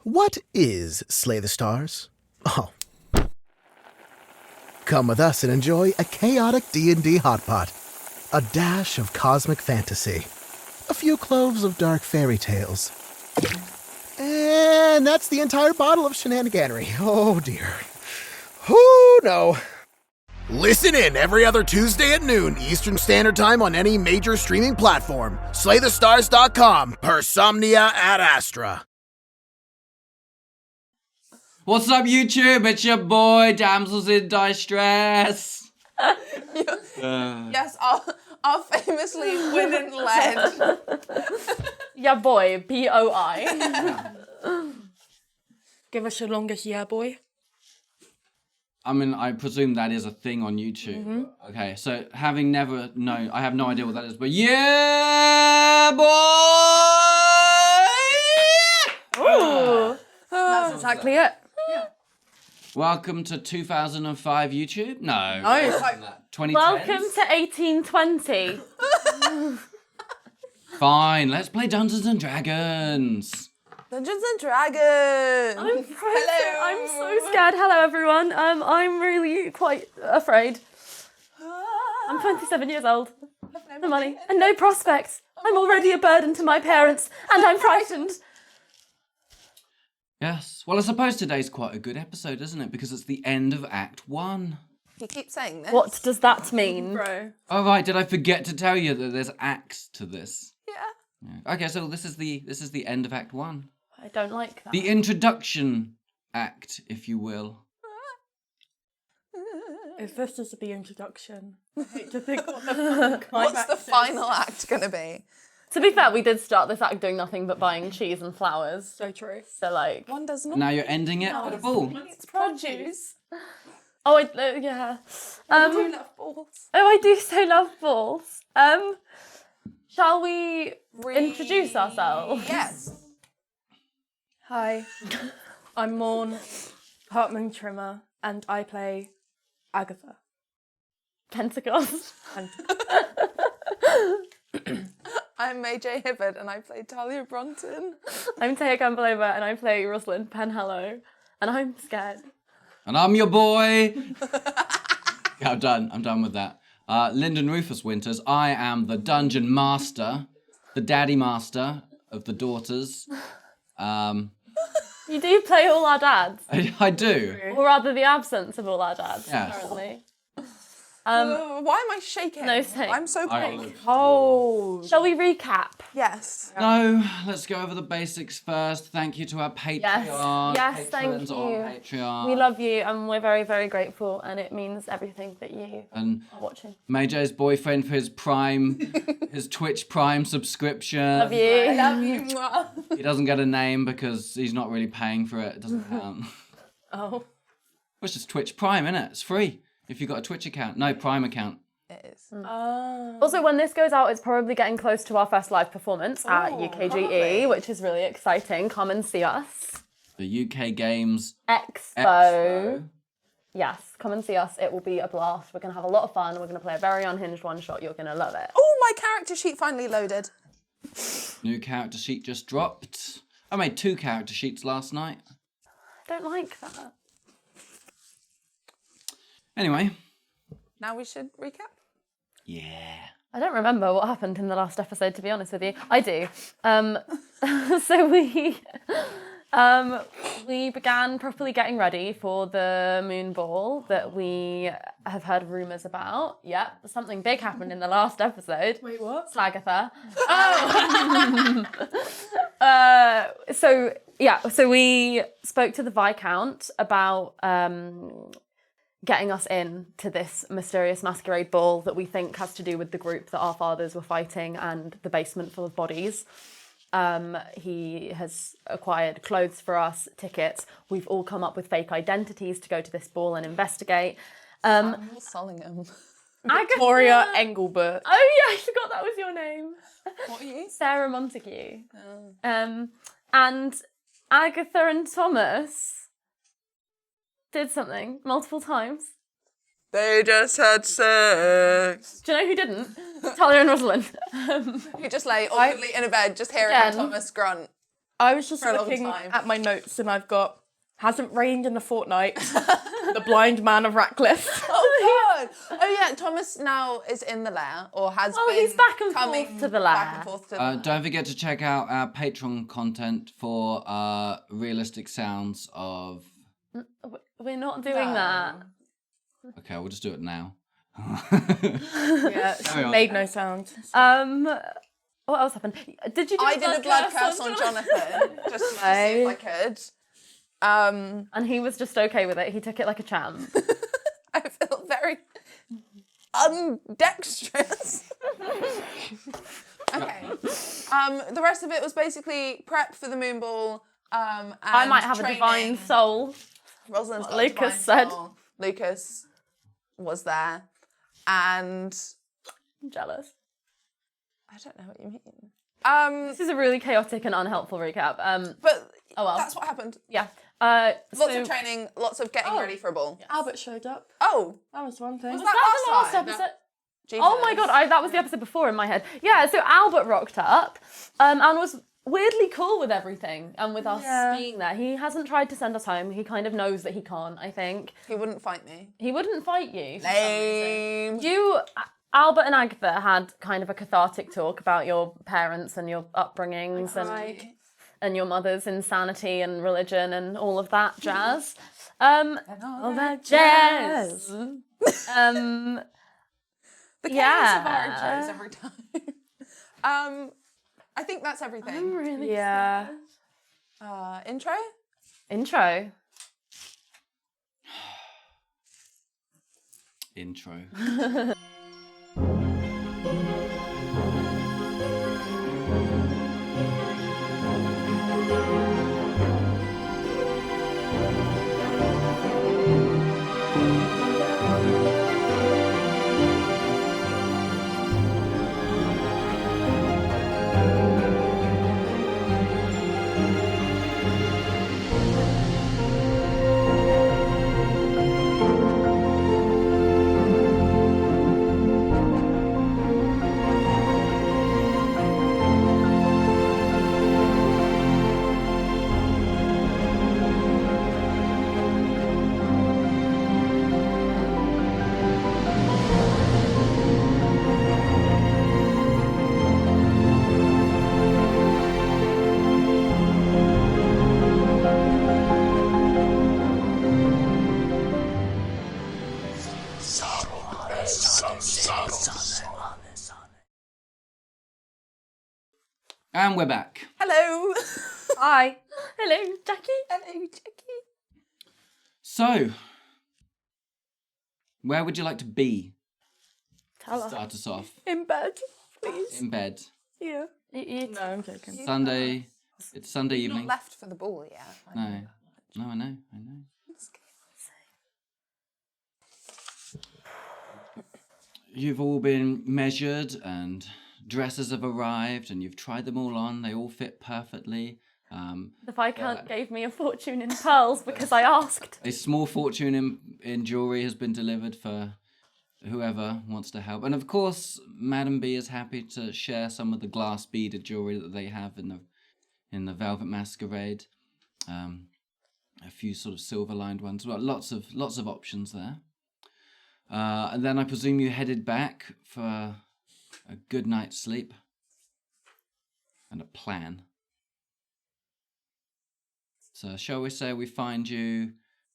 What is Slay the Stars? Oh. Come with us and enjoy a chaotic D&D hot pot, a dash of cosmic fantasy, a few cloves of dark fairy tales. And that's the entire bottle of shenaniganery. Oh dear. Oh no. Listen in every other Tuesday at noon Eastern Standard Time on any major streaming platform. SlayTheStars.com. Persomnia ad Astra. What's up, YouTube? It's your boy, Damsels in Dicestress. Yes, our famously winning led. Yeah, boy, B-O-I. Give us your longest yeah, boy. I mean, I presume that is a thing on YouTube. Mm-hmm. Okay, so having never known, I have no idea what that is, but yeah, boy! Ooh. That's exactly it. Welcome to 2005 YouTube? No. No. 2010? Welcome to 1820. Fine, let's play Dungeons and Dragons. Dungeons and Dragons. I'm so scared. Hello, everyone. I'm really quite afraid. I'm 27 years old. No money and no prospects. I'm already a burden to my parents, and I'm frightened. Yes, well, I suppose today's quite a good episode, isn't it? Because it's the end of Act 1. You keep saying this. What does that mean? Bro. Oh, right, did I forget to tell you that there's acts to this? Yeah. Okay, so this is the end of Act 1. I don't like that. The introduction act, if you will. If this is the introduction, I hate to think what the What's the final act going to be? To be fair, we did start this act doing nothing but buying cheese and flowers. So true. So, like... One does not. Now you're ending it with a ball. It's produce. Oh, yeah. I do love balls. Oh, I do so love balls. Shall we introduce ourselves? Yes. Hi, I'm Morne, Hartman Trimmer, and I play Agatha. Pentecost. I'm Maijai Hibbard and I play Taya Bronton. I'm Taya Gambalova and I play Rosalind Penhallow. And I'm scared. And I'm your boy. Yeah, I'm done with that. Lyndon Rufus Winters. I am the dungeon master, the daddy master of the daughters. You do play all our dads. I do. Or rather, the absence of all our dads, Yes. currently. Why am I shaking? No, same. I'm so cold. Oh. Shall we recap? Yes. No, let's go over the basics first. Thank you to our Patreon. Yes, thank patrons on you. Patreon. We love you and we're very, very grateful and it means everything that you And are watching. Maijai's boyfriend for his Prime, his Twitch Prime subscription. Love you. I love you. Mwah. He doesn't get a name because he's not really paying for it. It doesn't count. Oh. It's just Twitch Prime, innit? It's free if you've got a Twitch account. No, Prime account. It is. Also, when this goes out, it's probably getting close to our first live performance at UKGE, lovely. which is really exciting. Come and see us. The UK Games Expo. Yes, come and see us. It will be a blast. We're going to have a lot of fun. We're going to play a very unhinged one-shot. You're going to love it. Oh, my character sheet finally loaded. New character sheet just dropped. I made 2 character sheets last night. I don't like that. Anyway. Now we should recap. Yeah. I don't remember what happened in the last episode, to be honest with you. I do. So we began properly getting ready for the moon ball that we have heard rumours about. Yep, something big happened in the last episode. Wait, what? Slagatha. So we spoke to the Viscount about getting us in to this mysterious masquerade ball that we think has to do with the group that our fathers were fighting and the basement full of bodies. He has acquired clothes for us, tickets. We've all come up with fake identities to go to this ball and investigate. Samuel Sollingham. Victoria Engelbert. Oh yeah, I forgot that was your name. What are you? Sarah Montague. And Agatha and Thomas did something multiple times. They just had sex. Do you know who didn't? Talia and Rosalind. You just lay awkwardly in a bed, just hearing Jen. Thomas grunt. I was just For a long looking time. at my notes and I've got hasn't rained in a fortnight. The blind man of Ratcliffe. Oh god! Oh yeah, Thomas now is in the lair, or has Oh, been he's back and coming forth to the back lair. and forth to the lair. Don't forget to check out our Patreon content for realistic sounds of. We're not doing that. Okay, we'll just do it now. Yeah, Carry on. made no sound. What else happened? Did you do I did a blood curse on Jonathan just to see if I could. And he was just okay with it. He took it like a champ. I feel very undexterous. Okay. The rest of it was basically prep for the moon ball. And I might have training. a divine soul. Rosalind's got Lucas a divine said. soul. Lucas was there, and I'm jealous. I don't know what you mean. This is a really chaotic and unhelpful recap. But Oh well. that's what happened. Yeah. Lots of training, lots of getting ready for a ball. Albert showed up. Oh, That was one thing. was Was that that the last time? episode? Jesus. Oh my god, that was the episode before in my head. Yeah, so Albert rocked up and was weirdly cool with everything and with us being there. He hasn't tried to send us home. He kind of knows that he can't, I think. He wouldn't fight me. He wouldn't fight you. For some reason. Lame. Albert and Agatha had kind of a cathartic talk about your parents and your upbringings and your mother's insanity and religion and all of that jazz. All that jazz. The chaos Yeah. of our intros every time. I think that's everything. I'm really Yeah. Intro? Intro. Intro. And we're back. Hello. Hi. Hello, Jackie. Hello, Jackie. So, where would you like to be? Tell us. Start us off. In bed, please. In bed. Yeah. No, I'm joking. Sunday. It's Sunday Not evening. left for the ball yet. No. No, I know. You've all been measured and dresses have arrived and you've tried them all on. They all fit perfectly. The Viscount gave me a fortune in pearls because I asked. A small fortune in jewellery has been delivered for whoever wants to help. And of course, Madam B is happy to share some of the glass beaded jewellery that they have in the Velvet Masquerade. A few sort of silver lined ones. Well, lots of options there. And then I presume you headed back for a good night's sleep and a plan. So shall we say we find you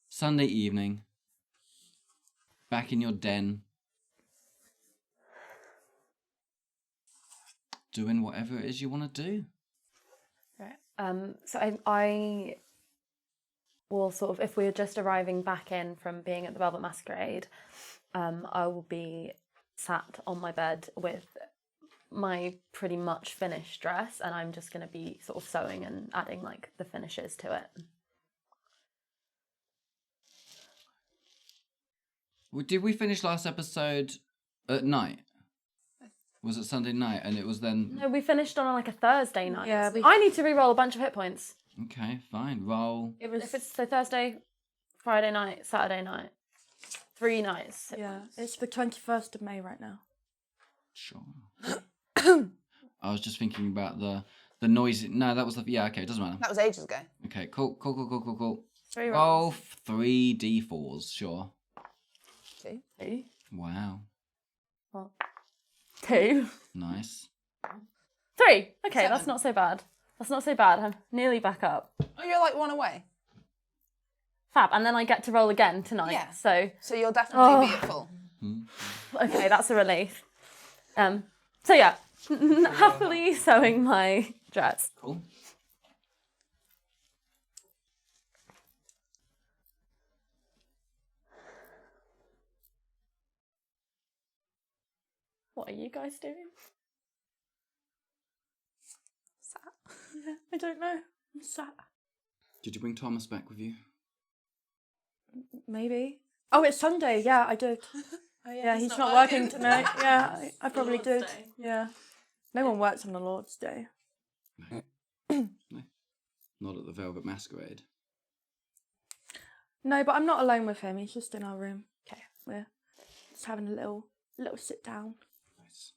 Sunday evening, back in your den, doing whatever it is you want to do. So I will sort of, if we're just arriving back in from being at the Velvet Masquerade, I will be sat on my bed with my pretty much finished dress, and I'm just going to be sort of sewing and adding like the finishes to it. Did we finish last episode at night? Was it Sunday night? And it was then... No, we finished on like a Thursday night. Yeah, I need to re-roll a bunch of hit points. Okay, fine. Roll. If it's so Thursday, Friday night, Saturday night, 3 nights. Yeah, it's the 21st of May right now. Sure. I was just thinking about the The noisy. No, that was the. Yeah, okay, it doesn't matter. That was ages ago. Okay, cool. 3 Roll rolls. 3d4s, sure. 2. 2. Wow. 2. Nice. 3. Okay, 7. that's not so bad. That's not so bad. I'm nearly back up. Oh, you're like 1 away. Fab. And then I get to roll again tonight. Yeah. So, So you'll definitely be at full. okay, that's a relief. So yeah, happily sewing my dress. Cool. What are you guys doing? Yeah, I don't know. I'm sat. Did you bring Thomas back with you? Maybe. Oh, it's Sunday. Yeah, I did. Oh, Yeah, he's not working tonight. Yeah, I probably did. Yeah. No one works on the Lord's Day. No. Not at the Velvet Masquerade. No, but I'm not alone with him. He's just in our room. Okay, we're just having a little sit down. Nice.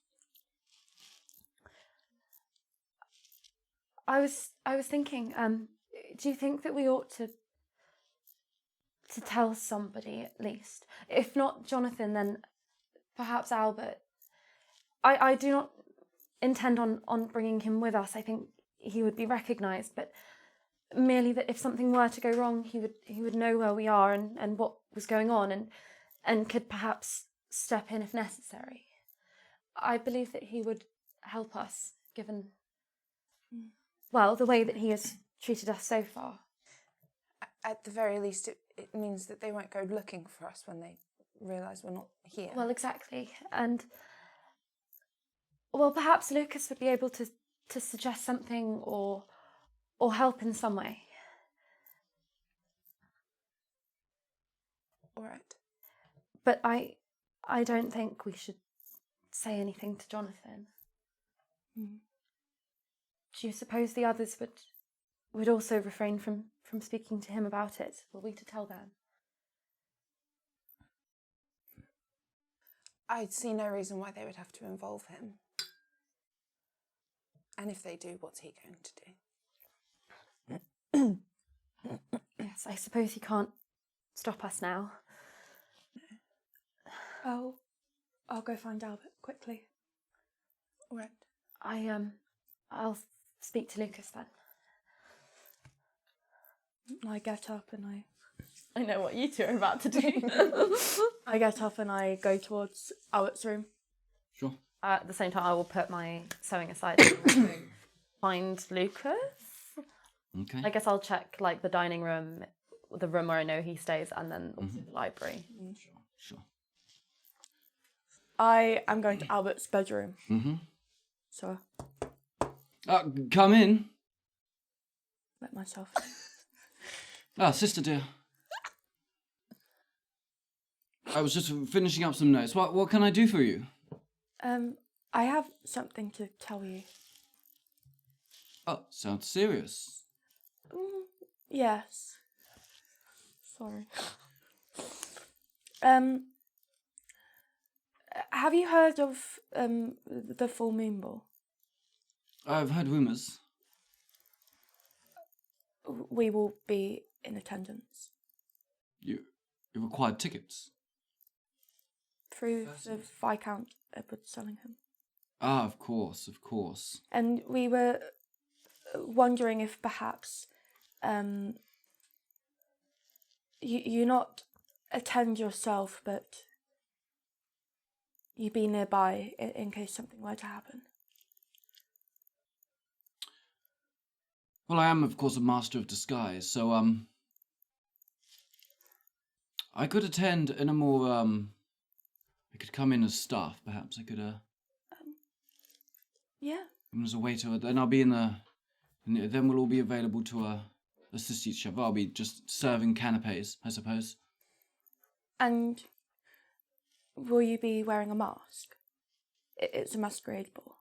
I was thinking, do you think that we ought to tell somebody at least? If not Jonathan, then perhaps Albert. I do not intend on bringing him with us. I think he would be recognised, but merely that if something were to go wrong, he would know where we are and what was going on and could perhaps step in if necessary. I believe that he would help us, given, well, the way that he has treated us so far. At the very least, it means that they won't go looking for us when they realise we're not here. Well, exactly. And, well, perhaps Lucas would be able to suggest something or help in some way. All right. But I don't think we should say anything to Jonathan. Do you suppose the others would also refrain from speaking to him about it? Were we to tell them? I'd see no reason why they would have to involve him. And if they do, what's he going to do? Yes, I suppose he can't stop us now. I'll go find Albert quickly. All right. I'll speak to Lucas then. I get up and I know what you two are about to do. I get up and I go towards Albert's room. Sure. At the same time, I will put my sewing aside. Find Lucas. Okay. I guess I'll check like the dining room, the room where I know he stays, and then also the library. Sure. I am going to Albert's bedroom. Mm-hmm. So Come in. let myself. Ah, sister dear. I was just finishing up some notes. What can I do for you? I have something to tell you. Oh, sounds serious. Yes. Sorry. Have you heard of the full moon ball? I've heard rumours. We will be in attendance You required tickets. through the Viscount Edward Sellingham. Ah, of course. And we were wondering if perhaps you not attend yourself, but you be nearby in case something were to happen. Well, I am, of course, a master of disguise, so I could attend in a more I could come in as staff, perhaps. I could Yeah. come as a waiter. Then I'll be in the. Then we'll all be available to assist each other. I'll be just serving canapes, I suppose. And will you be wearing a mask? It's a masquerade ball.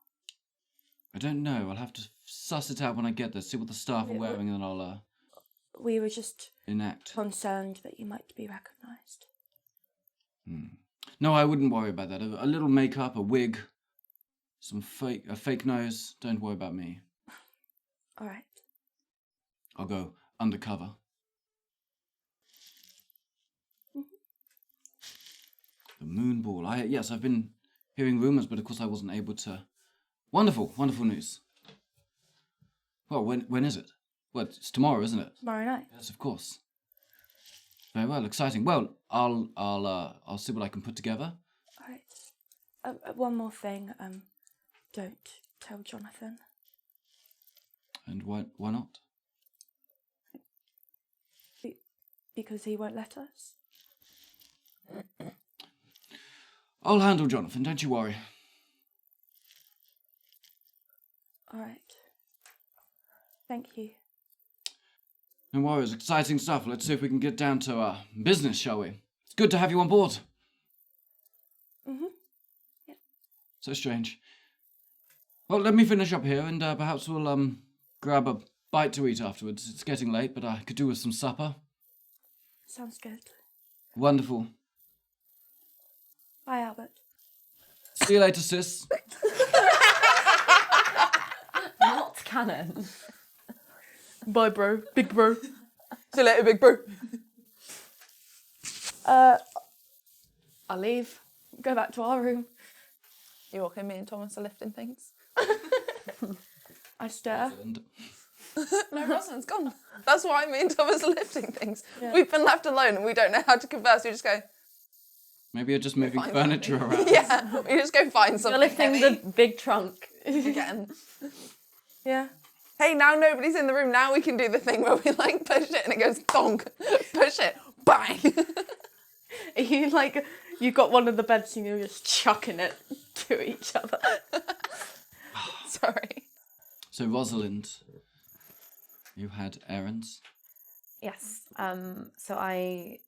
I don't know. I'll have to suss it out when I get there. See what the staff are wearing, and then I'll We were just enact. concerned that you might be recognised. No, I wouldn't worry about that. A little makeup, a wig, a fake nose. Don't worry about me. All right. I'll go undercover. The moon ball. Yes, I've been hearing rumours, but of course I wasn't able to. Wonderful news. Well, when is it? Well, it's tomorrow, isn't it? Tomorrow night. Yes, of course. Very well, exciting. Well, I'll see what I can put together. All right. One more thing. Don't tell Jonathan. And why not? Because he won't let us. I'll handle Jonathan, don't you worry. All right. Thank you. No worries, exciting stuff. Let's see if we can get down to business, shall we? It's good to have you on board. Mm-hmm. Yeah. So strange. Well, let me finish up here, and perhaps we'll grab a bite to eat afterwards. It's getting late, but I could do with some supper. Sounds good. Wonderful. Bye, Albert. See you later, sis. Not canon. Bye, bro. Big bro. See you later, big bro. I'll leave. Go back to our room. You walk in, me and Thomas are lifting things. I stare. No, Rosalind's gone. That's why me and Thomas are lifting things. Yeah. We've been left alone and we don't know how to converse. We just go, Maybe you're just moving find furniture something. around. Yeah, we just go find You're something lifting heavy the big trunk. again. Yeah. Hey, now nobody's in the room. Now we can do the thing where we like push it and it goes thonk. Push it, bang. You got one of the beds and you're just chucking it to each other. Sorry. So, Rosalind, you had errands? Yes. So I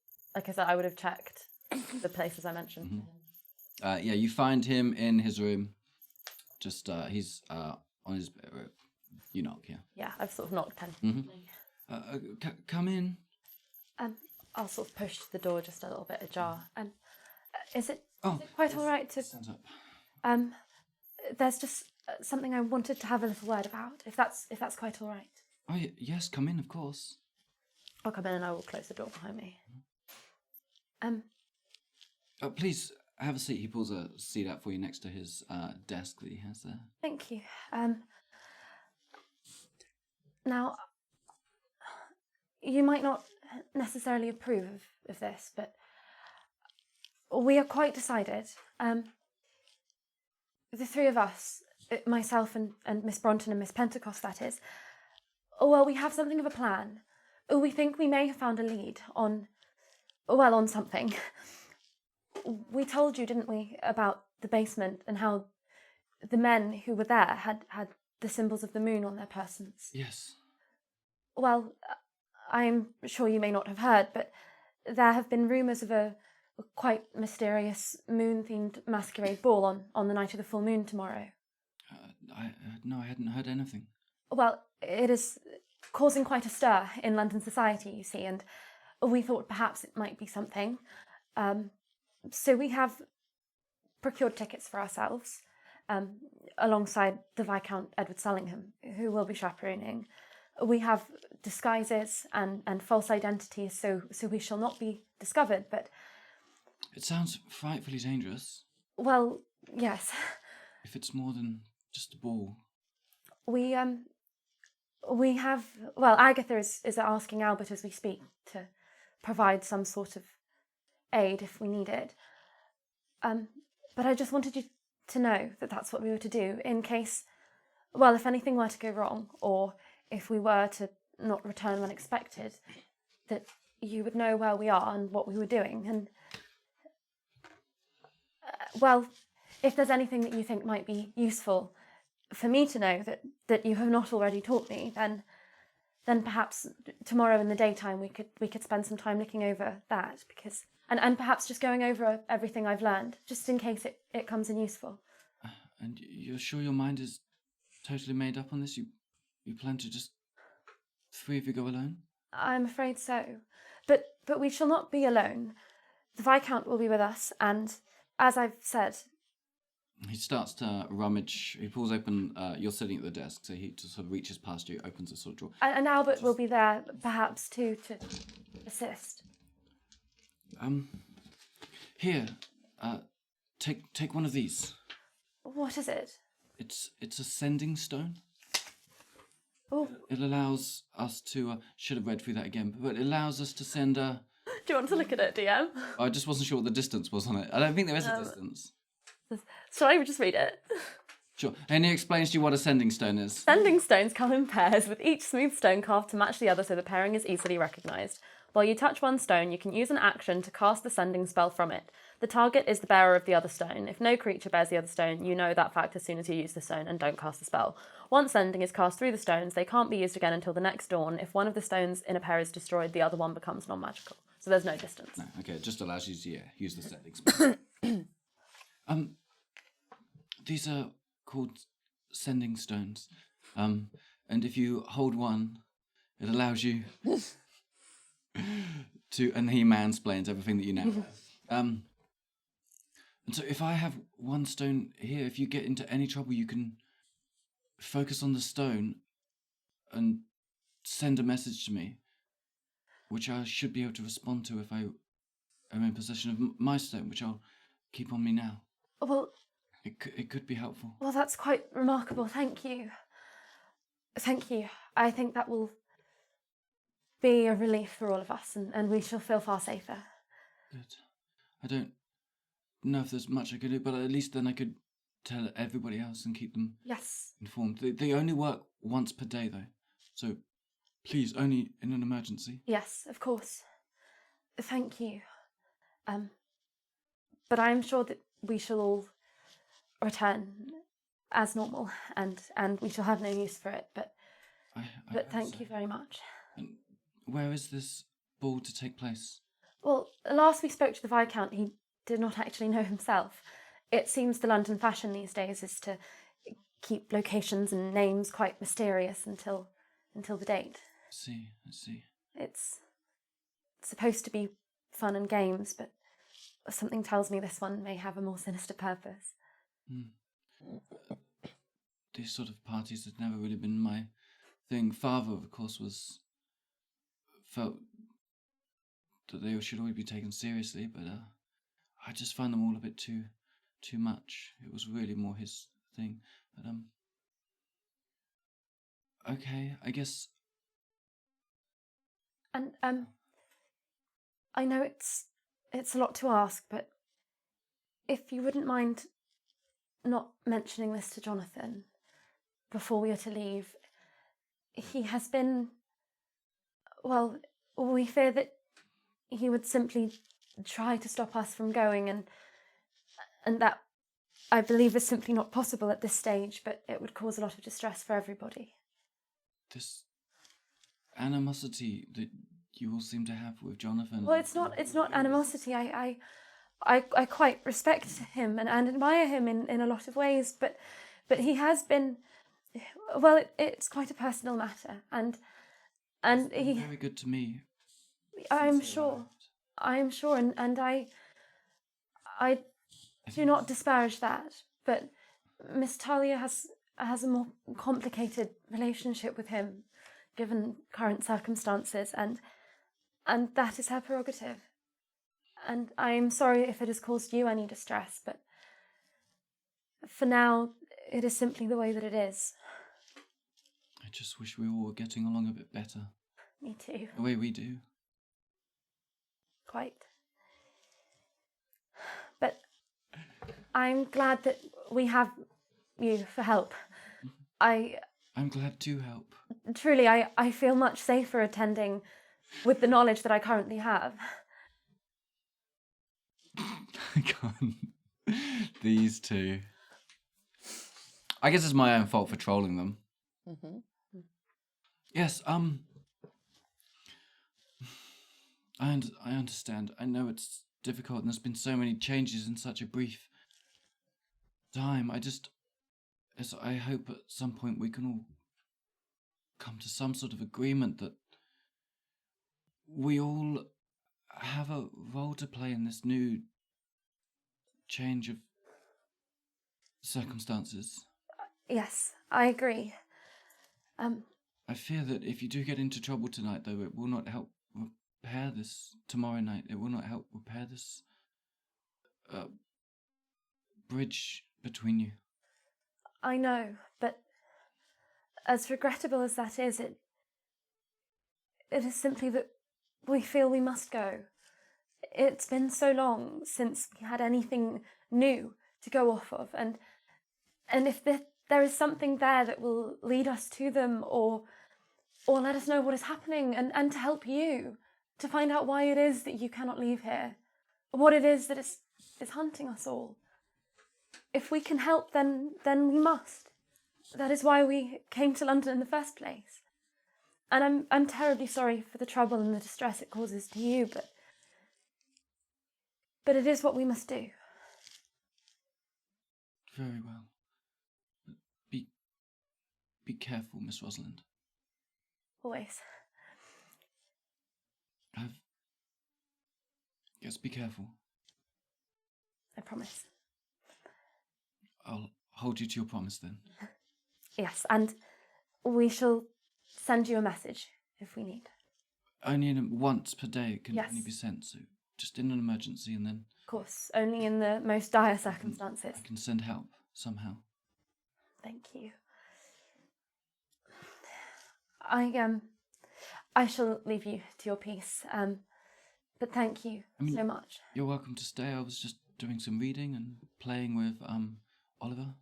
said, I would have checked the places I mentioned. Yeah, you find him in his room. Just, he's on his... you knock, yeah. Yeah, I've sort of knocked tentatively. Come in. I'll sort of push the door just a little bit ajar. Is it Oh, quite all right to... stand up. There's just something I wanted to have a little word about, if that's quite all right. Oh, yes, come in, of course. I'll come in and I will close the door behind me. Please, have a seat. He pulls a seat out for you next to his desk that he has there. Thank you. Now, you might not necessarily approve of this, but we are quite decided. The three of us, myself and Miss Bronton and Miss Pentecost, that is, well, we have something of a plan. We think we may have found a lead on something. We told you, didn't we, about the basement and how the men who were there had the symbols of the moon on their persons. Yes. Well, I'm sure you may not have heard, but there have been rumours of a quite mysterious moon-themed masquerade ball on the night of the full moon tomorrow. No, I hadn't heard anything. Well, it is causing quite a stir in London society, you see, and we thought perhaps it might be something. So we have procured tickets for ourselves, alongside the Viscount Edward Sullingham, who will be chaperoning. We have disguises and false identities, so we shall not be discovered, but... It sounds frightfully dangerous. Well, yes. If it's more than just a ball. We have... Well, Agatha is asking Albert as we speak to provide some sort of aid if we need it. But I just wanted you to know that that's what we were to do in case... Well, if anything were to go wrong, or if we were to not return when expected, that you would know where we are and what we were doing. And, well, if there's anything that you think might be useful for me to know that you have not already taught me, then perhaps tomorrow in the daytime we could spend some time looking over that, because and perhaps just going over everything I've learned, just in case it comes in useful. And you're sure your mind is totally made up on this? You plan to just three of you go alone? I'm afraid so. But we shall not be alone. The Viscount will be with us, and as I've said, He starts to rummage. He pulls open. You're sitting at the desk, so he just sort of reaches past you, opens a sort of drawer. And Albert will be there, perhaps, too, to assist. Here, take one of these. What is it? It's a sending stone. Oh, It allows us to. Should have read through that again, but it allows us to send a. do you want to look at it, DM? I just wasn't sure what the distance was on it. I don't think there is a distance. Shall I just read it? Sure. And he explains to you what a sending stone is. Sending stones come in pairs, with each smooth stone carved to match the other so the pairing is easily recognised. While you touch one stone, you can use an action to cast the sending spell from it. The target is the bearer of the other stone. If no creature bears the other stone, you know that fact as soon as you use the stone and don't cast the spell. Once sending is cast through the stones, they can't be used again until the next dawn. If one of the stones in a pair is destroyed, the other one becomes non-magical. So there's no distance. No, okay, it just allows you to use the sending spell. These are called sending stones. And if you hold one, it allows you to, and he mansplains everything that you know. And so if I have one stone here, if you get into any trouble, you can focus on the stone and send a message to me, which I should be able to respond to if I am in possession of my stone, which I'll keep on me now. Well, It could be helpful. well, that's quite remarkable. Thank you. Thank you. I think that will be a relief for all of us, and we shall feel far safer. Good. I don't know if there's much I could do, but at least then I could tell everybody else and keep them Yes. informed. They only work once per day, though. So please, only in an emergency. Yes, of course. Thank you. But I am sure that we shall all return as normal, and we shall have no use for it. But thank you very much. And where is this ball to take place? Well, last we spoke to the Viscount, he did not actually know himself. It seems the London fashion these days is to keep locations and names quite mysterious until the date. I see. It's supposed to be fun and games, but something tells me this one may have a more sinister purpose. These sort of parties have never really been my thing. Father, of course, felt that they should always be taken seriously, but I just find them all a bit too much. It was really more his thing. But okay, I guess. And I know it's a lot to ask, but if you wouldn't mind not mentioning this to Jonathan before we are to leave. He has been, well, we fear that he would simply try to stop us from going, and that I believe is simply not possible at this stage, but it would cause a lot of distress for everybody. This animosity that you all seem to have with Jonathan. Well, it's not animosity. I quite respect him and admire him in a lot of ways, but he has been, well, it's quite a personal matter, and he very good to me. I'm sure, and I do not disparage that, but Miss Talia has a more complicated relationship with him, given current circumstances, and that is her prerogative. And I'm sorry if it has caused you any distress, but for now, it is simply the way that it is. I just wish we all were getting along a bit better. Me too. The way we do. Quite. But I'm glad that we have you for help. I'm glad to help. Truly, I feel much safer attending with the knowledge that I currently have. I can't. These two. I guess it's my own fault for trolling them. Mm-hmm. Yes, I understand. I know it's difficult and there's been so many changes in such a brief time. I hope at some point we can all come to some sort of agreement that we all have a role to play in this new change of circumstances. Yes, I agree. I fear that if you do get into trouble tonight, though, it will not help repair this tomorrow night. It will not help repair this bridge between you. I know, but as regrettable as that is, it is simply that we feel we must go. It's been so long since we had anything new to go off of, and if there is something there that will lead us to them or let us know what is happening and to help you to find out why it is that you cannot leave here, what it is that is hunting us all. If we can help, then we must. That is why we came to London in the first place. And I'm terribly sorry for the trouble and the distress it causes to you, but it is what we must do. Very well. Be careful, Miss Rosalind. Always. Yes, be careful. I promise. I'll hold you to your promise then. Yes, and we shall send you a message if we need. Only once per day it can Yes. only be sent, so just in an emergency, and then Of course, only in the most dire circumstances. I can send help somehow. Thank you. I shall leave you to your peace. But thank you so much. You're welcome to stay. I was just doing some reading and playing with Oliver.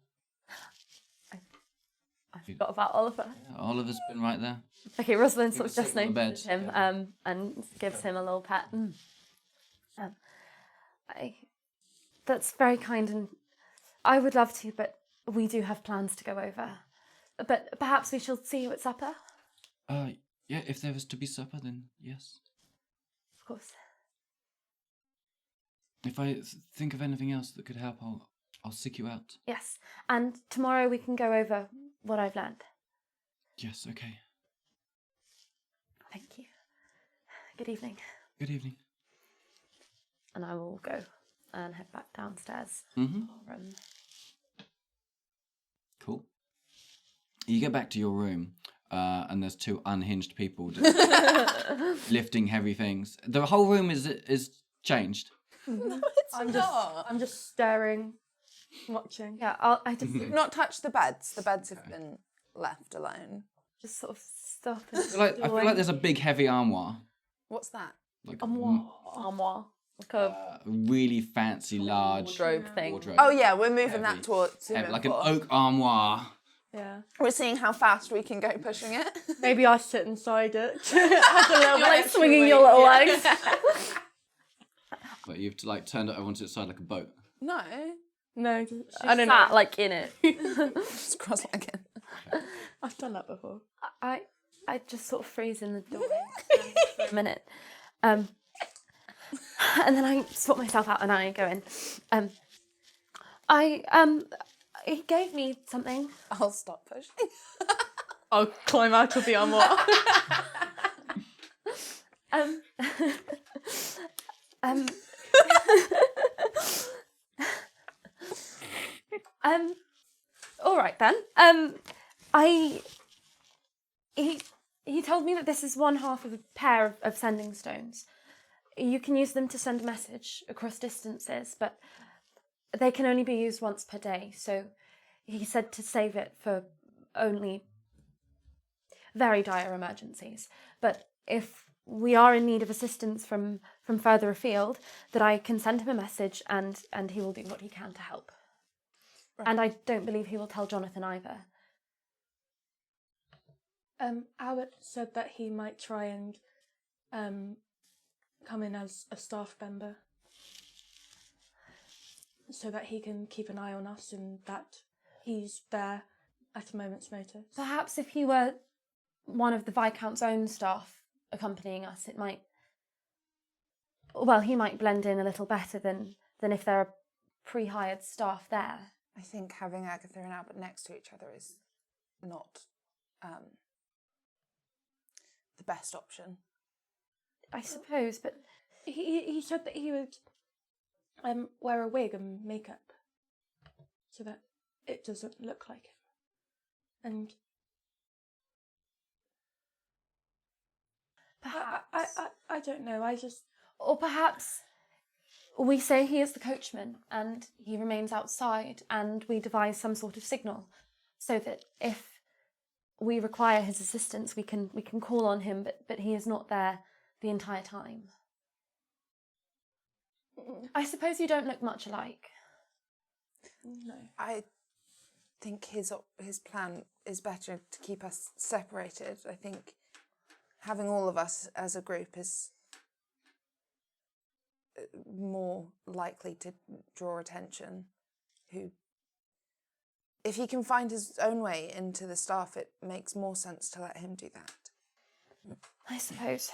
I forgot about Oliver. Yeah, Oliver's been right there. Okay, Rosalind sort was of just sitting on the notices bed, him and gives him a little pat. That's very kind, and I would love to, but we do have plans to go over. But perhaps we shall see you at supper? Yeah, if there was to be supper, then yes. Of course. If I think of anything else that could help, I'll seek you out. Yes, and tomorrow we can go over what I've learned. Yes, okay. Thank you. Good evening. Good evening. And I will go and head back downstairs. Mm-hmm. Cool. You get back to your room, and there's two unhinged people just lifting heavy things. The whole room is changed. No, I'm just staring, watching. Yeah, I just not touch the beds. The beds have been left alone. just sort of stop and I feel like there's a big heavy armoire. What's that? Like armoire. Like a really fancy, large wardrobe thing. wardrobe. Oh yeah, we're moving Heavy. that towards Heavy, like an oak armoire. Yeah. We're seeing how fast we can go pushing it. Maybe I sit inside it. Have a little You're like bit swinging extra your little weight. legs. But you have to like turn it over onto its side like a boat. No, No, I don't know. Like in it. just cross-legged. I've done that before. I just sort of freeze in the doorway for a minute. And then I sort myself out and I go in. He gave me something. I'll stop pushing. I'll climb out of the armoire. All right then. He told me that this is one half of a pair of sending stones. You can use them to send a message across distances, but they can only be used once per day. So he said to save it for only very dire emergencies. But if we are in need of assistance from further afield, that I can send him a message and he will do what he can to help. Right. And I don't believe he will tell Jonathan either. Albert said that he might try and come in as a staff member so that he can keep an eye on us and that he's there at a moment's notice. Perhaps if he were one of the Viscount's own staff accompanying us, it might... Well, he might blend in a little better than if there are pre-hired staff there. I think having Agatha and Albert next to each other is not the best option. I suppose, but He said that he would wear a wig and makeup so that it doesn't look like him. And Perhaps. I don't know, Or perhaps we say he is the coachman and he remains outside, and we devise some sort of signal so that if we require his assistance, we can call on him, but he is not there the entire time. I suppose you don't look much alike. No. I think his plan is better to keep us separated. I think having all of us as a group is more likely to draw attention. If he can find his own way into the staff, it makes more sense to let him do that. I suppose.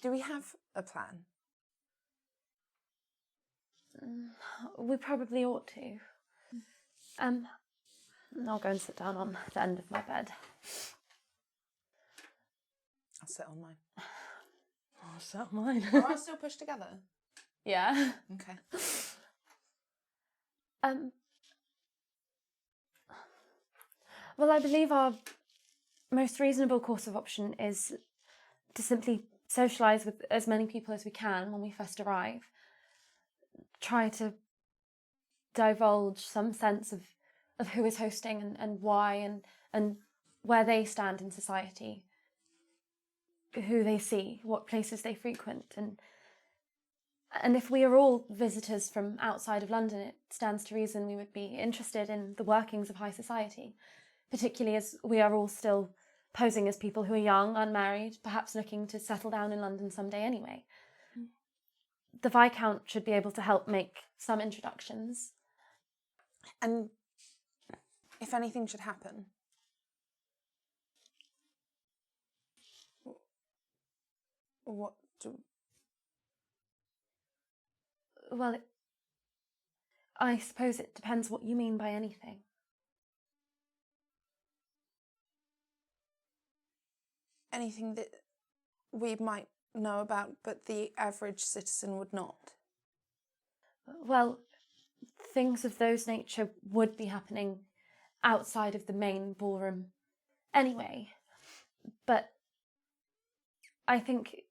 Do we have a plan? We probably ought to. I'll go and sit down on the end of my bed. I'll sit on mine. I'll sit on mine. Are we still pushed together? Yeah. Okay. Well, I believe our most reasonable course of option is to simply socialise with as many people as we can when we first arrive. Try to divulge some sense of who is hosting and why and where they stand in society, who they see, what places they frequent, and if we are all visitors from outside of London, it stands to reason we would be interested in the workings of high society, particularly as we are all still posing as people who are young, unmarried, perhaps looking to settle down in London someday anyway. The Viscount should be able to help make some introductions. And if anything should happen, what do... Well, I suppose it depends what you mean by anything. Anything that we might know about, but the average citizen would not. Well, things of those nature would be happening outside of the main ballroom anyway. But I think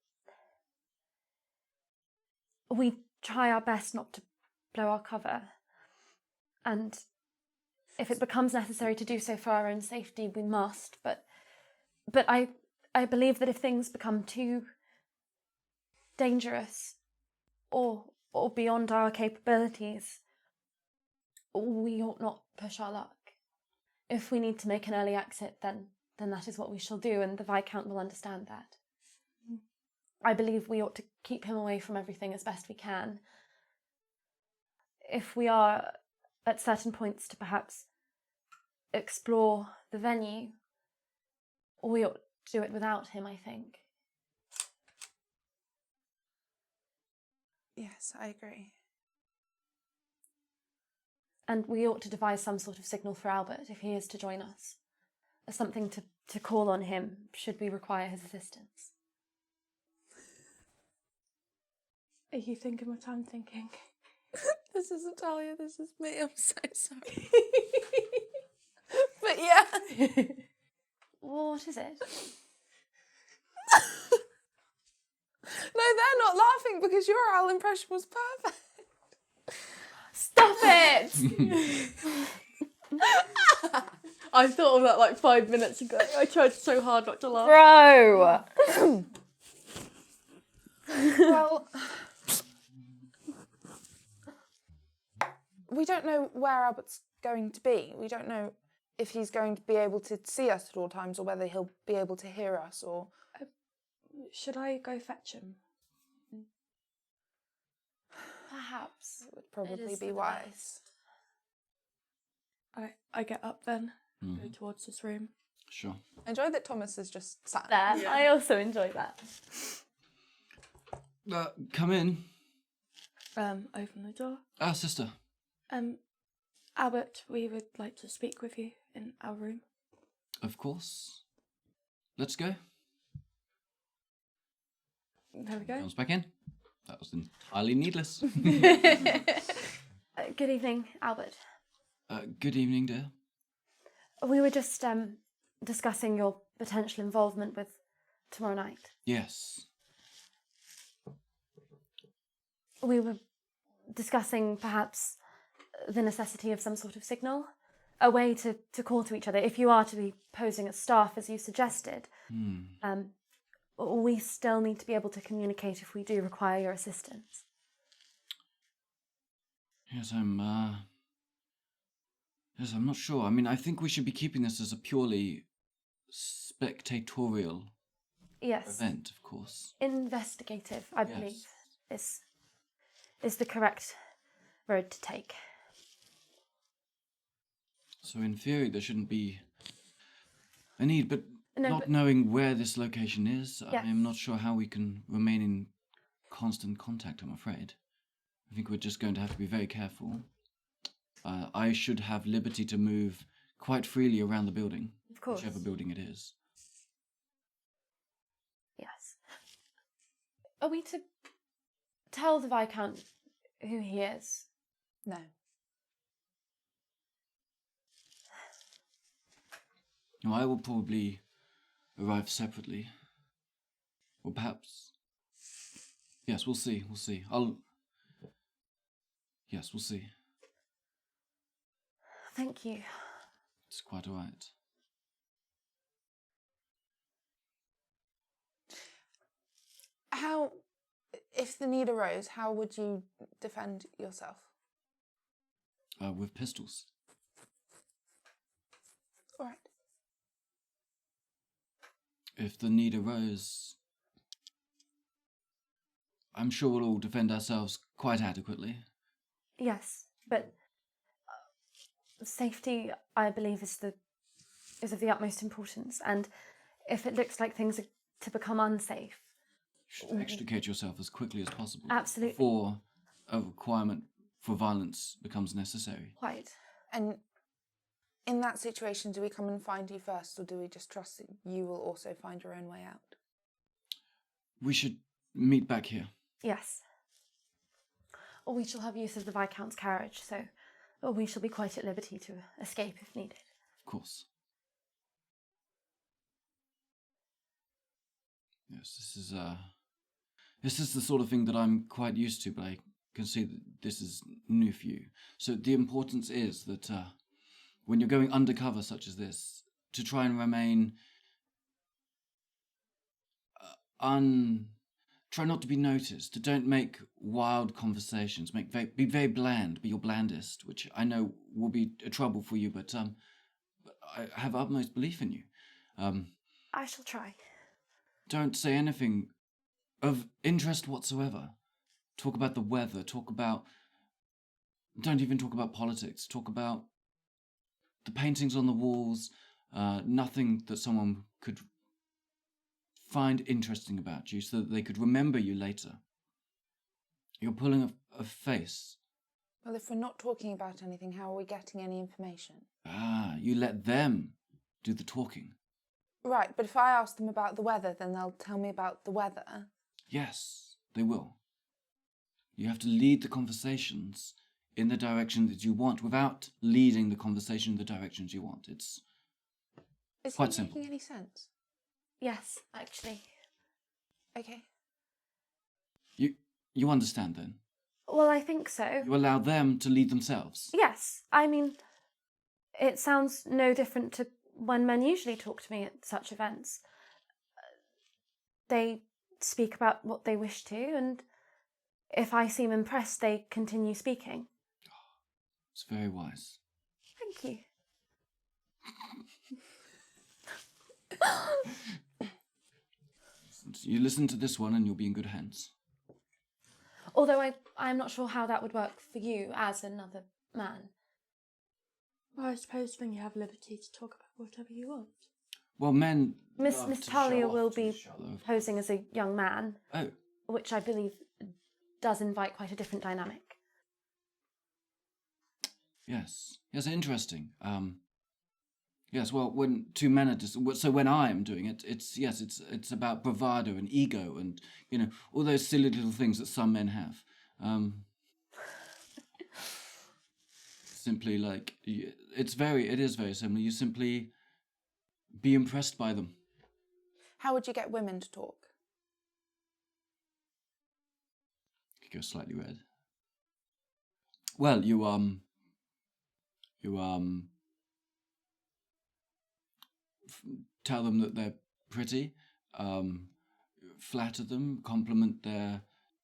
we try our best not to blow our cover. And if it becomes necessary to do so for our own safety, we must. But I believe that if things become too dangerous or beyond our capabilities, we ought not push our luck. If we need to make an early exit, then that is what we shall do, and the Viscount will understand that. I believe we ought to keep him away from everything as best we can. If we are at certain points to perhaps explore the venue, we ought to do it without him, I think. Yes, I agree. And we ought to devise some sort of signal for Albert if he is to join us. Something to call on him should we require his assistance. Are you thinking what I'm thinking? This isn't Taya, this is me. I'm so sorry. But yeah. What is it? No, they're not laughing because your owl impression was perfect. Stop it! I thought of that like 5 minutes ago. I tried so hard not to laugh. Bro! Well, we don't know where Albert's going to be. We don't know if he's going to be able to see us at all times or whether he'll be able to hear us or... Should I go fetch him? Perhaps. It would probably It is be for the wise. best. I get up then, Mm-hmm. go towards this room. Sure. I enjoy that Thomas has just sat There. Yeah. I also enjoy that. Come in. Open the door. Ah, sister. Albert, we would like to speak with you in our room. Of course. Let's go. There we go. Comes back in. That was entirely needless. Good evening, Albert. Good evening, dear. We were just discussing your potential involvement with tomorrow night. Yes. We were discussing perhaps the necessity of some sort of signal, a way to call to each other. If you are to be posing as staff, as you suggested, we still need to be able to communicate if we do require your assistance. Yes, I'm not sure. I mean, I think we should be keeping this as a purely spectatorial event, of course. Investigative, I believe, is the correct road to take. So in theory, there shouldn't be a need, but No, knowing where this location is, Yes. I'm not sure how we can remain in constant contact, I'm afraid. I think we're just going to have to be very careful. I should have liberty to move quite freely around the building. Of course. Whichever building it is. Yes. Are we to tell the Viscount who he is? No. No, I will probably arrive separately. Or perhaps... Yes, we'll see, Yes, we'll see. Thank you. It's quite all right. How, if the need arose, how would you defend yourself? With pistols. All right. If the need arose, I'm sure we'll all defend ourselves quite adequately. Yes, but safety, I believe, is of the utmost importance. And if it looks like things are to become unsafe, You should extricate yourself as quickly as possible. Absolutely. Before a requirement for violence becomes necessary. quite. And in that situation, do we come and find you first, or do we just trust that you will also find your own way out? We should meet back here. Yes. Or we shall have use of the Viscount's carriage, so we shall be quite at liberty to escape if needed. Of course. Yes, this is the sort of thing that I'm quite used to, but I can see that this is new for you. So the importance is that when you're going undercover such as this, to try and remain try not to be noticed, to don't make wild conversations, be very bland, be your blandest, which I know will be a trouble for you, but I have utmost belief in you. I shall try. Don't say anything of interest whatsoever. Talk about the weather, don't even talk about politics, talk about the paintings on the walls, nothing that someone could find interesting about you so that they could remember you later. You're pulling a face. Well, if we're not talking about anything, how are we getting any information? You let them do the talking. Right, but if I ask them about the weather, then they'll tell me about the weather. Yes, they will. You have to lead the conversations in the direction that you want without leading the conversation in the directions you want. It's quite Is it simple. making any sense? Yes, actually. Okay. You understand then? Well, I think so. You allow them to lead themselves. Yes, I mean, it sounds no different to when men usually talk to me at such events. They speak about what they wish to, and if I seem impressed, they continue speaking. It's very wise. Thank you. You listen to this one and you'll be in good hands. Although I'm not sure how that would work for you as another man. Well, I suppose then you have liberty to talk about whatever you want. Well, men... Miss love to Talia show off will to be each other. posing as a young man, Oh, which I believe does invite quite a different dynamic. yes. Yes, interesting. Yes, well, when two men are... So when I am doing it, it's about bravado and ego and, all those silly little things that some men have. simply like it is very similar. You simply be impressed by them. How would you get women to talk? He goes slightly red. Well, you tell them that they're pretty, flatter them, compliment their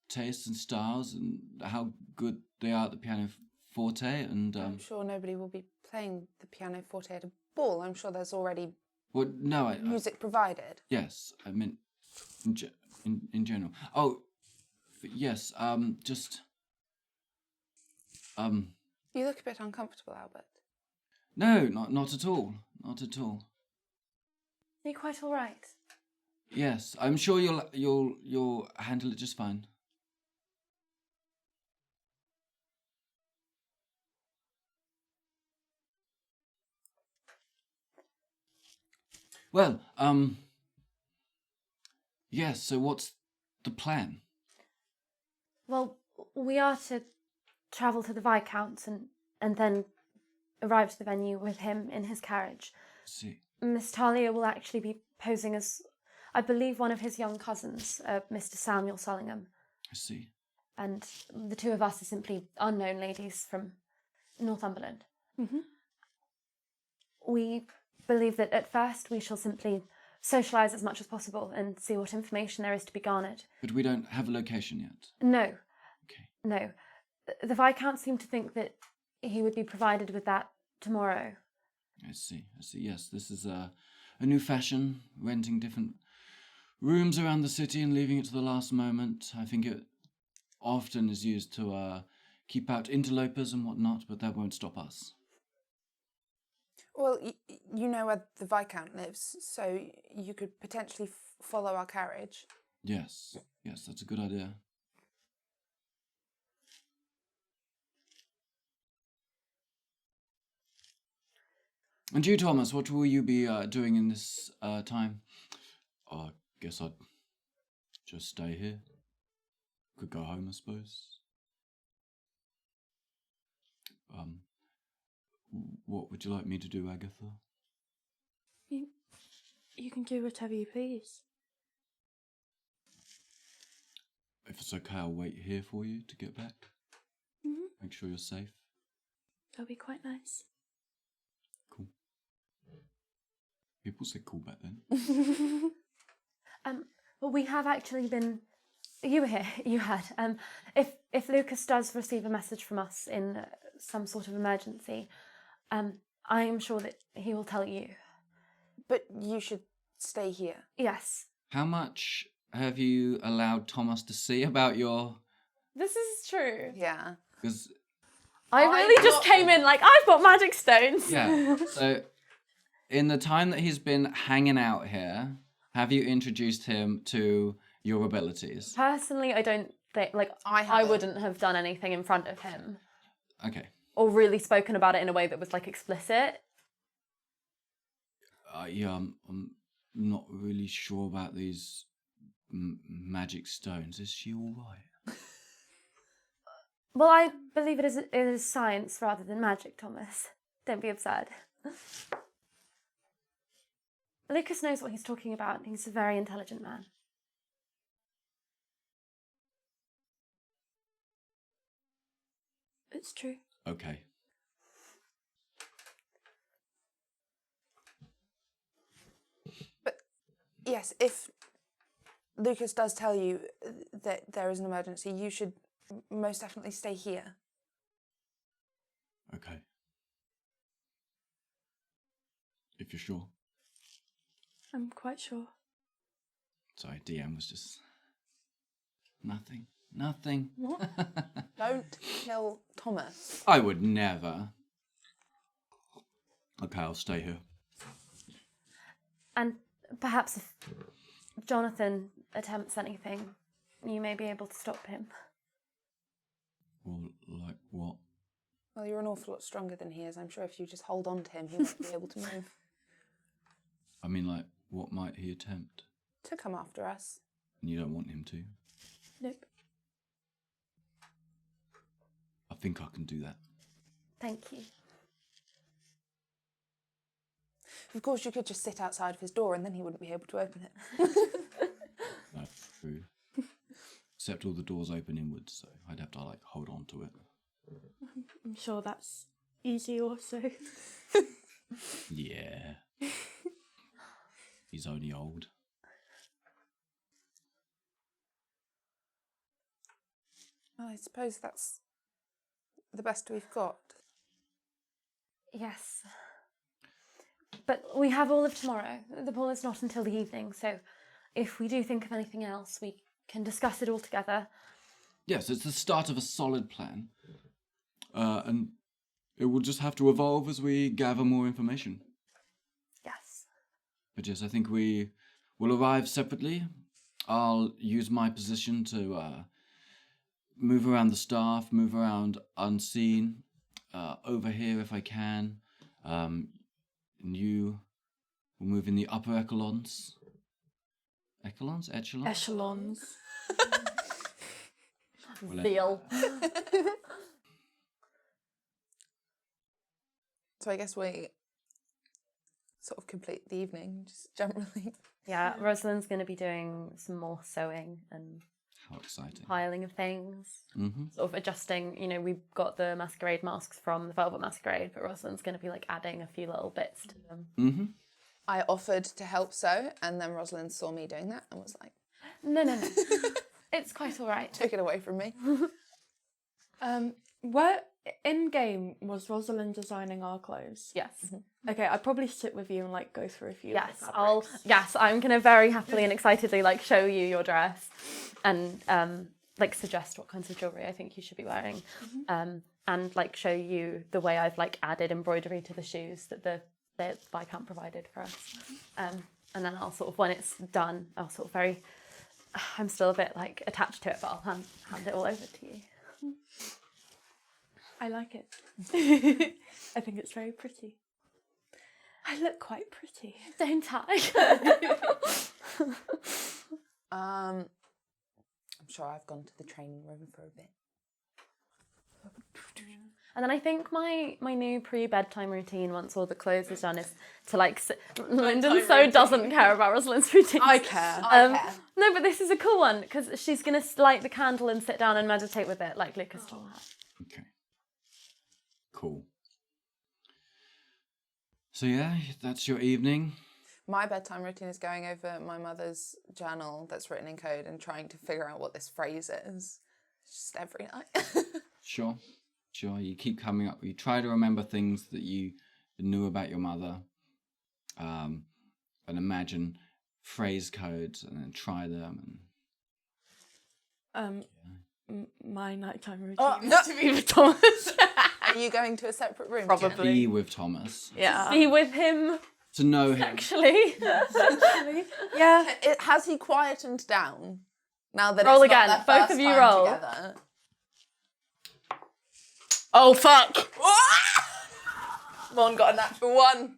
tastes and styles, and how good they are at the pianoforte. And I'm sure nobody will be playing the pianoforte at a ball. I'm sure there's already music provided. Yes, I mean, in general. Oh, yes. Just. You look a bit uncomfortable, Albert. No, not at all. Not at all. Are you quite all right? Yes, I'm sure you'll handle it just fine. Well, yes, so what's the plan? Well, we are to travel to the Viscount's and then arrive to the venue with him in his carriage. See. Miss Talia will actually be posing as, I believe, one of his young cousins, Mr. Samuel Sullingham. I see. And the two of us are simply unknown ladies from Northumberland. Mm-hmm. We believe that at first we shall simply socialise as much as possible and see what information there is to be garnered. But we don't have a location yet. No. Okay. No. The Viscount seemed to think that he would be provided with that tomorrow. I see. Yes, this is a new fashion, renting different rooms around the city and leaving it to the last moment. I think it often is used to keep out interlopers and whatnot, but that won't stop us. Well, you know where the Viscount lives, so you could potentially follow our carriage. Yes, that's a good idea. And you, Thomas, what will you be doing in this time? I guess I'd just stay here. Could go home, I suppose. What would you like me to do, Agatha? You can do whatever you please. If it's okay, I'll wait here for you to get back. Mm-hmm. Make sure you're safe. That'll be quite nice. Cool. People said cool back then. Well, we have actually been. You were here. You had. If Lucas does receive a message from us in some sort of emergency, I am sure that he will tell you. But you should stay here. Yes. How much have you allowed Thomas to see about your? This is true. Yeah. Because I really just came in like, I've got magic stones. yeah. So, in the time that he's been hanging out here, have you introduced him to your abilities? Personally, I don't think, like, I wouldn't have done anything in front of him. Okay. Or really spoken about it in a way that was, like, explicit. Yeah, I'm not really sure about these magic stones. Is she all right? Well, I believe it is science rather than magic, Thomas. Don't be absurd. Lucas knows what he's talking about. He's a very intelligent man. It's true. Okay. But yes, if Lucas does tell you that there is an emergency, you should most definitely stay here. Okay. If you're sure. I'm quite sure. Sorry, DM was just nothing. What? Don't kill Thomas. I would never. Okay, I'll stay here. And perhaps if Jonathan attempts anything, you may be able to stop him. Well, like what? Well, you're an awful lot stronger than he is. I'm sure if you just hold on to him, he won't be able to move. I mean, like, what might he attempt? To come after us. And you don't want him to? Nope. I think I can do that. Thank you. Of course, you could just sit outside of his door and then he wouldn't be able to open it. That's true. Except all the doors open inwards, so I'd have to like hold on to it. I'm sure that's easy also. Yeah. He's only old. Well, I suppose that's the best we've got. Yes. But we have all of tomorrow. The ball is not until the evening, so if we do think of anything else, we can discuss it all together. Yes, it's the start of a solid plan. And it will just have to evolve as we gather more information. Yes. But yes, I think we will arrive separately. I'll use my position to move around the staff, move around unseen, over here if I can. And you will move in the upper echelons. Echelons? Echelons? Echelons. Zeal. So I guess we sort of complete the evening, just generally. Yeah, Rosalind's going to be doing some more sewing and How exciting. piling of things. Mm-hmm. Sort of adjusting, we've got the Masquerade masks from the Velvet Masquerade, but Rosalind's going to be like adding a few little bits to them. Mm-hmm. I offered to help sew, and then Rosalind saw me doing that and was like, No. It's quite all right. took it away from me. Where in game was Rosalind designing our clothes? Yes. Okay, I'd probably sit with you and like go through a few. of the Yes, fabrics. I'm going to very happily and excitedly like show you your dress and like suggest what kinds of jewellery I think you should be wearing. And like show you the way I've like added embroidery to the shoes that the Viscount provided for us. And then I'll sort of, when it's done, I'll sort of I'm still a bit like attached to it, but I'll hand it all over to you. I like it. I think it's very pretty. I look quite pretty. Don't I? I'm sure I've gone to the training room for a bit. And then I think my new pre-bedtime routine, once all the clothes is done, is to like Lyndon doesn't care about Rosalind's routine. I care. No, but this is a cool one because she's gonna light the candle and sit down and meditate with it, like Lucas told her. Okay. Cool. So yeah, that's your evening. My bedtime routine is going over my mother's journal that's written in code and trying to figure out what this phrase is. Just every night. Sure. You keep coming up. You try to remember things that you knew about your mother, and imagine phrase codes, and then try them. My nighttime routine Oh, is to be with Thomas. Are you going to a separate room? Probably. Be with Thomas. Yeah. Be with him, To know him. actually. Yeah. Has he quietened down? Now that Roll it's not again. their Both first of you time roll. together. Oh fuck. Morne got a natural 1.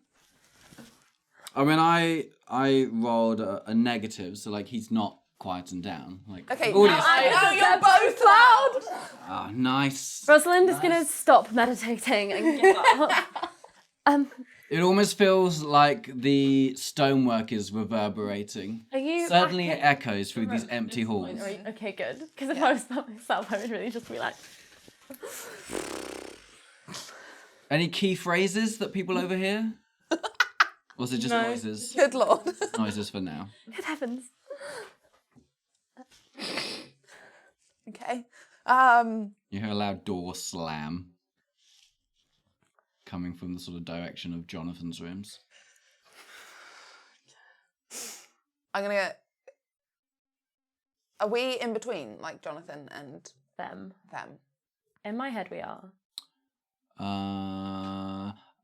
I mean, I rolled a negative, so like he's not quietened down. Like Okay, all now these- I know you're both loud. Ah, nice. Rosalind is gonna stop meditating and give up. It almost feels like the stonework is reverberating. Are you? Certainly it echoes through these empty halls. Okay, good. Because if I was by myself, I would really just be like. Any key phrases that people overhear? Or is it just noises? Good lord. Noises for now. Good heavens. Okay. You hear a loud door slam coming from the sort of direction of Jonathan's rooms. I'm gonna get. Are we in between, like Jonathan and Them. them? In my head, we are.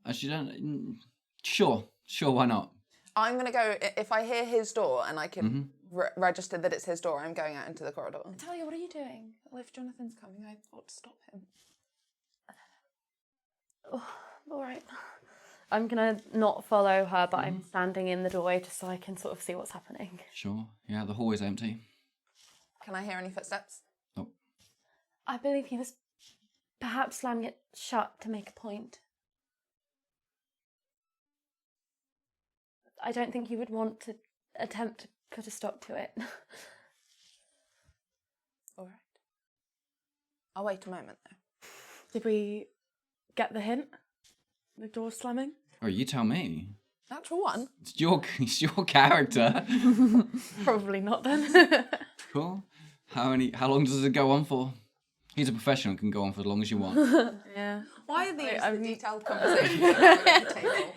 Actually, don't. Sure, why not? I'm gonna go. If I hear his door and I can Mm-hmm. register that it's his door, I'm going out into the corridor. Taya, what are you doing? Well, if Jonathan's coming, I ought to stop him. Oh, all right. I'm gonna not follow her, but I'm standing in the doorway just so I can sort of see what's happening. Sure. Yeah, the hallway's empty. Can I hear any footsteps? Oh, I believe he was Perhaps slam it shut to make a point. I don't think you would want to attempt to put a stop to it. All right. I'll wait a moment, though. Did we get the hint? The door slamming? Oh, you tell me. Natural one. It's your character. Probably not then. Cool. How long does it go on for? He's a professional, can go on for as long as you want. Yeah. Why are these I the mean- detailed conversations at the table?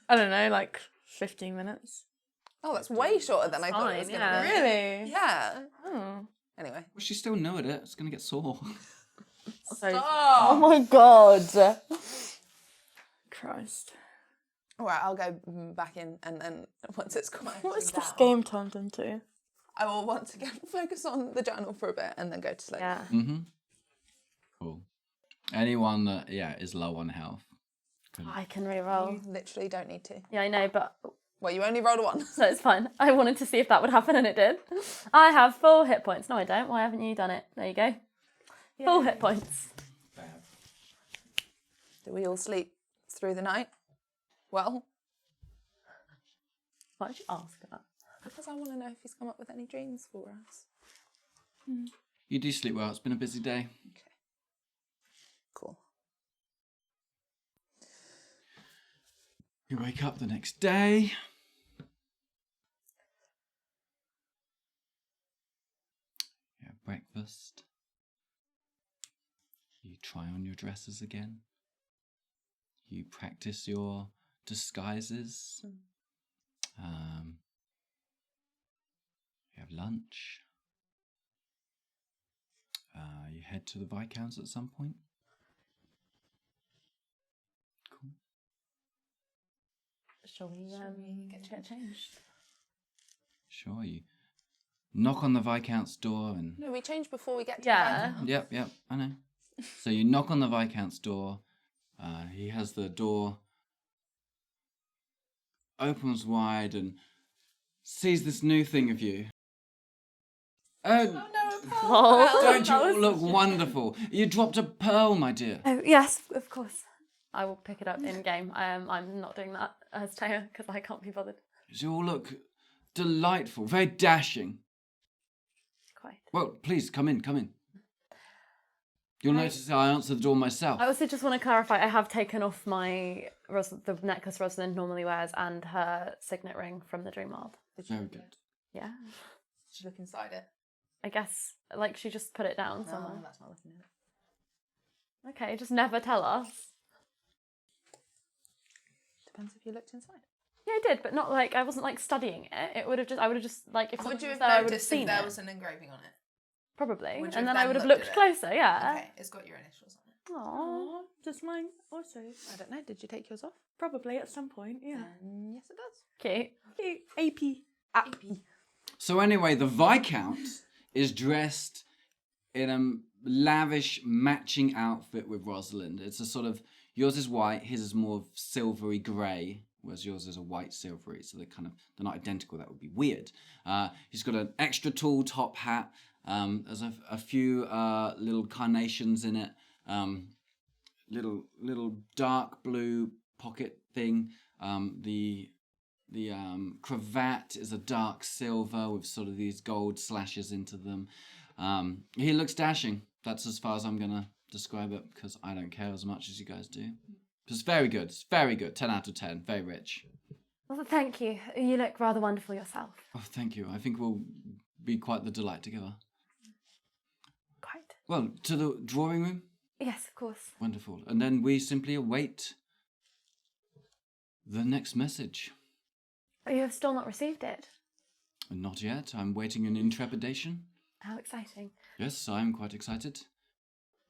I don't know, like 15 minutes. Oh, that's way shorter than I thought it was Fine, going to be. Really? Yeah. Oh. Anyway. Well, she's still new at it. It's gonna get sore. So, Oh. my god. Christ. All right, I'll go back in, and then once it's quiet, What is this game turned into? I will once again focus on the journal for a bit and then go to sleep. Yeah. Mm-hmm. Cool. Anyone that is low on health. I can re-roll. You literally don't need to. Yeah, I know, but Well, you only rolled a 1. so it's fine. I wanted to see if that would happen, and it did. I have 4 hit points. No, I don't. Why haven't you done it? There you go. 4 hit points. Do we all sleep through the night? Well, Why did you ask that? because I want to know if he's come up with any dreams for us. You do sleep well. It's been a busy day. Okay. Cool. You wake up the next day. You have breakfast. You try on your dresses again. You practice your disguises. You have lunch. You head to the Viscounts at some point. Cool. Shall we get changed? Sure, you knock on the Viscount's door and... No, we change before we get to Yeah. the Yep, I know. So you knock on the Viscount's door. He has the door opens wide and sees this new thing of you. Oh, Don't you all look wonderful? You dropped a pearl, my dear. Oh, yes, of course. I will pick it up in game. I'm not doing that as Taya because I can't be bothered. You all look delightful, very dashing. Quite. Well, please, come in. You'll notice I answer the door myself. I also just want to clarify, I have taken off the necklace Rosalind normally wears and her signet ring from the dream world. Very good. Yeah. Did you look inside it? I guess, like, she just put it down somewhere. No, that's not looking at it. Okay, just never tell us. Depends if you looked inside. Yeah, I did, but not like, I wasn't like studying it. I would have just, like, if Would someone you was have there, I would have noticed seen if there it. was an engraving on it? Probably. Would you And have then I then would have looked looked at it? closer, yeah. Okay, it's got your initials on it. Aww. Does mine also? I don't know. Did you take yours off? Probably at some point, yeah. Yes, it does. Cute. AP. So anyway, the Viscount is dressed in a lavish matching outfit with Rosalind. It's a sort of, yours is white, his is more silvery grey, whereas yours is a white silvery, so they're not identical. That would be weird. He's got an extra tall top hat. There's a few little carnations in it. Little dark blue pocket thing. The cravat is a dark silver with sort of these gold slashes into them. He looks dashing. That's as far as I'm gonna describe it because I don't care as much as you guys do. It's very good. It's very good. 10 out of 10. Very rich. Well, thank you. You look rather wonderful yourself. Oh, thank you. I think we'll be quite the delight together. Quite. Well, to the drawing room. Yes, of course. Wonderful. And then we simply await the next message. You have still not received it. Not yet. I'm waiting in intrepidation. How exciting. Yes, I'm quite excited.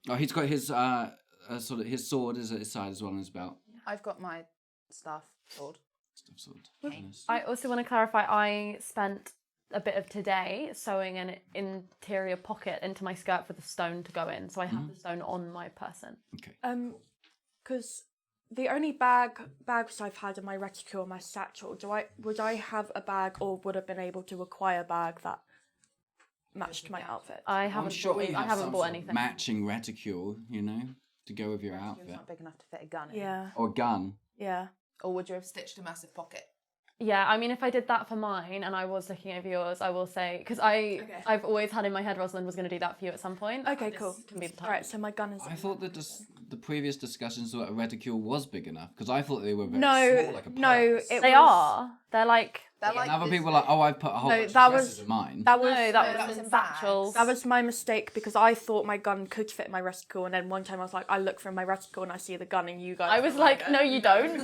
Oh, he's got his sort of his sword is at his side as well in his belt. I've got my staff sword. Stuff sword. Nice. I also want to clarify, I spent a bit of today sewing an interior pocket into my skirt for the stone to go in, so I have the stone on my person. Okay. Because the only bags I've had in my reticule are my satchel. Would I have a bag, or would have been able to acquire a bag that matched my outfit. I I'm haven't. sure you I have haven't some bought sort of anything. matching reticule, you know, to go with your It's outfit. not big enough to fit a gun in. Yeah. Or gun. Yeah. Or would you have stitched a massive pocket? Yeah, I mean, if I did that for mine and I was looking over yours, I will say, because I've always had in my head Rosalind was going to do that for you at some point. Okay, This cool. Can be the time. All right, so my gun is. I thought that the previous discussions that a reticule was big enough because I thought they were very small, like a purse. it They was, are. They're like. They're And like other this people are like, big. oh, I've put a whole No, bunch of that dresses was- in mine. That was that was in in bags. satchels. that was my mistake because I thought my gun could fit my reticule, and then one time I was like, I look for my reticule and I see the gun, and you guys. I was were like, no, you don't.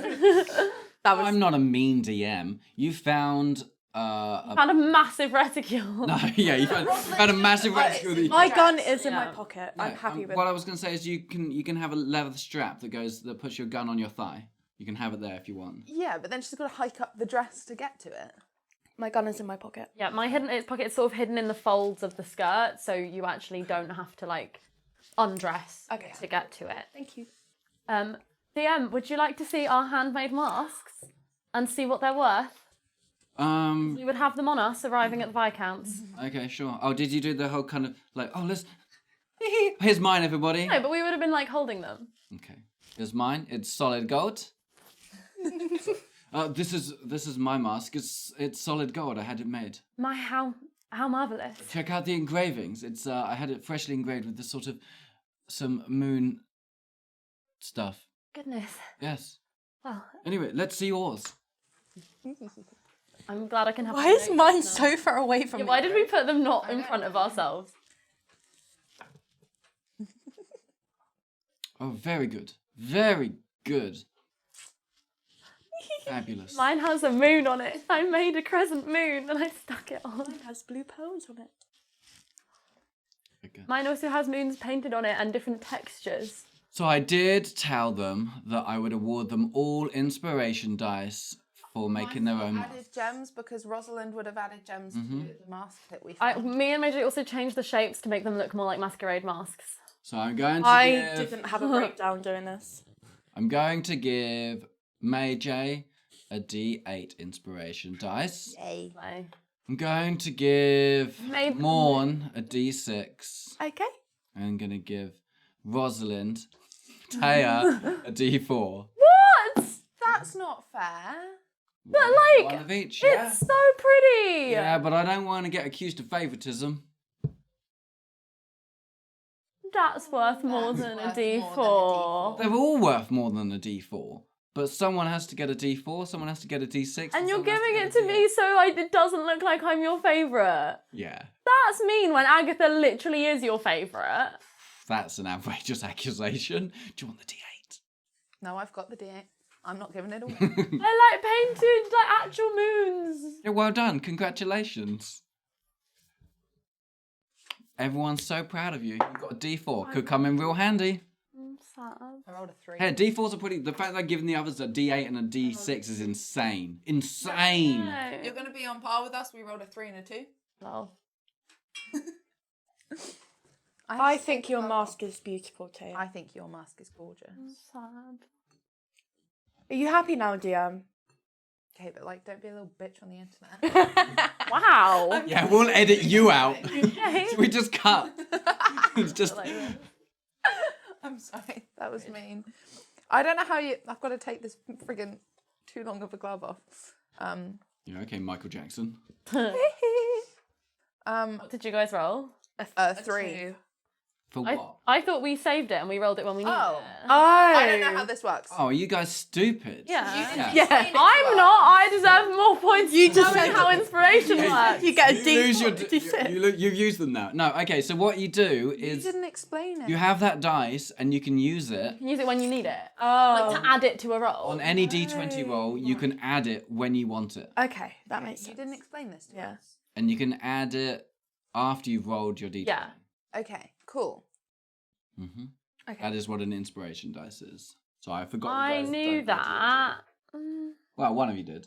That was. I'm not a mean DM. You found Found a massive reticule. no, yeah, you found a massive reticule. That you My can- gun is in my Yeah. pocket. No, I'm happy with. What I was going to say is you can have a leather strap that puts your gun on your thigh. You can have it there if you want. Yeah, but then she's got to hike up the dress to get to it. My gun is in my pocket. Yeah, my pocket is sort of hidden in the folds of the skirt, so you actually don't have to like undress Okay. to get to it. Thank you. DM, would you like to see our handmade masks and see what they're worth? We would have them on us arriving at the Viscount's. Okay, sure. Oh, did you do the whole kind of like, oh, let's. Here's mine, everybody. No, but we would have been like holding them. Okay, here's mine. It's solid gold. This is my mask. It's solid gold. I had it made. My how marvelous. Check out the engravings. It's I had it freshly engraved with this sort of some moon stuff. Goodness. Yes. Well, Anyway, let's see yours. I'm glad I can have. Why is mine so far away from Yeah, me? why did we put them not in front of ourselves? Oh, very good. Very good. Fabulous. Mine has a moon on it. I made a crescent moon and I stuck it on. It has blue pearls on it. Okay. Mine also has moons painted on it and different textures. So I did tell them that I would award them all inspiration dice for making their own Added mask. gems because Rosalind would have added gems to the mask that we Me found. and Maijai also changed the shapes to make them look more like masquerade masks. So I'm going to I give didn't have a breakdown doing this. Maijai a D8 inspiration dice. Yay. Like, I'm going to give Maybe- Morne a D6. Okay. I'm going to give Rosalind, Taya, a D4. what? That's not fair. But like, One of each, yeah. it's so pretty. Yeah, but I don't want to get accused of favoritism. That's worth more than a D4. They're all worth more than a D4. But someone has to get a D4, someone has to get a D6. And you're someone has giving get it a to D8. me so it doesn't look like I'm your favourite. Yeah, That's mean when Agatha literally is your favourite. that's an outrageous accusation. Do you want the D8? No, I've got the D8. I'm not giving it away. I like painted like actual moons. Yeah, well done. Congratulations. Everyone's so proud of you. You've got a D4. Could come in real handy. I'm sad. I rolled a 3. Hey, D4s are pretty... The fact that I've given the others a D8 and a D6 is insane. Insane. You're going to be on par with us. We rolled a 3 and a 2. Well, I think your mask is beautiful, Taya. I think your mask is gorgeous. I'm sad. Are you happy now, DM? Okay, but like, don't be a little bitch on the internet. Wow. Yeah, we'll edit you out. Okay. We just cut. It's just... I'm sorry, that was mean. I don't know how you. I've got to take this friggin' too long of a glove off. Yeah, okay, Michael Jackson. What did you guys roll? A 3. For what? I thought we saved it and we rolled it when we needed Oh. it. I don't know how this works. Oh, are you guys stupid? Yeah. Yeah. I'm not. I deserve more points. You just said how inspiration works. You get a You D. lose your... D6. You've used them now. No, okay, so what you do You is... didn't explain it. You have that dice and you can use it. You can use it when you need it. Oh. Like to add it to a roll. On any D20 roll, you can add it when you want it. Okay, that makes You sense. didn't explain this to Yeah. us. And you can add it after you've rolled your D20. Yeah. Okay, cool. Mm-hmm. Okay. That is what an inspiration dice is. So I forgot. I you guys knew don't know that. D20. Well, one of you did.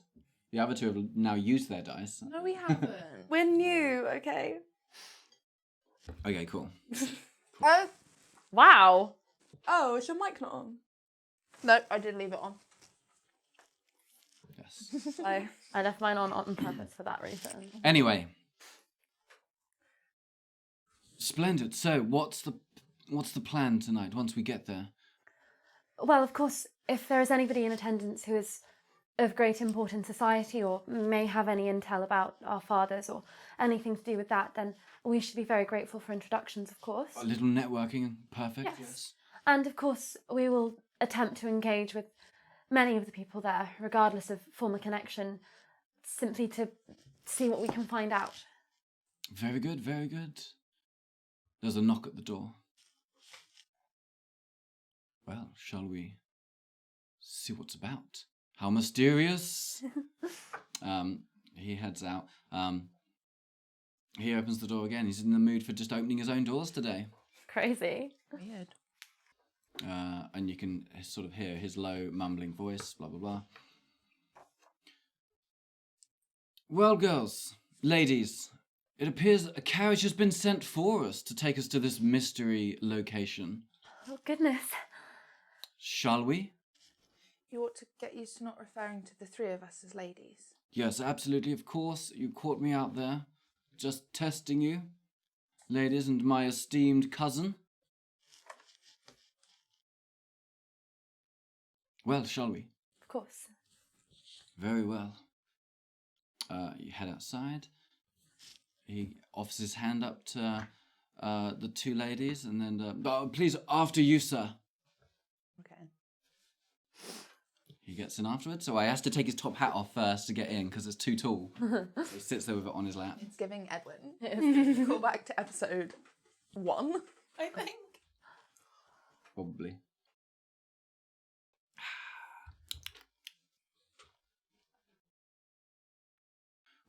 The other two have now used their dice. No, we haven't. We're new, okay? Okay, cool. Wow. Oh, is your mic not on? No, I did leave it on. Yes. I left mine on purpose for that reason. Anyway, Splendid. So, what's the plan tonight once we get there? Well, of course, if there is anybody in attendance who is of great import in society or may have any intel about our fathers or anything to do with that, then we should be very grateful for introductions, of course. A little networking, perfect. Yes. And of course, we will attempt to engage with many of the people there, regardless of former connection, simply to see what we can find out. Very good, very good. There's a knock at the door. Well, shall we see what's about? How mysterious. He heads out. He opens the door again. He's in the mood for just opening his own doors today. Crazy. Weird. And you can sort of hear his low, mumbling voice, blah, blah, blah. Well, girls, ladies, it appears a carriage has been sent for us to take us to this mystery location. Oh, goodness. Shall we? You ought to get used to not referring to the three of us as ladies. Yes, absolutely, of course. You caught me out there. Just testing you, ladies, and my esteemed cousin. Well, shall we? Of course. Very well. You head outside. He offers his hand up to the two ladies, and then, please, after you, sir. Okay. He gets in afterwards, so I has to take his top hat off first to get in, because it's too tall. So he sits there with it on his lap. It's giving Edwin. Call back to episode 1, I think. Probably.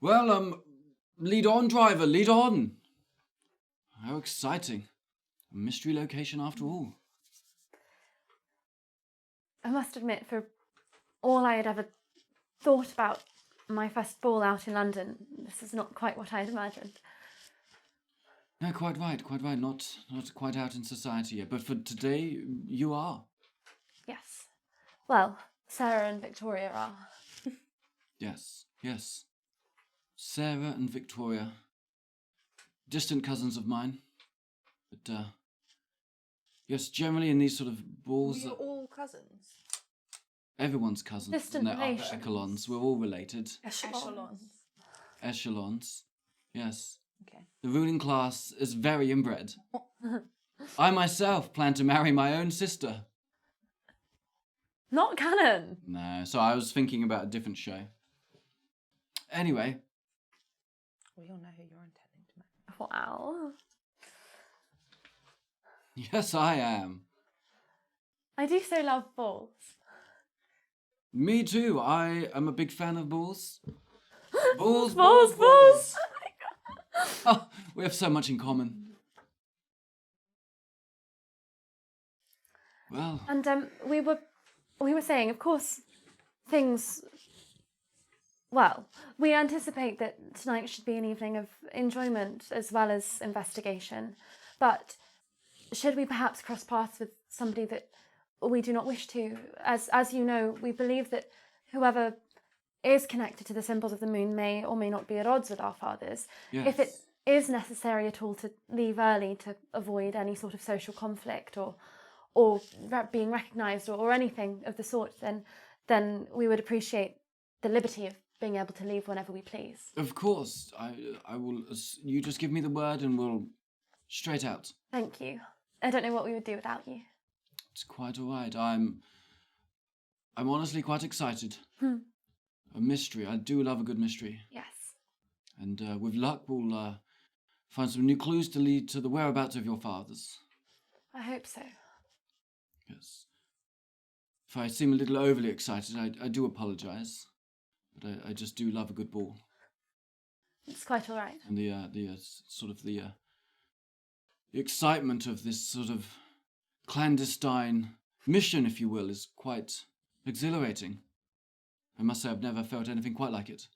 Well, lead on, driver, lead on. How exciting. A mystery location after all. I must admit, for all I had ever thought about my first ball out in London, this is not quite what I had imagined. No, quite right. Not quite out in society yet, but for today, you are. Yes. Well, Sarah and Victoria are. Yes. Sarah and Victoria. Distant cousins of mine. But, yes, generally in these sort of balls... We're all cousins. Everyone's cousins. Distant and they're upper relations. echelons. We're all related. Echelons. Yes. Okay. The ruling class is very inbred. I myself plan to marry my own sister. Not canon. No, so I was thinking about a different show. Anyway. We all know who you're intending to marry. Wow. Yes, I am. I do so love balls. Me too. I am a big fan of balls. Balls. Oh, we have so much in common. Well. And we were saying, of course, things. Well, we anticipate that tonight should be an evening of enjoyment as well as investigation. But should we perhaps cross paths with somebody that we do not wish to? As you know, we believe that whoever is connected to the symbols of the moon may or may not be at odds with our fathers. Yes. If it is necessary at all to leave early to avoid any sort of social conflict or being recognised or anything of the sort, then we would appreciate the liberty of being able to leave whenever we please. Of course. I will. You just give me the word and we'll straight out. Thank you. I don't know what we would do without you. It's quite all right. I'm honestly quite excited. A mystery. I do love a good mystery. Yes. And with luck, we'll find some new clues to lead to the whereabouts of your fathers. I hope so. Yes. If I seem a little overly excited, I do apologise. But I just do love a good ball. It's quite all right. And the sort of the excitement of this sort of clandestine mission, if you will, is quite exhilarating. I must say I've never felt anything quite like it.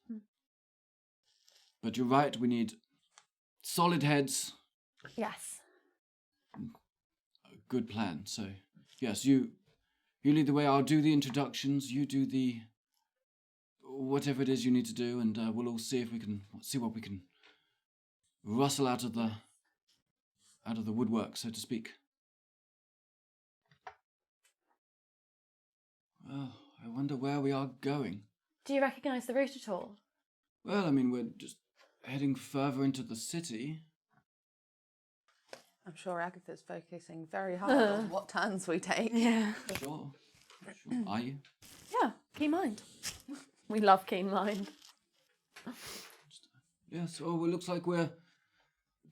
But you're right, we need solid heads. Yes. A good plan. So, yes, you lead the way. I'll do the introductions. You do the whatever it is you need to do, and we'll all see what we can rustle out of the out of the woodwork, so to speak. Well, I wonder where we are going. Do you recognise the route at all? Well, I mean, we're just heading further into the city. I'm sure Agatha's focusing very hard on what turns we take. Yeah. Sure. Are you? Yeah, keen mind. We love keen mind. Yes, well, it looks like we're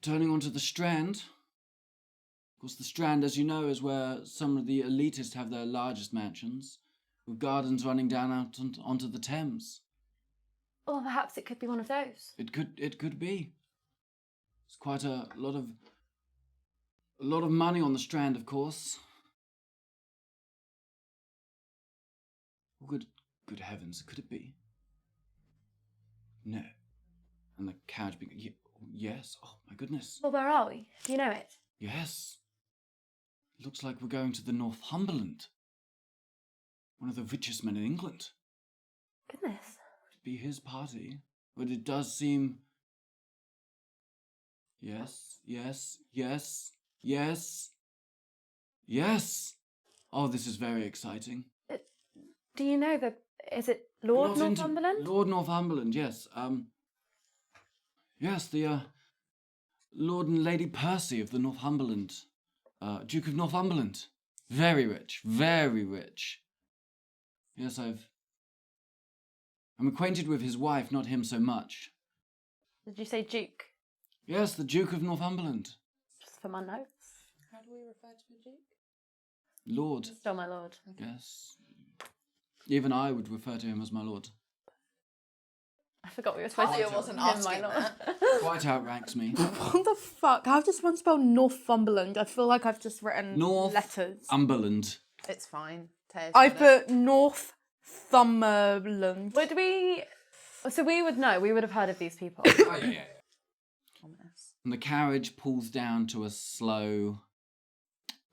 turning onto the Strand. Of course, the Strand, as you know, is where some of the elitists have their largest mansions, with gardens running down out onto the Thames. Or perhaps it could be one of those. It could be. It's quite a lot of money on the Strand, of course. Good heavens, could it be? No. And the carriage yes. Oh my goodness. Well, where are we? Do you know it? Yes. It looks like we're going to the Northumberland. One of the richest men in England. Goodness. It'd be his party. But it does seem... Yes. Oh, this is very exciting. Do you know is it Lord Northumberland? Lord Northumberland, yes. Yes, the Lord and Lady Percy of the Northumberland. Duke of Northumberland. Very rich, very rich. Yes, I'm acquainted with his wife, not him so much. Did you say Duke? Yes, the Duke of Northumberland. Just for my notes. How do we refer to a duke? Lord. Still my lord. Yes. Even I would refer to him as my lord. I forgot we were supposed to Taya wasn't him my asking lord. Quite outranks me. What the fuck? How does one spell Northumberland? I feel like I've just written letters. Northumberland. It's fine. Taya's I got it. put Northumberland. Would we... So we would know. We would have heard of these people. Oh, yeah. Ominous. And the carriage pulls down to a slow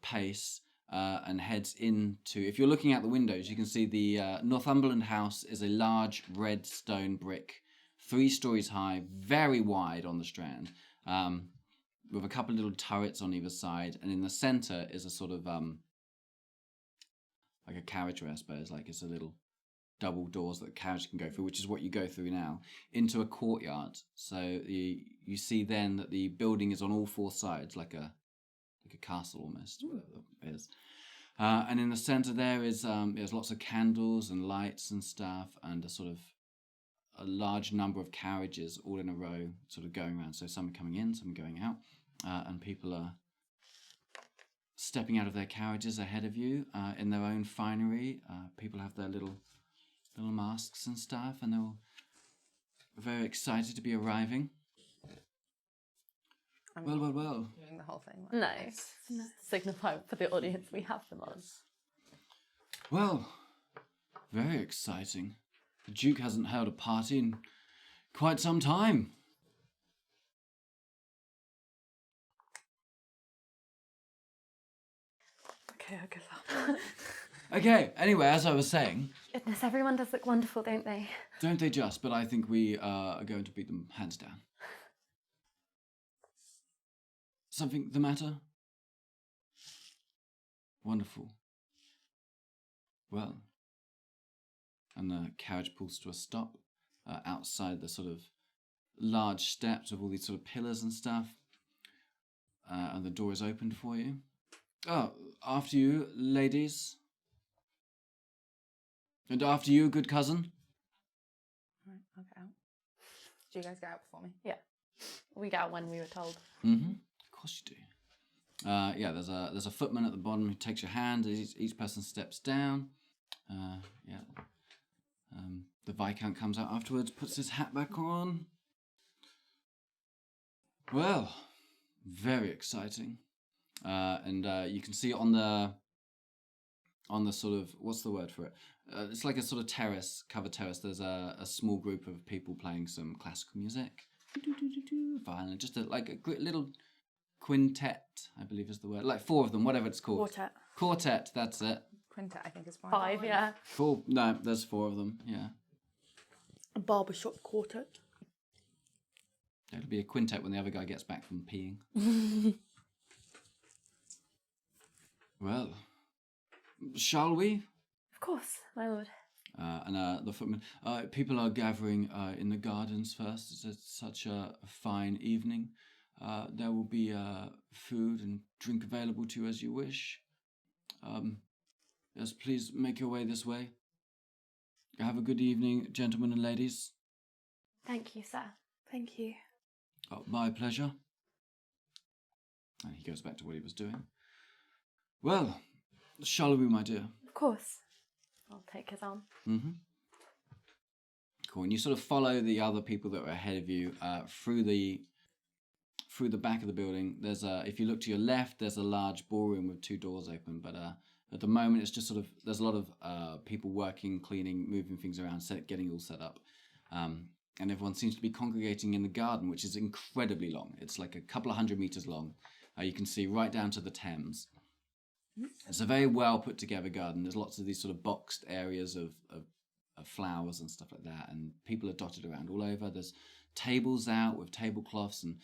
pace and heads into... If you're looking out the windows, you can see the Northumberland house is a large red stone brick, 3 stories high, very wide on the Strand, with a couple of little turrets on either side. And in the centre is a sort of... like a carriageway, I suppose. Like it's a little double doors that the carriage can go through, which is what you go through now, into a courtyard. So you see then that the building is on all 4 sides, like a castle almost, whatever it is. And in the centre there is there's lots of candles and lights and stuff, and a sort of a large number of carriages all in a row, sort of going around. So some are coming in, some are going out, and people are stepping out of their carriages ahead of you in their own finery. People have their little masks and stuff, and they're all very excited to be arriving. Well. Doing the whole thing. Like No. this. Signify for the audience we have them on. Well, very exciting. The Duke hasn't held a party in quite some time. Okay, I give up. Okay, anyway, as I was saying, Goodness, everyone does look wonderful, don't they? don't they just, but I think we are going to beat them hands down. Something the matter? Wonderful. Well, and the carriage pulls to a stop outside the sort of large steps with all these sort of pillars and stuff, and the door is opened for you. Oh, after you, ladies. And after you, good cousin. Right, I'll get out. Do you guys get out before me? Yeah. We got when we were told. Mm-hmm. Of course you do. Yeah, there's a footman at the bottom who takes your hand. Each person steps down. The Viscount comes out afterwards, puts his hat back on. Well, very exciting. And you can see on the sort of, what's the word for it? It's like a sort of covered terrace. There's a small group of people playing some classical music. Violin, just a little quintet, I believe is the word. Like 4 of them, whatever it's called. Quartet, that's it. Quintet, I think, is fine. 5, yeah. 4, no, there's 4 of them, yeah. A barbershop quartet. It'll be a quintet when the other guy gets back from peeing. Well, shall we? Of course, my lord. And the footman, people are gathering in the gardens first. It's such a fine evening. There will be food and drink available to you as you wish. Yes, please make your way this way. Have a good evening, gentlemen and ladies. Thank you, sir. Thank you. Oh, my pleasure. And he goes back to what he was doing. Well, shall we, my dear? Of course. I'll take his arm. Mm-hmm. Cool. And you sort of follow the other people that are ahead of you through the back of the building. There's if you look to your left, there's a large ballroom with 2 doors open. But at the moment, it's just sort of there's a lot of people working, cleaning, moving things around, getting all set up. And everyone seems to be congregating in the garden, which is incredibly long. It's like a couple of 100 meters long. You can see right down to the Thames. It's a very well put together garden. There's lots of these sort of boxed areas of flowers and stuff like that, and people are dotted around all over. There's tables out with tablecloths and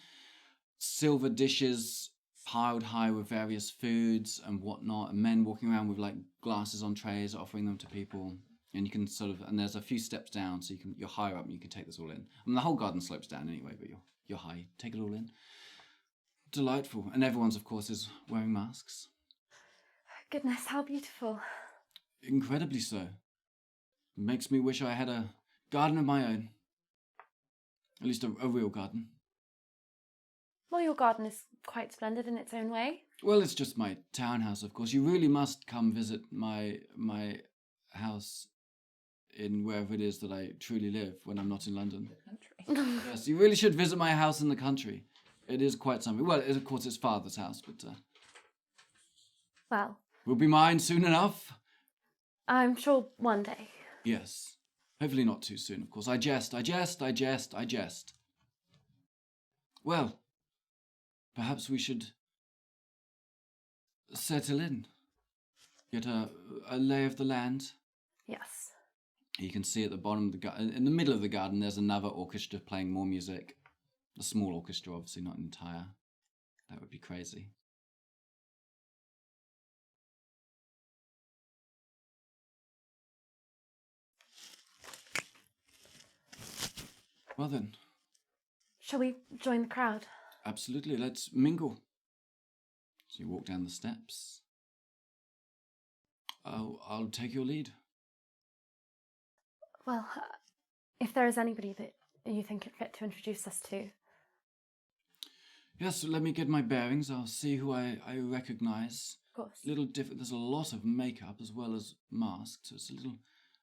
silver dishes piled high with various foods and whatnot, and men walking around with like glasses on trays offering them to people. And you can and there's a few steps down, so you're higher up and you can take this all in. I mean, the whole garden slopes down anyway, but you're high. Take it all in. Delightful. And everyone's, of course, is wearing masks. Goodness, how beautiful. Incredibly so. It makes me wish I had a garden of my own. At least a real garden. Well, your garden is quite splendid in its own way. Well, it's just my townhouse, of course. You really must come visit my house in wherever it is that I truly live when I'm not in London. The country. Yes, you really should visit my house in the country. It is quite something. Well, of course, it's father's house, but Well, will be mine soon enough. I'm sure one day. Yes. Hopefully not too soon, of course. I jest. Well, perhaps we should settle in. Get a lay of the land. Yes. You can see at the bottom of the garden, in the middle of the garden, there's another orchestra playing more music. A small orchestra, obviously, not an entire. That would be crazy. Well then. Shall we join the crowd? Absolutely, let's mingle. So you walk down the steps. I'll take your lead. Well, if there is anybody that you think it fit to introduce us to. Yes, let me get my bearings. I'll see who I recognize. Of course. A little different. There's a lot of makeup as well as masks. So it's a little...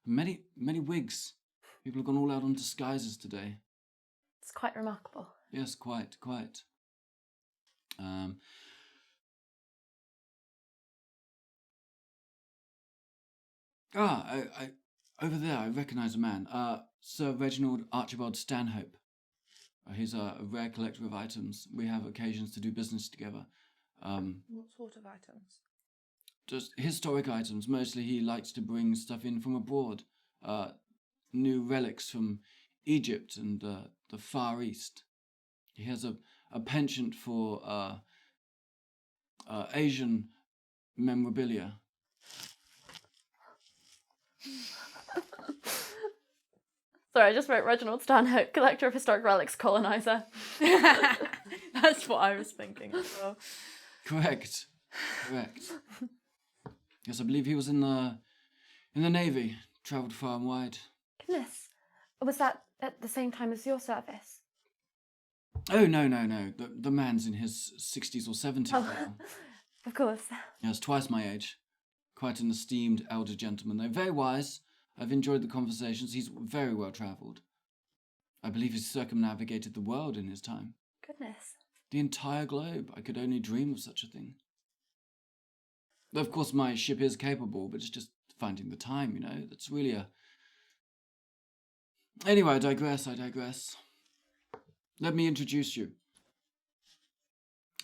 Many wigs. People have gone all out on disguises today. It's quite remarkable. Yes, quite. I over there, I recognise a man. Sir Reginald Archibald Stanhope. He's a rare collector of items. We have occasions to do business together. What sort of items? Just historic items. Mostly he likes to bring stuff in from abroad. New relics from Egypt and the Far East. He has a penchant for Asian memorabilia. Sorry, I just wrote Reginald Stanhope, collector of historic relics, colonizer. That's what I was thinking as well. Correct. Yes, I believe he was in the Navy. Travelled far and wide. Goodness. Was that at the same time as your service? Oh, no. The man's in his 60s or 70s now. Of course. Yes, twice my age. Quite an esteemed elder gentleman. They're very wise. I've enjoyed the conversations. He's very well travelled. I believe he's circumnavigated the world in his time. Goodness. The entire globe. I could only dream of such a thing. Of course, my ship is capable, but it's just finding the time, you know. That's really a... Anyway, I digress. Let me introduce you.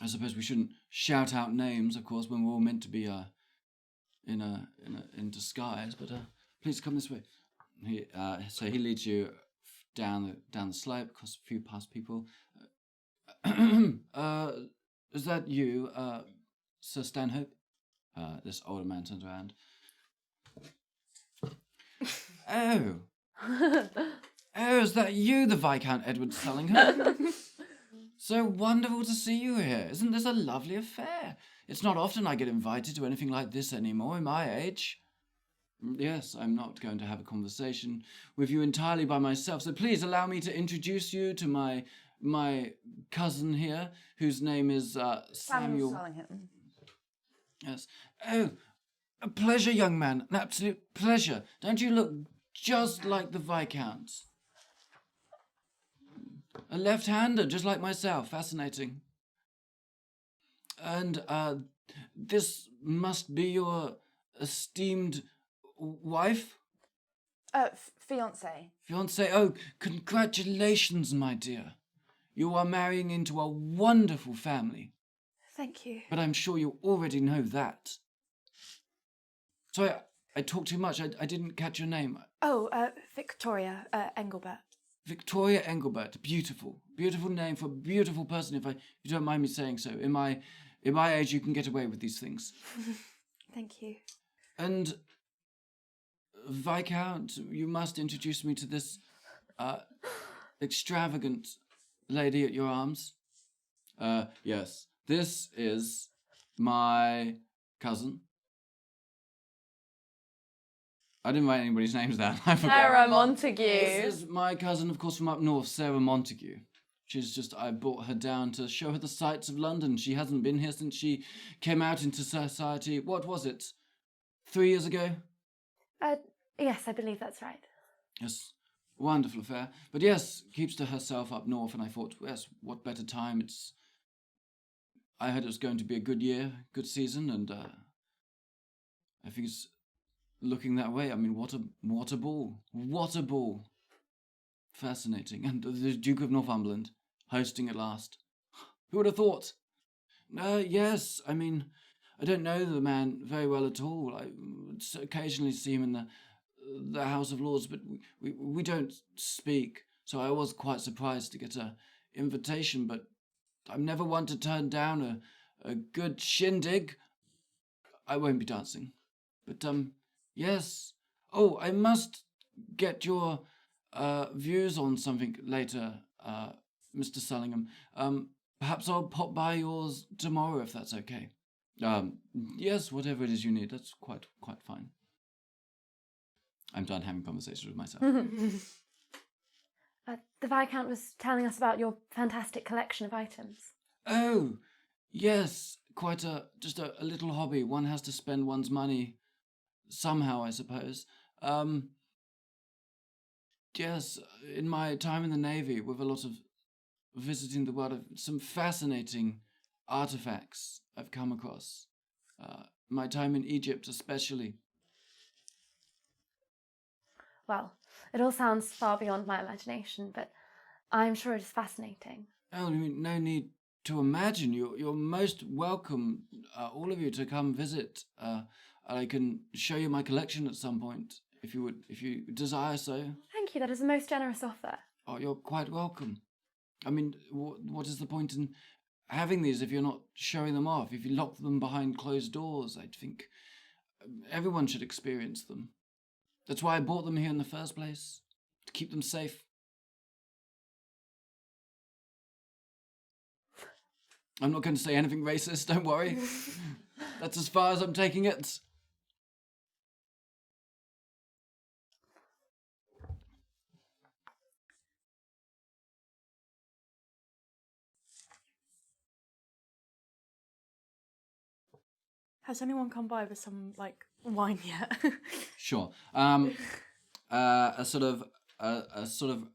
I suppose we shouldn't shout out names, of course, when we're all meant to be in disguise, but please come this way. So he leads you down the slope, across a few past people. Is that you, Sir Stanhope? This older man turns around. Oh. Oh, is that you, the Viscount Edward Sullingham? So wonderful to see you here. Isn't this a lovely affair? It's not often I get invited to anything like this anymore in my age. Yes, I'm not going to have a conversation with you entirely by myself, so please allow me to introduce you to my cousin here, whose name is Samuel Sullingham. Yes. Oh, a pleasure, young man. An absolute pleasure. Don't you look just like the Viscount? A left-hander, just like myself. Fascinating. And this must be your esteemed wife? Fiance. Fiancé. Oh, congratulations, my dear. You are marrying into a wonderful family. Thank you. But I'm sure you already know that. Sorry, I talked too much. I didn't catch your name. Oh, Victoria Engelbert. Victoria Engelbert. Beautiful. Beautiful name for a beautiful person, if you don't mind me saying so. In my age, you can get away with these things. Thank you. And, Viscount, you must introduce me to this extravagant lady at your arms. Yes. This is my cousin. I didn't write anybody's names down. I forgot. Sarah Montague. This is my cousin, of course, from up north, Sarah Montague. I brought her down to show her the sights of London. She hasn't been here since she came out into society. What was it? 3 years ago? Yes, I believe that's right. Yes. Wonderful affair. But yes, keeps to herself up north, and I thought, yes, what better time? I heard it was going to be a good year, good season, and I think it's looking that way. I mean, what a ball. What a ball. Fascinating. And the Duke of Northumberland hosting at last. Who would have thought? Yes, I mean, I don't know the man very well at all. I occasionally see him in the House of Lords, but we don't speak, so I was quite surprised to get an invitation, but I'm never one to turn down a good shindig. I won't be dancing. But, yes. Oh, I must get your views on something later, Mr. Sullingham. Perhaps I'll pop by yours tomorrow, if that's okay. Yes, whatever it is you need, that's quite fine. I'm done having conversations with myself. The Viscount was telling us about your fantastic collection of items. Oh, yes, quite just a little hobby. One has to spend one's money somehow, I suppose. Yes, in my time in the Navy, with a lot of visiting the world, of some fascinating artifacts I've come across. My time in Egypt especially. Well, it all sounds far beyond my imagination, but I'm sure it is fascinating. Oh, no need to imagine. You're most welcome, all of you, to come visit. I can show you my collection at some point, if you desire so. Thank you, that is a most generous offer. Oh, you're quite welcome. I mean, what is the point in having these if you're not showing them off? If you lock them behind closed doors, I think everyone should experience them. That's why I bought them here in the first place, to keep them safe. I'm not going to say anything racist, don't worry. That's as far as I'm taking it. Has anyone come by with some, wine yet? Sure. A sort of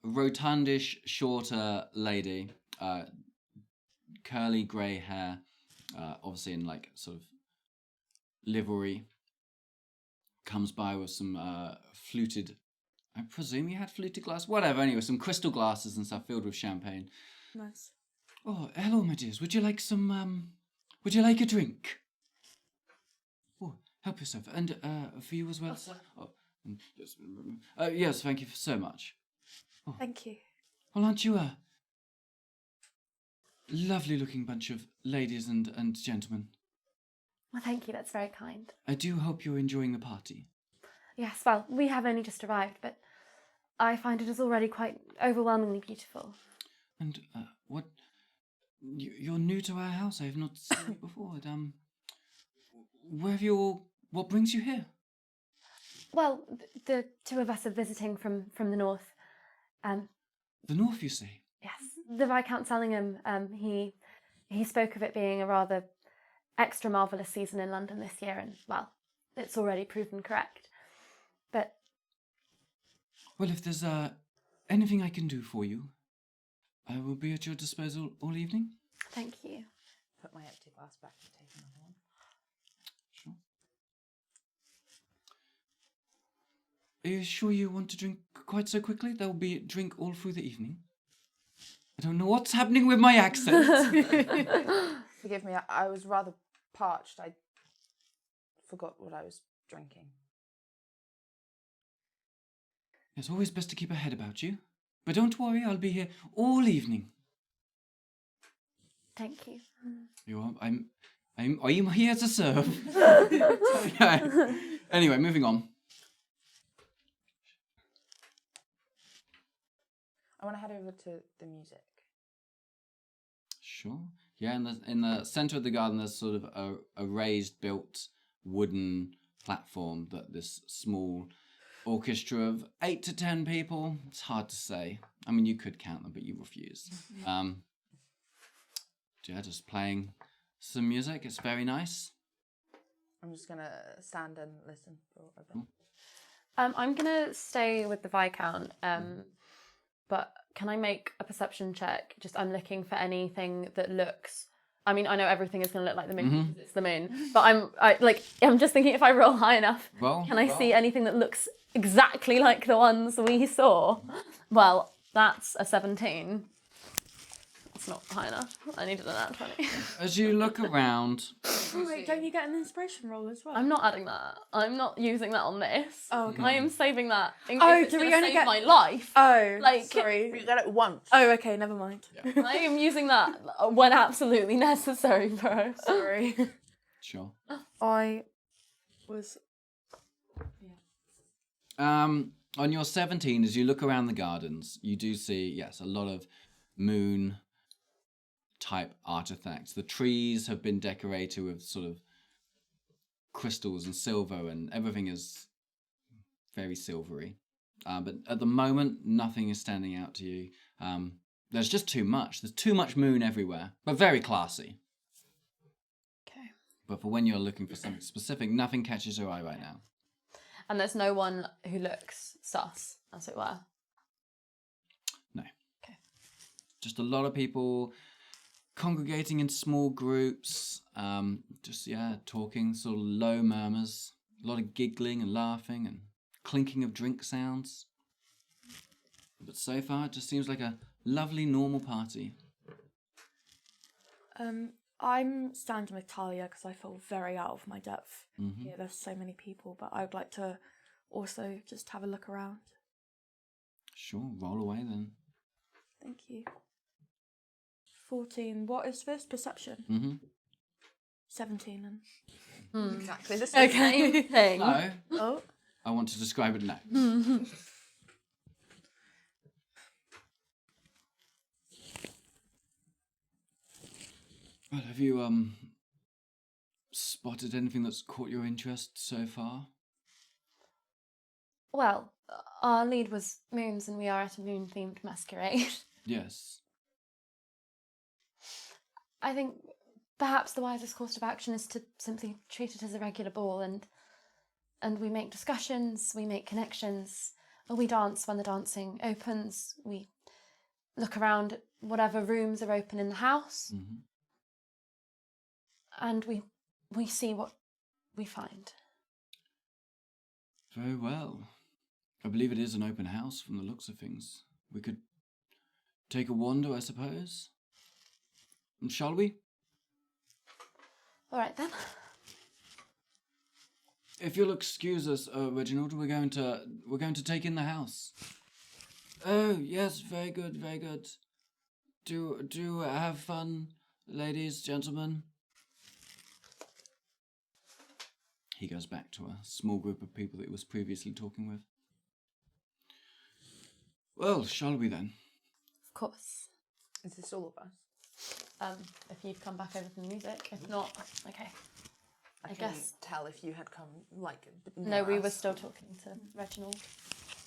rotundish, shorter lady, curly grey hair, obviously in sort of livery, comes by with some fluted. I presume you had fluted glass. Whatever. Anyway, some crystal glasses and stuff filled with champagne. Nice. Oh, hello, my dears. Would you like some? Would you like a drink? Oh, help yourself. And for you as well, sir. Oh, yes. Yes, thank you so much. Oh. Thank you. Well, aren't you a lovely-looking bunch of ladies and gentlemen? Well, thank you. That's very kind. I do hope you're enjoying the party. Yes, well, we have only just arrived, but I find it is already quite overwhelmingly beautiful. And what? You're new to our house. I have not seen you before. Where have you all? What brings you here? Well, the two of us are visiting from the north. The north, you say? Yes, the Viscount Sellingham. He spoke of it being a rather extra marvellous season in London this year, and well, it's already proven correct. But Well, if there's anything I can do for you, I will be at your disposal all evening. thank you. Put my empty glass back and take another one. Sure. Are you sure you want to drink quite so quickly? There will be a drink all through the evening. I don't know what's happening with my accent. Forgive me, I was rather parched. I forgot what I was drinking. It's always best to keep a head about you. But don't worry, I'll be here all evening. Thank you. I'm here to serve. Okay. Anyway, moving on. I want to head over to the music. Sure. Yeah, in the center of the garden, there's sort of a raised, built wooden platform that this small orchestra of 8 to 10 people. It's hard to say. I mean, you could count them, but you refuse. Yeah, just playing some music. It's very nice. I'm just going to stand and listen for a bit. I'm gonna stay with the Viscount. But can I make a perception check? I'm looking for anything that looks. I mean, I know everything is going to look like the moon because it's the moon. But I'm just thinking if I roll high enough, can I see anything that looks exactly like the ones we saw? Well, that's a 17. It's not high enough. I needed an nat 20. As you look around, Oh, wait, don't you get an inspiration roll as well? I'm not adding that. I'm not using that on this. Oh, okay. I am saving that in Oh, case it's do we gonna only save get- my life. Oh, Like- sorry. You got it once. Oh, okay, never mind. I am using that when absolutely necessary, bro. Sorry. sure. I was... On your 17, as you look around the gardens, you do see, yes, a lot of moon type artifacts. The trees have been decorated with sort of crystals and silver, and everything is very silvery. But at the moment, nothing is standing out to you. There's just too much. There's too much moon everywhere, but very classy. Okay. But for when you're looking for something specific, nothing catches your eye right now. And there's no one who looks sus, as it were. No. Okay. Just a lot of people congregating in small groups, talking, sort of low murmurs, a lot of giggling and laughing and clinking of drink sounds. But so far, it just seems like a lovely, normal party. I'm standing with Taya because I feel very out of my depth. Mm-hmm. Here, there's so many people, but I would like to also just have a look around. Sure, roll away then. Thank you. 14. What is this? Perception? Mm-hmm. 17 and... Exactly the same. Okay. Thing. No, Oh. I want to describe it now. Well, have you spotted anything that's caught your interest so far? Well, our lead was moons, and we are at a moon-themed masquerade. Yes. I think perhaps the wisest course of action is to simply treat it as a regular ball, and we make discussions, we make connections, we dance when the dancing opens, we look around at whatever rooms are open in the house, and we see what we find. Very well. I believe it is an open house from the looks of things. We could take a wander, I suppose. Shall we? All right then. If you'll excuse us, Reginald, we're going to take in the house. Oh yes, very good, very good. Do have fun, ladies, gentlemen. He goes back to a small group of people that he was previously talking with. Well, shall we then? Of course. Is this all of us? If you've come back over from the music. If not, okay. I can guess. tell if you had come like. No, we were still talking to Reginald.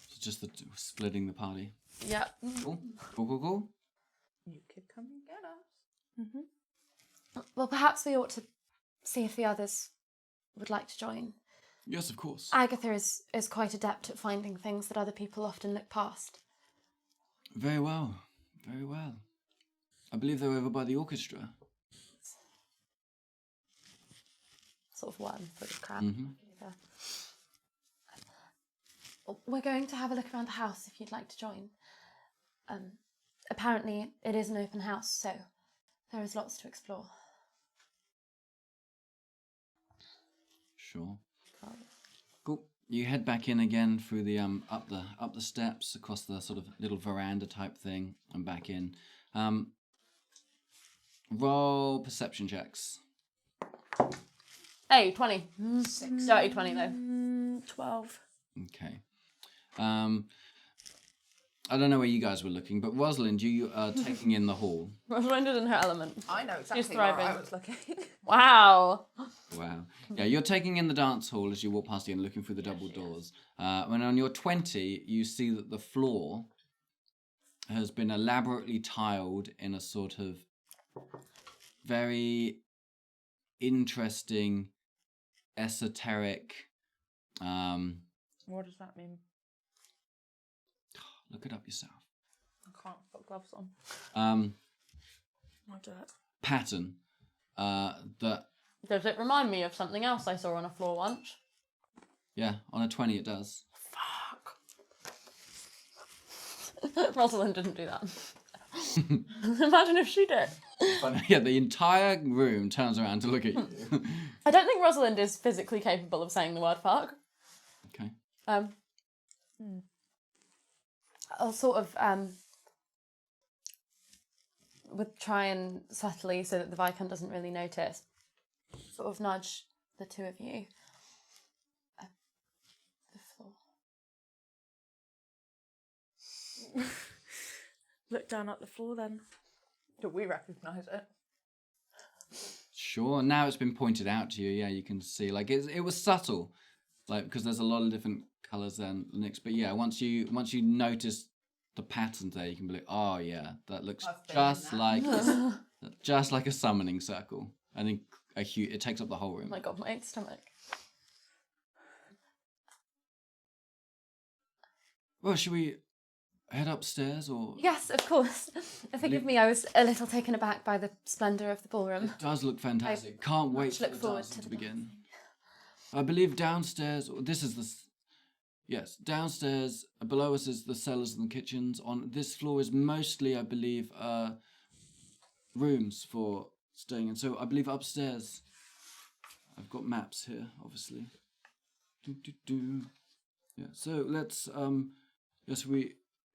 It's just splitting the party. Yeah. Cool. Cool. You could come and get us. Well, perhaps we ought to see if the others would like to join. Yes, of course. Agatha is quite adept at finding things that other people often look past. Very well. Very well. I believe they're over by the orchestra. Sort of one sort of crap. Mm-hmm. We're going to have a look around the house if you'd like to join. Apparently it is an open house, so there is lots to explore. Sure. Cool. You head back in again through the up the steps across the sort of little veranda type thing and back in. Roll perception checks. Hey, 20. 6. Dirty 20 though. 12. Okay. I don't know where you guys were looking, but Rosalind, you are taking in the hall. Rosalind is in her element. I know She's exactly where thriving. I was looking. Wow. Wow. Yeah, you're taking in the dance hall as you walk past it and looking through the double doors. When on your 20, you see that the floor has been elaborately tiled in a sort of very interesting, esoteric. What does that mean? Look it up yourself. I can't put gloves on. I'll do it. Pattern that. Does it remind me of something else I saw on a floor once? Yeah, on a 20 it does. Fuck. Rosalind didn't do that. Imagine if she did. But yeah, the entire room turns around to look at you. I don't think Rosalind is physically capable of saying the word fuck. Okay. I'll sort of would try and subtly, so that the Viscount doesn't really notice, sort of nudge the two of you. The floor. Look down at the floor then. Do we recognise it? Sure. Now it's been pointed out to you. Yeah, you can see. Like it was subtle, like because there's a lot of different colours then, Nyx. But yeah, once you notice the patterns there, you can be like, oh yeah, that looks just like a summoning circle. I think it takes up the whole room. Oh my god, my stomach. Well, should we head upstairs or? Yes, of course. Forgive me, I was a little taken aback by the splendour of the ballroom. It does look fantastic. Can't wait for look the forward dance to to the begin. I believe downstairs. This is the. Yes, downstairs. Below us is the cellars and the kitchens. On this floor is mostly, I believe, rooms for staying in. So I believe upstairs. I've got maps here, obviously. Yeah. So let's. Yes,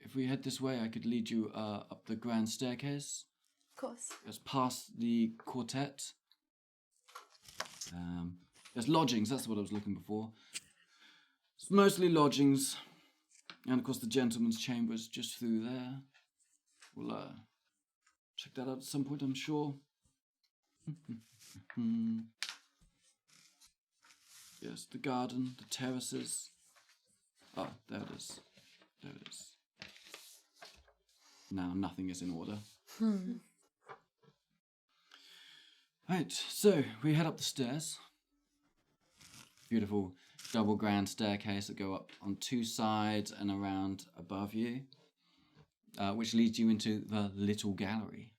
if we head this way, I could lead you up the grand staircase. Of course. Just past the quartet. There's lodgings. That's what I was looking for. It's mostly lodgings, and of course the gentleman's chamber is just through there. We'll check that out at some point, I'm sure. Yes, the garden, the terraces. Oh, there it is. There it is. Now nothing is in order. Right, so we head up the stairs. Beautiful double grand staircase that go up on two sides and around above you, which leads you into the little gallery,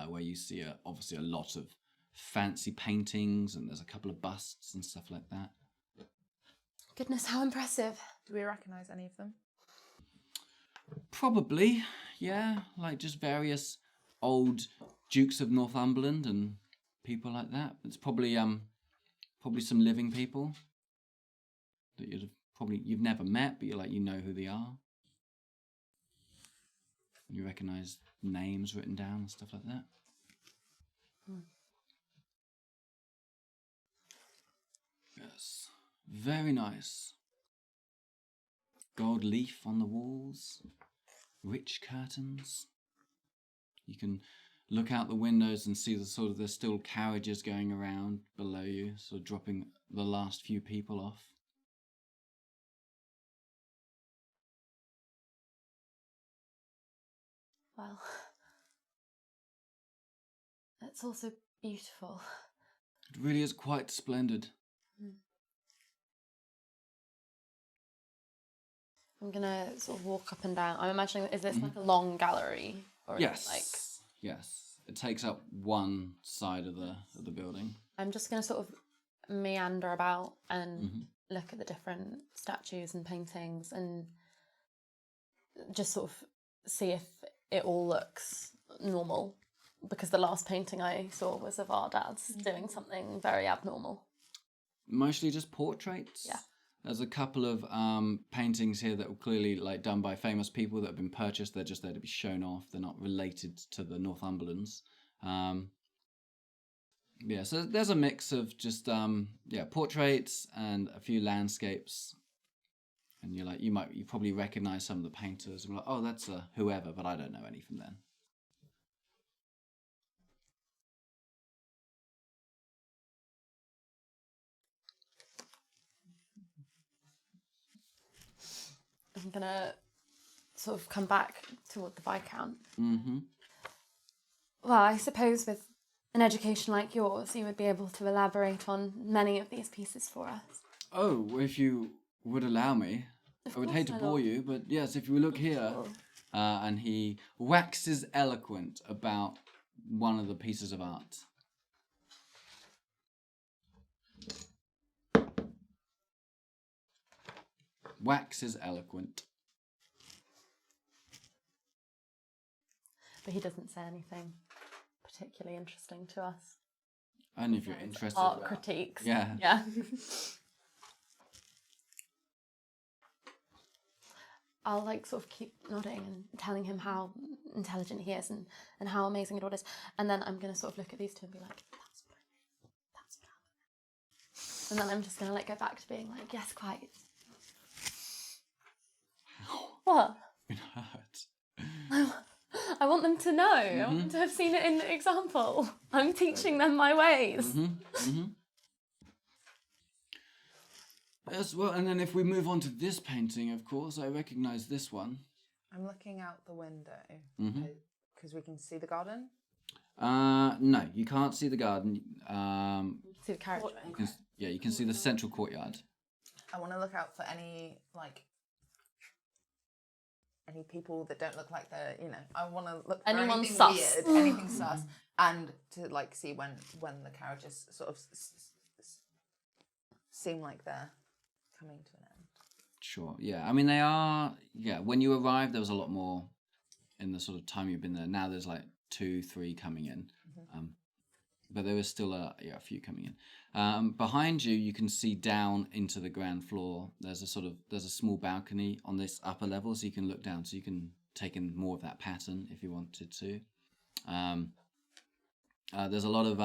where you see obviously a lot of fancy paintings, and there's a couple of busts and stuff like that. Goodness, how impressive. Do we recognise any of them? Probably, yeah, like just various old dukes of Northumberland and people like that. It's probably some living people that you've never met, but you know who they are. You recognise names written down and stuff like that. Yes. Very nice. Gold leaf on the walls. Rich curtains. You can look out the windows and see there's still carriages going around below you, sort of dropping the last few people off. Well, it's also beautiful. It really is quite splendid. I'm gonna sort of walk up and down. I'm imagining, is this like a long gallery? Or Yes. Is it like... Yes. It takes up one side of the building. I'm just gonna sort of meander about and look at the different statues and paintings and just sort of see if it all looks normal. Because the last painting I saw was of our dads doing something very abnormal. Mostly just portraits. Yeah. There's a couple of paintings here that were clearly like done by famous people that have been purchased. They're just there to be shown off. They're not related to the Northumberlands. So there's a mix of just portraits and a few landscapes. And you probably recognize some of the painters. And like, oh, that's whoever, but I don't know any from then. I'm gonna sort of come back toward the Viscount. Mm-hmm. Well, I suppose with an education like yours, you would be able to elaborate on many of these pieces for us. Oh, if you would allow me. I would hate to my bore lord. you, but yes, if you look here, and he waxes eloquent about one of the pieces of art. Waxes eloquent. But he doesn't say anything particularly interesting to us. Only if you're interested. Art critiques. Yeah. Yeah. I'll sort of keep nodding and telling him how intelligent he is and how amazing it all is. And then I'm going to sort of look at these two and be like, that's brilliant. That's brilliant. And then I'm just going to go back to being like, yes, quite. What? Been hurt. I want them to know. I want them to have seen it in example. I'm teaching them my ways. Yes, well, and then if we move on to this painting, of course, I recognise this one. I'm looking out the window because we can see the garden. No, you can't see the garden. See the carriageway. You can see the central courtyard. I want to look out for any people that don't look like they're, I want to look for Anyone anything sus. weird, anything sus, and to see when the carriages sort of seem like they're coming to an end. Sure, yeah. I mean, they are, when you arrived, there was a lot more in the sort of time you've been there. Now there's 2, 3 coming in. But there is still a few coming in. Behind you, you can see down into the ground floor. There's a small balcony on this upper level, so you can look down. So you can take in more of that pattern if you wanted to. There's a lot of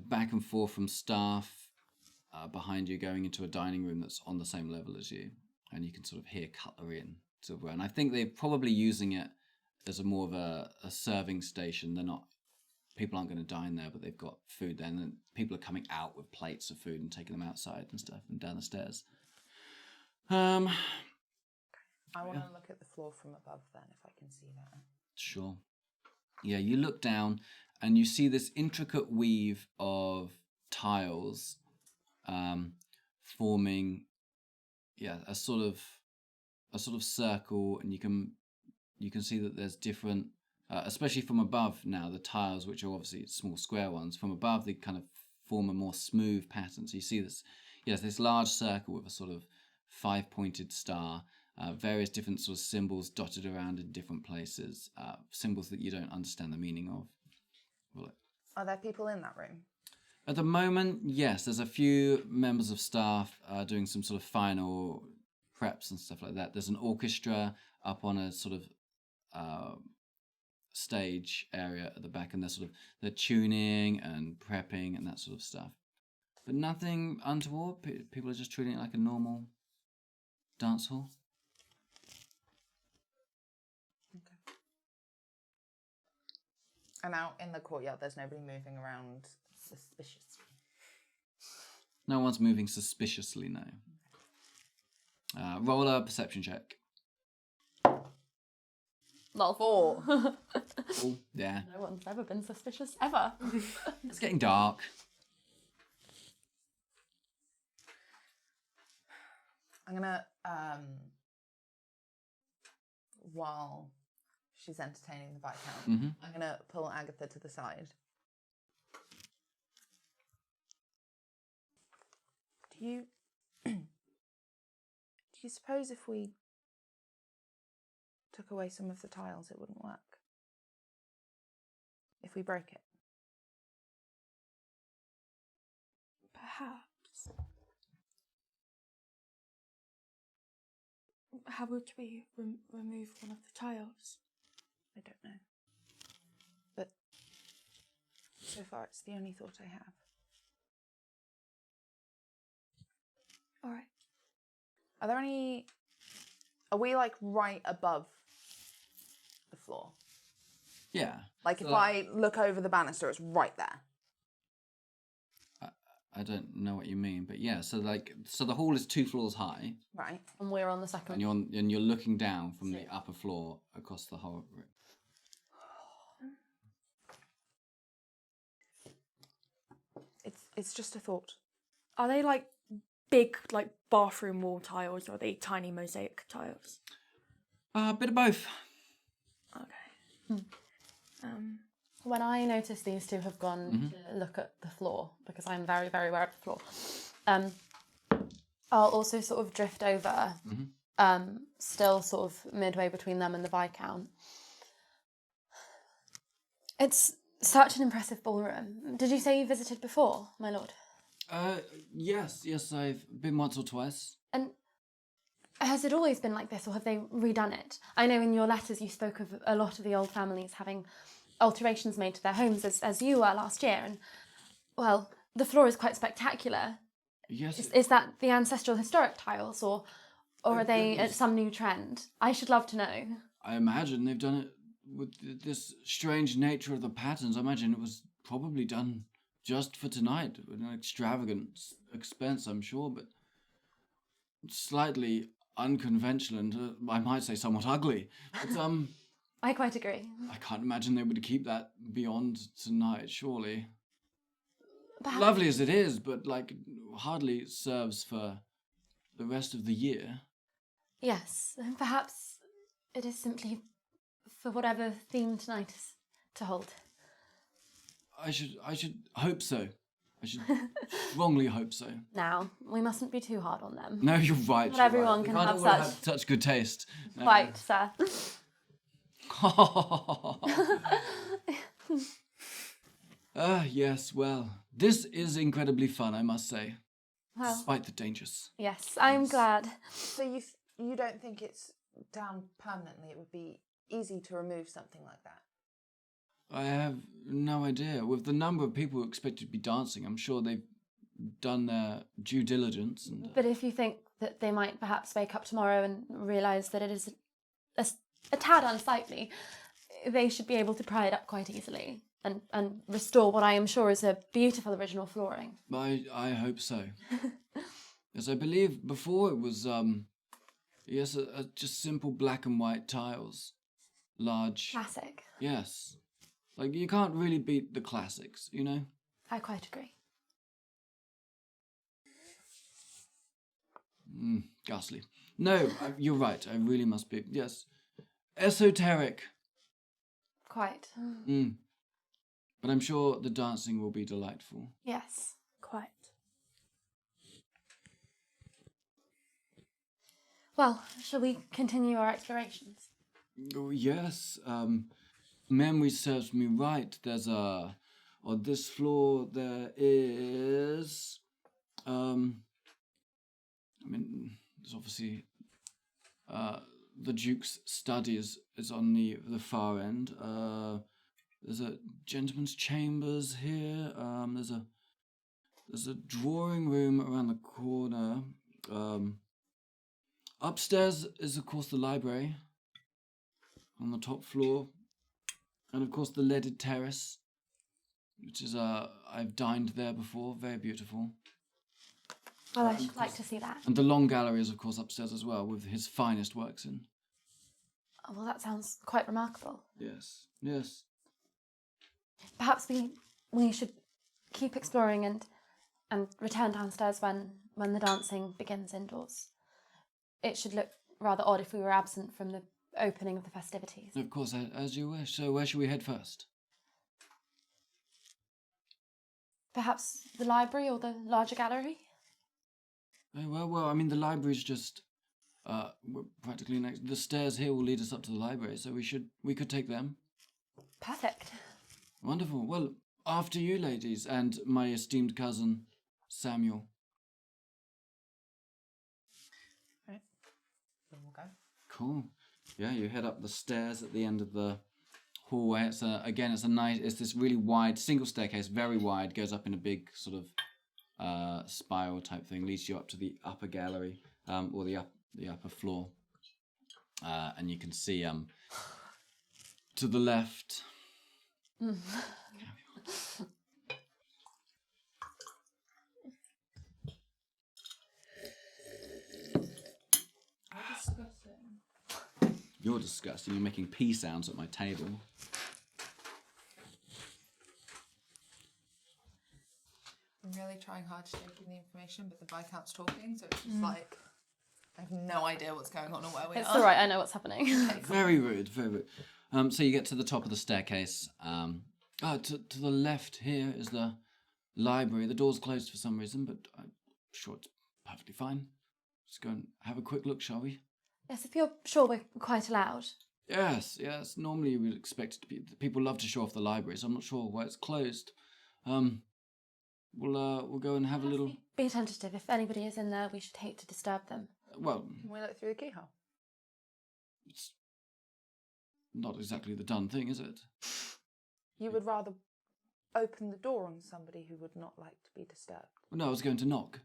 back and forth from staff behind you going into a dining room that's on the same level as you, and you can sort of hear cutlery and silverware. And I think they're probably using it as more of a serving station. They're not. People aren't going to dine there, but they've got food there, and then people are coming out with plates of food and taking them outside and stuff and down the stairs. I want to look at the floor from above then, if I can see that. Sure. Yeah, you look down and you see this intricate weave of tiles forming a sort of circle, and you can see that there's different especially from above now, the tiles, which are obviously small square ones, from above they kind of form a more smooth pattern. So you see this large circle with a sort of 5-pointed star, various different sort of symbols dotted around in different places, symbols that you don't understand the meaning of. Well, are there people in that room? At the moment, yes, there's a few members of staff doing some sort of final preps and stuff like that. There's an orchestra up on a sort of stage area at the back, and they're tuning and prepping and that sort of stuff. But nothing untoward. People are just treating it like a normal dance hall. And out in the courtyard, there's nobody moving around suspiciously. No one's moving suspiciously, no. Roll a perception check. Lol. 4. Oh, yeah. No one's ever been suspicious, ever. It's getting dark. I'm gonna, while she's entertaining the Viscount, I'm gonna pull Agatha to the side. Do you suppose if we took away some of the tiles, it wouldn't work? If we broke it? Perhaps. How would we remove one of the tiles? I don't know. But so far, it's the only thought I have. All right. Are there any... Are we, like, right above the floor? Yeah. Like, if I look over the banister, it's right there. I don't know what you mean, but yeah, so the hall is 2 floors high, Right. And we're on the second. and you're looking down from the upper floor across the whole room. It's just a thought. Are they like big, like bathroom wall tiles, or are they tiny mosaic tiles? A bit of both. Okay. When I notice these two have gone to look at the floor, because I'm very, very aware of the floor, I'll also sort of drift over, still sort of midway between them and the Viscount. It's such an impressive ballroom. Did you say you visited before, my lord? Yes, I've been once or twice. And has it always been like this, or have they redone it? I know in your letters you spoke of a lot of the old families having alterations made to their homes, as you were last year, and, well, the floor is quite spectacular. Yes. Is that the ancestral historic tiles, or are they some new trend? I should love to know. I imagine they've done it with this strange nature of the patterns. I imagine it was probably done just for tonight, with an extravagant expense, I'm sure, but slightly unconventional and, I might say, somewhat ugly. But, I quite agree. I can't imagine they would keep that beyond tonight, surely. Perhaps... Lovely as it is, but, like, hardly serves for the rest of the year. Yes, and perhaps it is simply for whatever theme tonight is to hold. I should hope so. I should strongly hope so. Now, we mustn't be too hard on them. No, you're right. Not everyone can have such good taste. Quite, sir. Yes, well, this is incredibly fun, I must say. Well, despite the dangers. Yes, I'm glad. So you don't think it's down permanently? It would be easy to remove something like that? I have no idea. With the number of people who expect to be dancing, I'm sure they've done their due diligence. And, But if you think that they might perhaps wake up tomorrow and realise that it is a tad unsightly, they should be able to pry it up quite easily and restore what I am sure is a beautiful original flooring. I hope so. Yes, I believe before it was, just simple black and white tiles. Large. Classic. Yes. Like, you can't really beat the classics, you know? I quite agree. Ghastly. No, you're right. I really must be. Yes. Esoteric. Quite. But I'm sure the dancing will be delightful. Yes. Quite. Well, shall we continue our explorations? Oh, yes. Memory serves me right. There's on this floor there is, there's obviously, the Duke's study is on the far end. There's a gentleman's chambers here. There's a There's a drawing room around the corner. Upstairs is, of course, the library on the top floor. And, of course, the leaded terrace, which is, I've dined there before. Very beautiful. Well, I should like to see that. And the long gallery is, of course, upstairs as well, with his finest works in. Oh, well, that sounds quite remarkable. Yes, yes. Perhaps we should keep exploring and return downstairs when the dancing begins indoors. It should look rather odd if we were absent from the opening of the festivities. Of course, as you wish. So where should we head first? Perhaps the library or the larger gallery? Well, I mean, the library's just we're practically next. The stairs here will lead us up to the library, so we could take them. Perfect. Wonderful. Well, after you, ladies, and my esteemed cousin, Samuel. Right. Then we'll go. Cool. Yeah, you head up the stairs at the end of the hallway. It's this really wide single staircase, very wide, goes up in a big sort of spiral type thing, leads you up to the upper gallery, or the upper floor, and you can see to the left. You're disgusting. You're making pee sounds at my table. I'm really trying hard to take in the information, but the Viscount's talking, so it's just like I have no idea what's going on or where we It's are. all right. I know what's happening. Very rude, very rude. So you get to the top of the staircase. To the left here is the library. The door's closed for some reason, but I'm sure it's perfectly fine. Let's go and have a quick look, shall we? Yes, if you're sure we're quite allowed. Yes. Normally we'd expect it to be. People love to show off the library, so I'm not sure why it's closed. We'll go and have a little. Be attentive. If anybody is in there, we should hate to disturb them. Well, Can we look through the keyhole? it's not exactly the done thing, is it? You would rather open the door on somebody who would not like to be disturbed. Well, no, I was going to knock.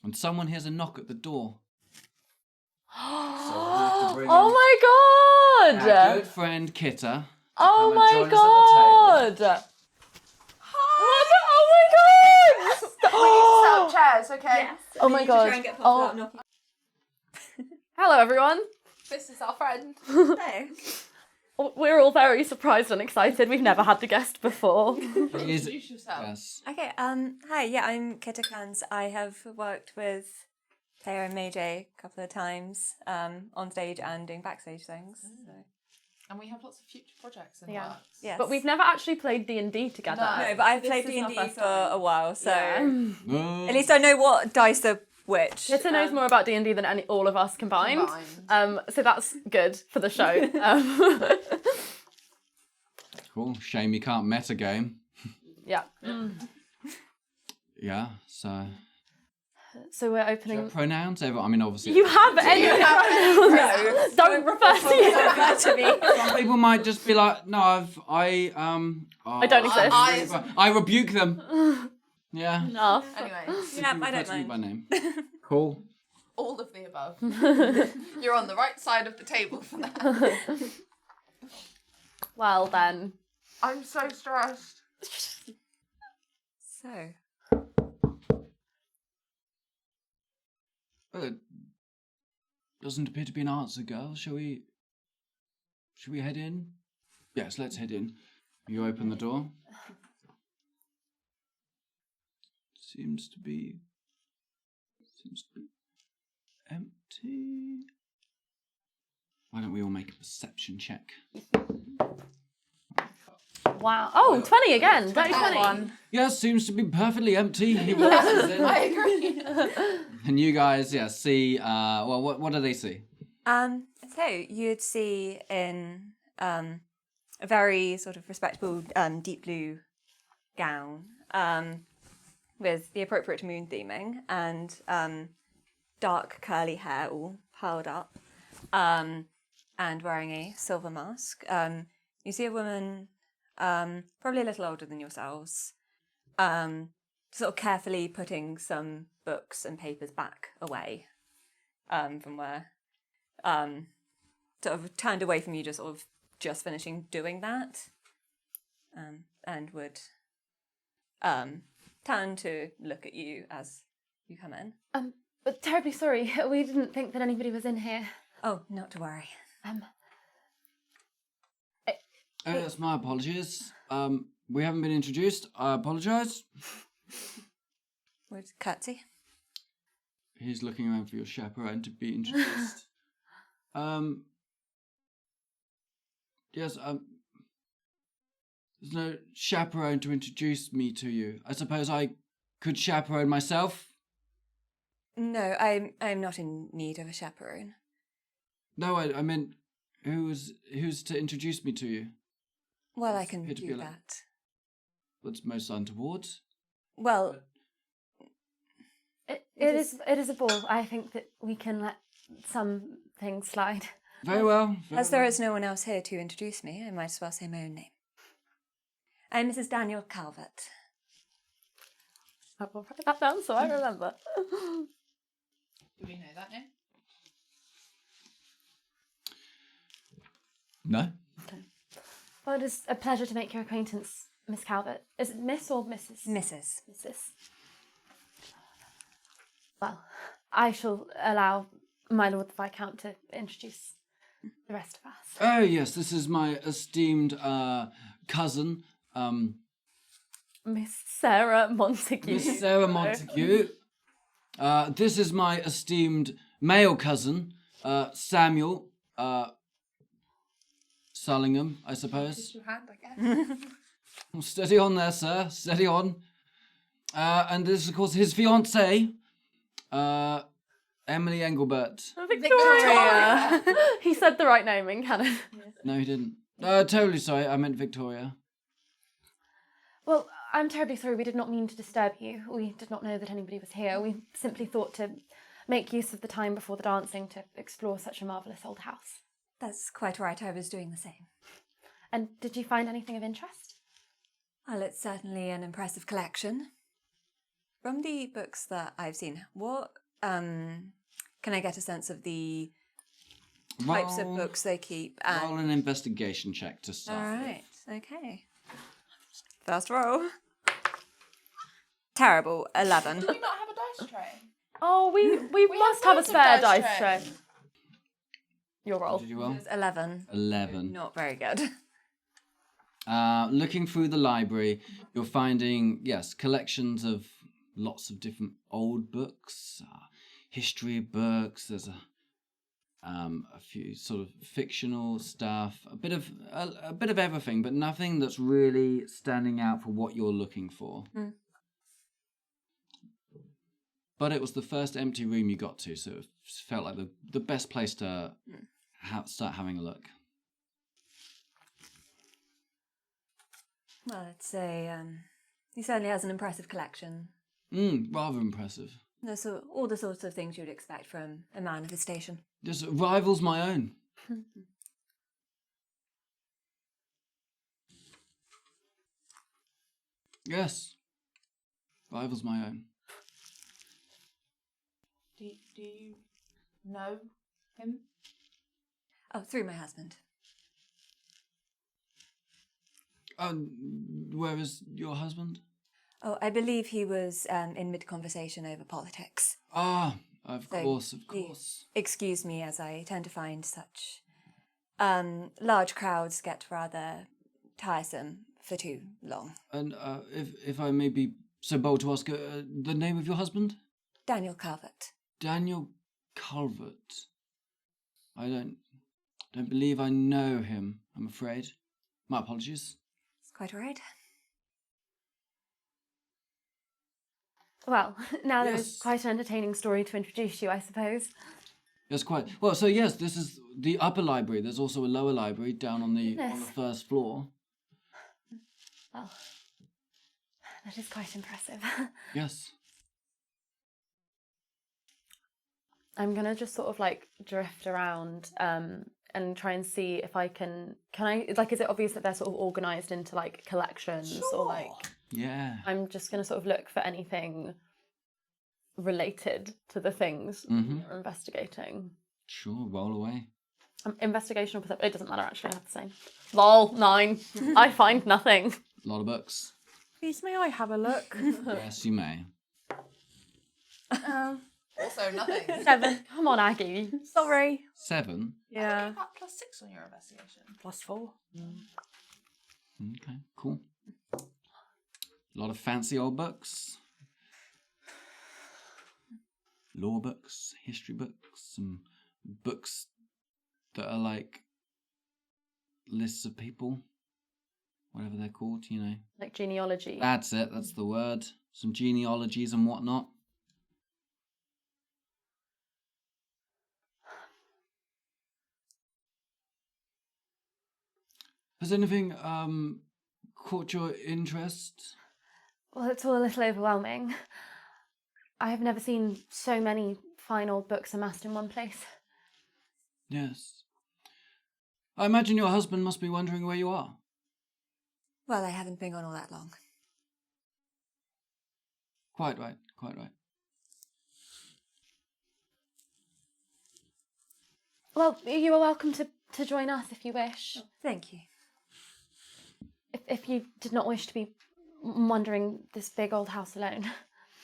And someone hears a knock at the door. Oh my god! Our good friend Kitta. Oh come and my join us at the table. god! Oh my god! We need to set up chairs, okay? Yes. Oh my god! Try and get past Oh. without knocking. Hello, everyone. This is our friend. Hello. We're all very surprised and excited. We've never had the guest before. Introduce yourself. Yes. Okay, hi, yeah, I'm Kitta Clans. I have worked with Taya and Maijai a couple of times, on stage and doing backstage things. So. And we have lots of future projects in Yeah. works. Yes. But we've never actually played D&D together. No. No, but I've This played is our D&D first for time. a while, so Yeah. at least I know what dice are which. Kitta knows more about D&D than all of us combined. So that's good for the show. Cool. Shame you can't metagame. Yeah. Yeah. So. So we're opening. Pronouns? I mean, obviously. You have any pronouns? Don't refer to you. to me. Some people might just be like, no, I don't exist. I rebuke them. Yeah. Enough. Anyway, Yeah, People I refer don't to me mind. by name. Cool. all of the above. You're on the right side of the table for that. Well then. I'm so stressed. So, Doesn't appear to be an answer, girls. Shall we head in? Yes, let's head in. You open the door. Seems to be empty. Why don't we all make a perception check? Wow. Oh, 20 again. Dirty 20. Yes, seems to be perfectly empty. He walks in. I agree. And you guys, see, well, what do they see? so you'd see in a very sort of respectable deep blue gown with the appropriate moon theming and dark curly hair all piled up and wearing a silver mask. You see a woman, probably a little older than yourselves, sort of carefully putting some books and papers back away from where, sort of turned away from you, just finishing doing that, and would turn to look at you as you come in. But terribly sorry. We didn't think that anybody was in here. Oh, not to worry. That's my apologies. We haven't been introduced. I apologise. Would curtsy. He's looking around for your chaperone to be introduced. Yes, there's no chaperone to introduce me to you. I suppose I could chaperone myself? No, I'm not in need of a chaperone. No, I meant who's to introduce me to you? Well, I can It'd be do like- that. What's most untoward? Well, It is a ball. I think that we can let some things slide. Very well. as there is no one else here to introduce me, I might as well say my own name. I'm Mrs. Daniel Calvert. I will write that down so I remember. Do we know that name? No. Well, it is a pleasure to make your acquaintance, Miss Calvert. Is it Miss or Mrs.? Mrs. Mrs. Well, I shall allow my Lord the Viscount to introduce the rest of us. Oh, yes, this is my esteemed cousin, Miss Sarah Montague. Miss Sarah Montague. This is my esteemed male cousin, Samuel Sullingham, I suppose. Your hand, I guess. Steady on there, sir. Steady on. And this is, of course, his fiancée, Emily Engelbert. Victoria! He said the right name in canon. No, he didn't. Totally sorry. I meant Victoria. Well, I'm terribly sorry. We did not mean to disturb you. We did not know that anybody was here. We simply thought to make use of the time before the dancing to explore such a marvellous old house. That's quite right, I was doing the same. And did you find anything of interest? Well, it's certainly an impressive collection. From the books that I've seen, what can I get a sense of the types of books they keep? Roll an investigation check to start. All right, okay. First roll. Terrible, 11. Do we not have a dice tray? Oh, we must have a loads of spare dice dice tray. tray. Your roll. Did you roll? 11. 11. Not very good. Looking through the library, you're finding, yes, collections of lots of different old books, history books. There's a few sort of fictional stuff, a bit of everything, but nothing that's really standing out for what you're looking for. Mm. But it was the first empty room you got to, so it felt like the best place to start having a look. Well, it's he certainly has an impressive collection. Rather impressive. All the sorts of things you'd expect from a man of his station. Just rivals my own. Yes. Rivals my own. Do you know him? Oh, through my husband. Where is your husband? Oh, I believe he was in mid-conversation over politics. Ah, of So course. Excuse me, as I tend to find such large crowds get rather tiresome for too long. And if I may be so bold to ask, the name of your husband? Daniel Calvert. Daniel Calvert. I don't believe I know him, I'm afraid. My apologies. It's quite all right. Well, now there is Yes. quite an entertaining story to introduce you, I suppose. Yes, quite. Well, so yes, this is the upper library. There's also a lower library down on the Goodness. first floor. Well, that is quite impressive. Yes. I'm gonna just sort of like drift around and try and see if I can I, like, is it obvious that they're sort of organised into like collections or like, Yeah. I'm just going to sort of look for anything related to the things we're investigating. Sure, roll away. Investigation or perception, it doesn't matter actually, I have the same. Lol, 9. I find nothing. A lot of books. Please, may I have a look? Yes, you may. Also nothing. 7. Come on, Aggie. Sorry. 7. Yeah. You got +6 on your investigation. +4. Okay, cool. A lot of fancy old books. Law books, history books, some books that are like lists of people, whatever they're called, you know. Like genealogy. That's it, that's the word. Some genealogies and whatnot. Has anything caught your interest? Well, it's all a little overwhelming. I have never seen so many fine old books amassed in one place. Yes. I imagine your husband must be wondering where you are. Well, I haven't been gone all that long. Quite right, quite right. Well, you are welcome to join us if you wish. Thank you. If you did not wish to be wandering this big old house alone.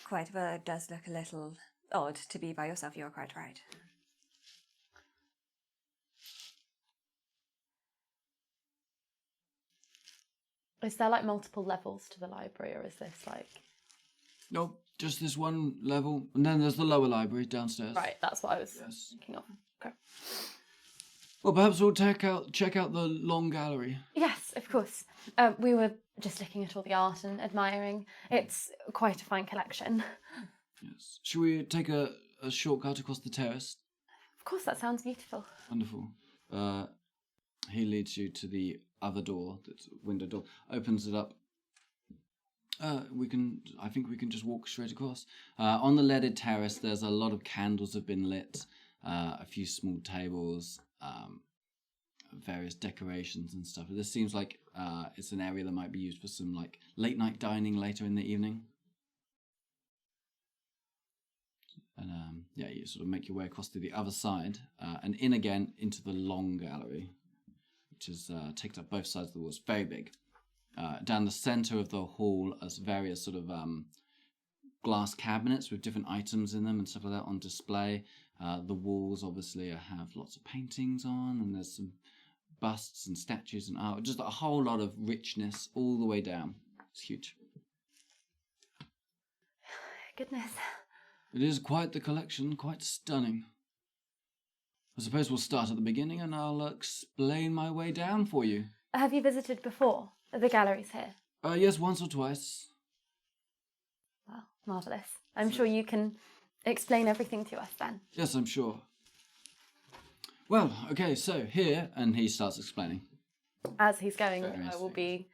Quite, well, it does look a little odd to be by yourself, you're quite right. Is there like multiple levels to the library, or is this like... Nope, just this one level. And then there's the lower library downstairs. Right, that's what I was Yes. thinking of. Okay. Well, perhaps we'll check out the long gallery. Yes, of course. We were just looking at all the art and admiring. It's quite a fine collection. Yes. Should we take a shortcut across the terrace? Of course, that sounds beautiful. Wonderful. He leads you to the other door, that's a window door, opens it up. I think we can just walk straight across. On the leaded terrace, there's a lot of candles have been lit, a few small tables, various decorations and stuff. This seems like it's an area that might be used for some like late night dining later in the evening. And yeah, you sort of make your way across to the other side and in again into the long gallery, which is takes up both sides of the walls. Very big. Down the center of the hall as various sort of glass cabinets with different items in them and stuff like that on display. The walls obviously have lots of paintings on, and there's some busts and statues and art. Just a whole lot of richness all the way down. It's huge. Goodness. It is quite the collection, quite stunning. I suppose we'll start at the beginning and I'll explain my way down for you. Have you visited before the galleries here? Yes, once or twice. Well, marvellous. I'm sure you can explain everything to us then. Yes, I'm sure. Well, okay, so here, and he starts explaining. As he's going, Very I will interesting. be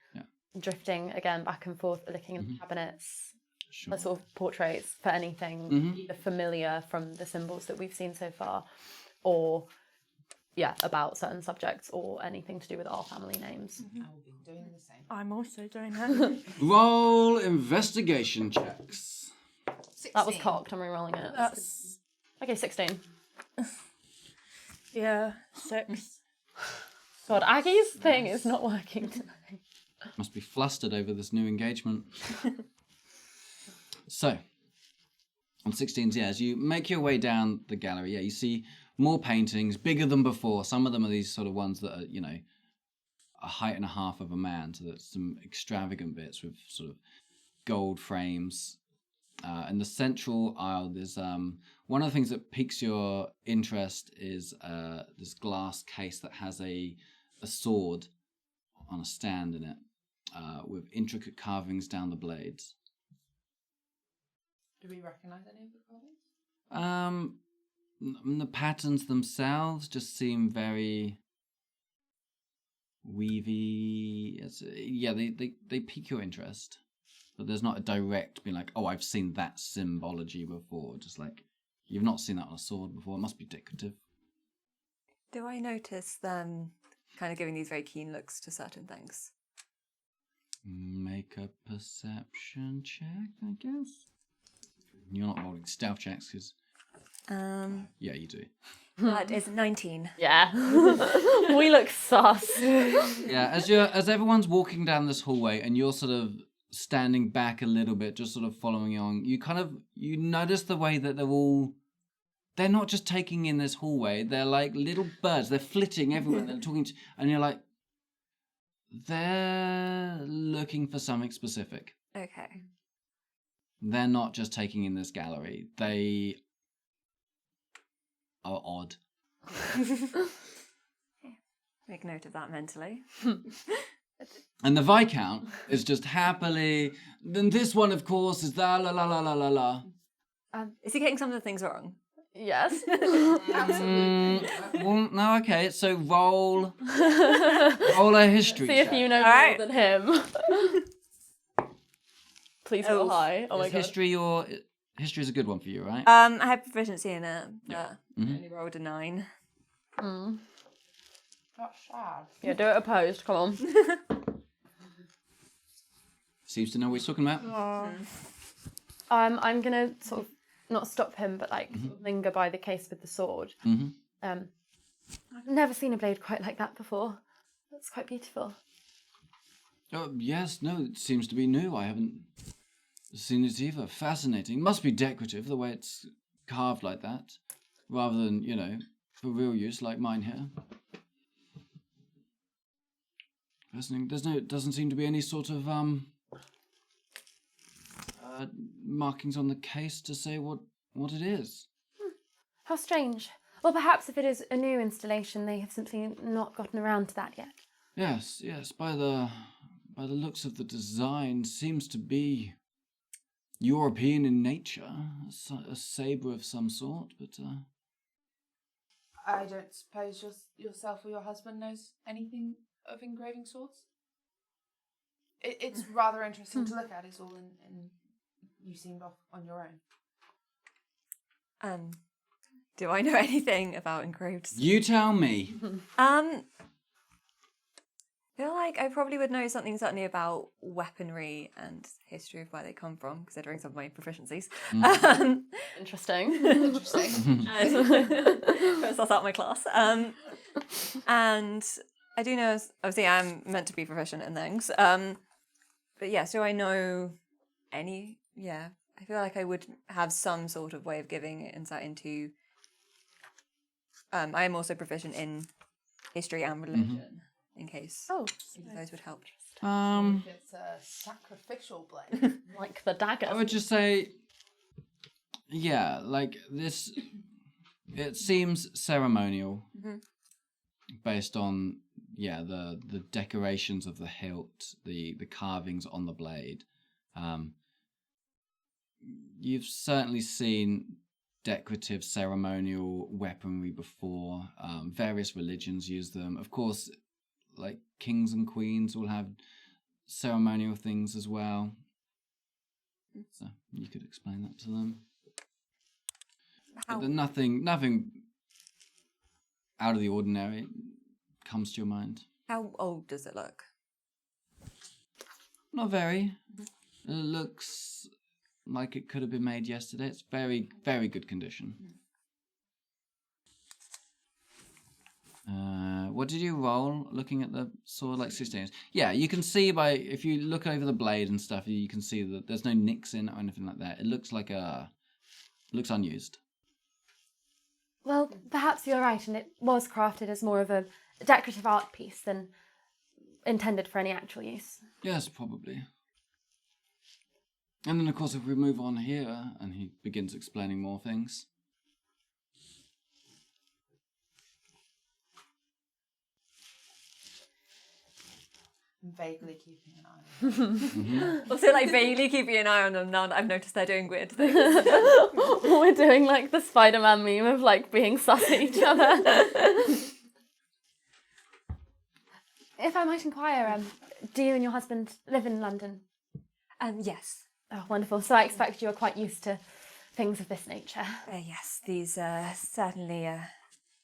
drifting again back and forth, looking at the cabinets, Sure. the sort of portraits for anything either familiar from the symbols that we've seen so far, or about certain subjects, or anything to do with our family names. I will be doing the same. I'm also doing that. Roll investigation checks. 16. That was cocked. I'm re-rolling it. That's, Okay, 16. yeah, 6. God, Aggie's thing is not working today. Must be flustered over this new engagement. So, on 16s, as you make your way down the gallery, you see more paintings, bigger than before. Some of them are these sort of ones that are, a height and a half of a man. So that's some extravagant bits with sort of gold frames. In the central aisle, there's one of the things that piques your interest is this glass case that has a sword on a stand in it with intricate carvings down the blades. Do we recognise any of the carvings? The patterns themselves just seem very weavy. They pique your interest, but there's not a direct being like, oh, I've seen that symbology before. Just like you've not seen that on a sword before. It must be decorative. Do I notice them kind of giving these very keen looks to certain things? Make a perception check, I guess. You're not rolling stealth checks because. Yeah, you do. That is 19. Yeah. We look sus. Yeah, as everyone's walking down this hallway and you're sort of standing back a little bit, just sort of following on, you notice the way that they're not just taking in this hallway, they're like little birds, they're flitting everywhere, they're talking to, and you're like, they're looking for something specific. Okay. They're not just taking in this gallery, they are odd. Make note of that mentally. And the Viscount is just happily. Then this one, of course, is la la la la la la la. Is he getting some of the things wrong? Yes. Well, no, okay. So roll a history. See if check. you know Alright. more than him. Please roll high. Oh my Is god. history is a good one for you, right? I have proficiency in it, but I Mhm. only rolled a 9. Not sad. Yeah, do it opposed. Come on. Seems to know what he's talking about. I'm gonna sort of not stop him, but like sort of linger by the case with the sword. Mm-hmm. I've never seen a blade quite like that before. That's quite beautiful. Oh, yes, no, it seems to be new. I haven't seen it either. Fascinating. Must be decorative, the way it's carved like that, rather than, for real use like mine here. Fascinating. Doesn't seem to be any sort of markings on the case to say what it is. How strange. Well, perhaps if it is a new installation, they have simply not gotten around to that yet. Yes. By the looks of the design, seems to be European in nature, a sabre of some sort. But I don't suppose yourself or your husband knows anything of engraving swords? It's rather interesting to look at, is all, and you seemed off on your own. Do I know anything about engraved swords? you tell me. I feel like I probably would know something certainly about weaponry and history of where they come from, considering some of my proficiencies. Interesting. Interesting. First, I'll start my class. And I do know, obviously, I'm meant to be proficient in things. But yeah, so I know any. Yeah, I feel like I would have some sort of way of giving insight into. I am also proficient in history and religion, in case either of those would help. It's a sacrificial blade. Like the dagger. I would just say, yeah, like this. It seems ceremonial, based on the decorations of the hilt, the carvings on the blade. You've certainly seen decorative ceremonial weaponry before. Various religions use them. Of course, like kings and queens will have ceremonial things as well. So you could explain that to them. But then nothing out of the ordinary comes to your mind. How old does it look? Not very. It looks like it could have been made yesterday. It's very, very good condition. What did you roll looking at the sword? Like 16. Yeah, you can see if you look over the blade and stuff, you can see that there's no nicks in it or anything like that. It looks like looks unused. Well, perhaps you're right, and it was crafted as more of a decorative art piece than intended for any actual use. Yes, probably. And then, of course, if we move on here, and he begins explaining more things. I'm vaguely keeping an eye on them. Also, like, vaguely keeping an eye on them now that I've noticed they're doing weird things. We're doing like the Spider-Man meme of like being sus at each other. If I might inquire, do you and your husband live in London? Yes. Oh, wonderful. So I expect you are quite used to things of this nature. Yes, these certainly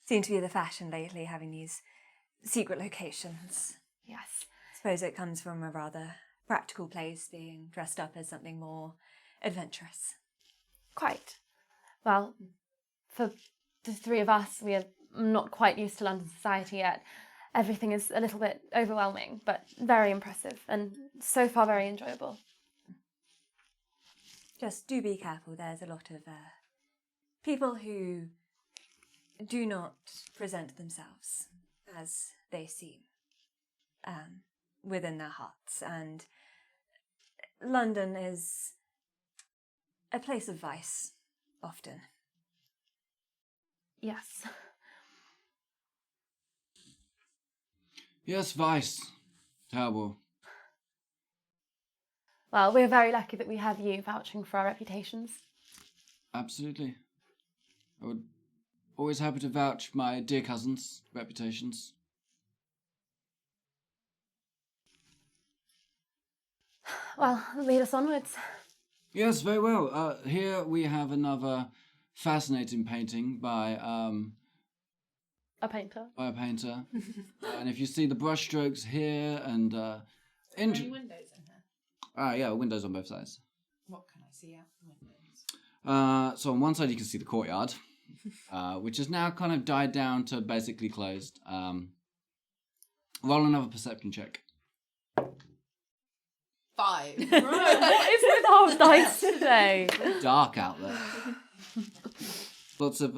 seems to be the fashion lately, having these secret locations. Yes. I suppose it comes from a rather practical place being dressed up as something more adventurous. Quite. Well, for the three of us, we are not quite used to London society yet. Everything is a little bit overwhelming, but very impressive and so far very enjoyable. Just do be careful. There's a lot of people who do not present themselves as they seem within their hearts. And London is a place of vice, often. Yes. Yes, vice. Terrible. Well, we're very lucky that we have you vouching for our reputations. Absolutely. I would always happy to vouch for my dear cousins' reputations. Well, lead us onwards. Yes, very well. Here we have another fascinating painting by A painter. a painter. And if you see the brushstrokes here and Any windows in here? yeah, windows on both sides. What can I see out the windows? So on one side you can see the courtyard, which has now kind of died down to basically closed. Roll another perception check. 5. What is with our dice today? Dark out there. Lots of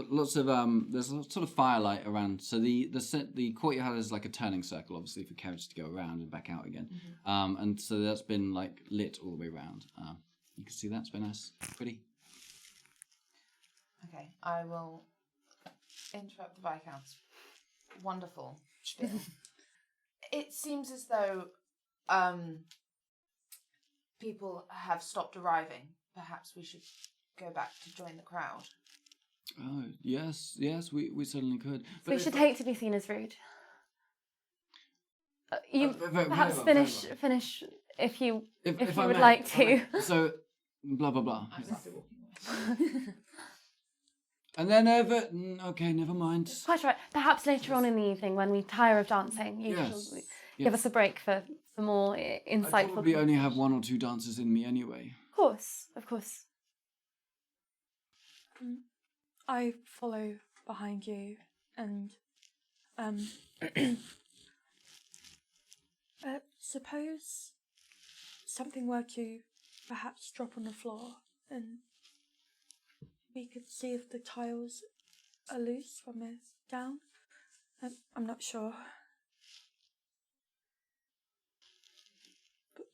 there's a sort of firelight around. So the courtyard is like a turning circle, obviously, for carriages to go around and back out again. And so that's been like lit all the way around. You can see that's very nice, pretty. Okay, I will interrupt the Viscount's wonderful spiel. It seems as though people have stopped arriving. Perhaps we should go back to join the crowd. Oh yes, we certainly could. But We if- should hate to be seen as rude. You very perhaps well, finish very well. finish if you if you I would may, like I may. to. So blah blah blah. I started walking away. And then okay, never mind. Quite right. Perhaps later on in the evening when we tire of dancing, you Yes, shall yes. give us a break for more I insightful. probably only have 1 or 2 dances in me anyway. Of course. I follow behind you and suppose something were to perhaps drop on the floor and we could see if the tiles are loose from it down. I'm not sure. But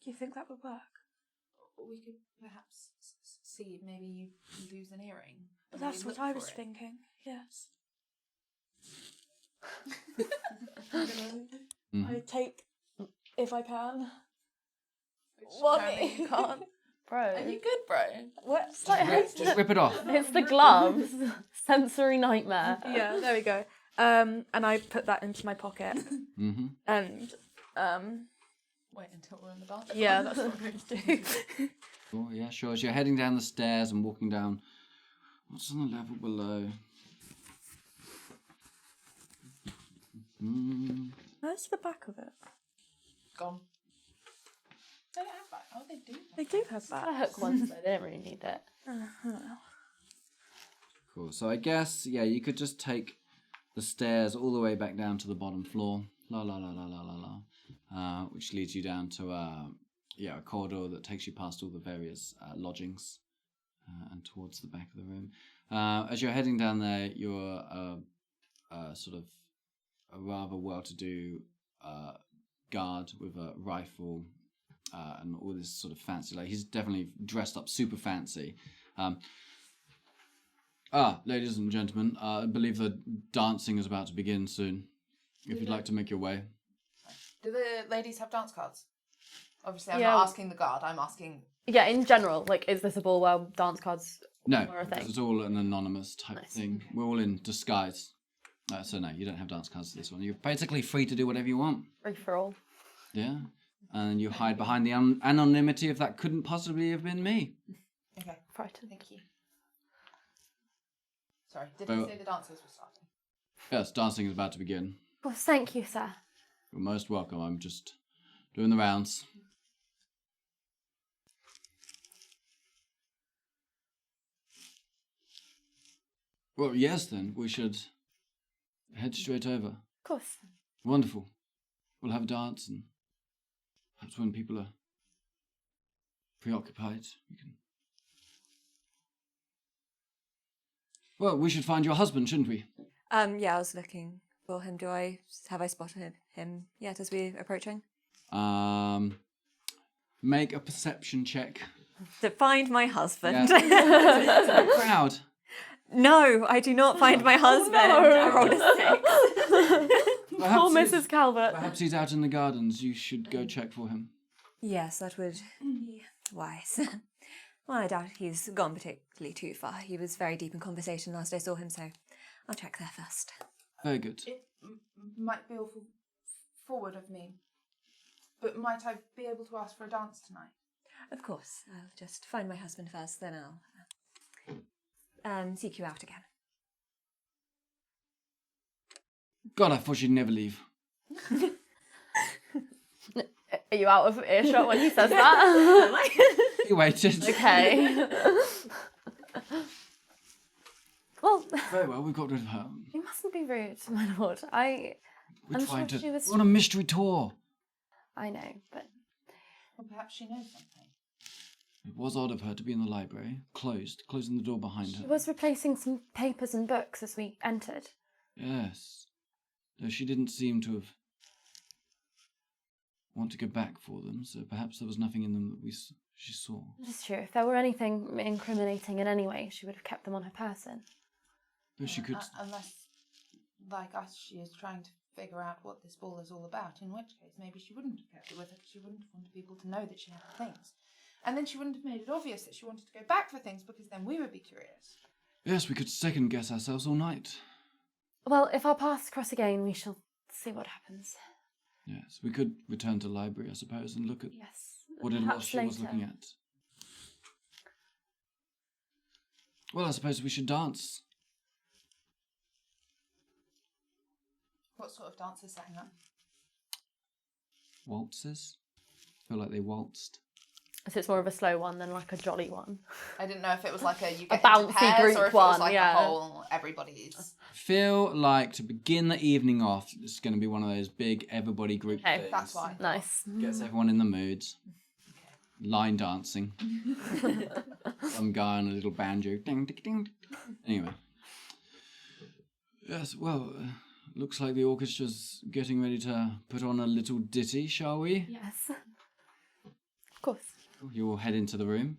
do you think that would work? We could perhaps see maybe you lose an earring. But and that's we what look I for was it. thinking, yes. I take, if I can. Which What? apparently you can't. Bro. Are you good, bro? What? Just rip it off. It's the gloves. Sensory nightmare. Yeah, there we go. And I put that into my pocket. Mm-hmm. And Wait until we're in the bathroom. yeah, that's what I'm going to do. Oh yeah, sure. As you're heading down the stairs and walking down, what's on the level below? Where's the back of it? Gone. They don't have that. Oh, they do. They do have I that. hook once, though. They don't really need it. Cool. So I guess you could just take the stairs all the way back down to the bottom floor. La la la la la la la. Which leads you down to a corridor that takes you past all the various lodgings and towards the back of the room. As you're heading down there, you're sort of a rather well-to-do guard with a rifle and all this sort of fancy. Like he's definitely dressed up super fancy. Ladies and gentlemen, I believe the dancing is about to begin soon. If you'd like to make your way. Do the ladies have dance cards? Obviously, I'm Yeah. not asking the guard. I'm asking. Yeah, in general, like, is this a ball where dance cards No, are a thing? it's all an anonymous type Nice. thing. We're all in disguise. So no, you don't have dance cards for this one. You're basically free to do whatever you want. Free for all. Yeah. And you hide behind the anonymity of that couldn't possibly have been me. Okay. Frightened. Thank you. Sorry, did Well- he say the dancers were starting? Yes, dancing is about to begin. Of course, thank you, sir. You're most welcome. I'm just doing the rounds. Well, yes, then. We should head straight over. Of course. Wonderful. We'll have a dance, and perhaps when people are preoccupied, we can... Well, we should find your husband, shouldn't we? Yeah, I was looking for him. Have I spotted him yet as we're approaching? Make a perception check. To find my husband. Yeah. Crowd. No, I do not find my husband. I rolled a 6. Poor Mrs. Calvert. Perhaps he's out in the gardens. You should go check for him. Yes, that would be wise. Well, I doubt he's gone particularly too far. He was very deep in conversation last I saw him, so I'll check there first. Very good. It might be awful forward of me, but might I be able to ask for a dance tonight? Of course. I'll just find my husband first, then I'll seek you out again. God, I thought she'd never leave. Are you out of earshot when he says that? He waited. Okay. Well, Very well, we've got rid of her. you mustn't be rude, my lord. I'm We're sure she was... We're on a mystery tour. I know, but... Or perhaps she knows something. It was odd of her to be in the library, closing the door behind She her. was replacing some papers and books as we entered. Yes. Though she didn't seem to have want to go back for them, so perhaps there was nothing in them that she saw. It's true. If there were anything incriminating in any way, she would have kept them on her person. But she could... Unless, like us, she is trying to figure out what this ball is all about, in which case maybe she wouldn't have kept it with her because she wouldn't have wanted people to know that she had the things. And then she wouldn't have made it obvious that she wanted to go back for things because then we would be curious. Yes, we could second guess ourselves all night. Well, if our paths cross again, we shall see what happens. Yes, we could return to the library, I suppose, and look at Yes. what it was perhaps she was later. looking at. Well, I suppose we should dance. What sort of dance is setting up? Waltzes? I feel like they waltzed. So it's more of a slow one than like a jolly one. I didn't know if it was like you get bouncy into pairs group or if it one, was like yeah. a whole everybody's. Feel like to begin the evening off, it's going to be one of those big everybody group Okay, things. That's why. Nice. Gets everyone in the mood. Line dancing. Some guy on a little banjo. Ding, ding, ding. Anyway. Yes, well, looks like the orchestra's getting ready to put on a little ditty, shall we? Yes. Of course. You will head into the room.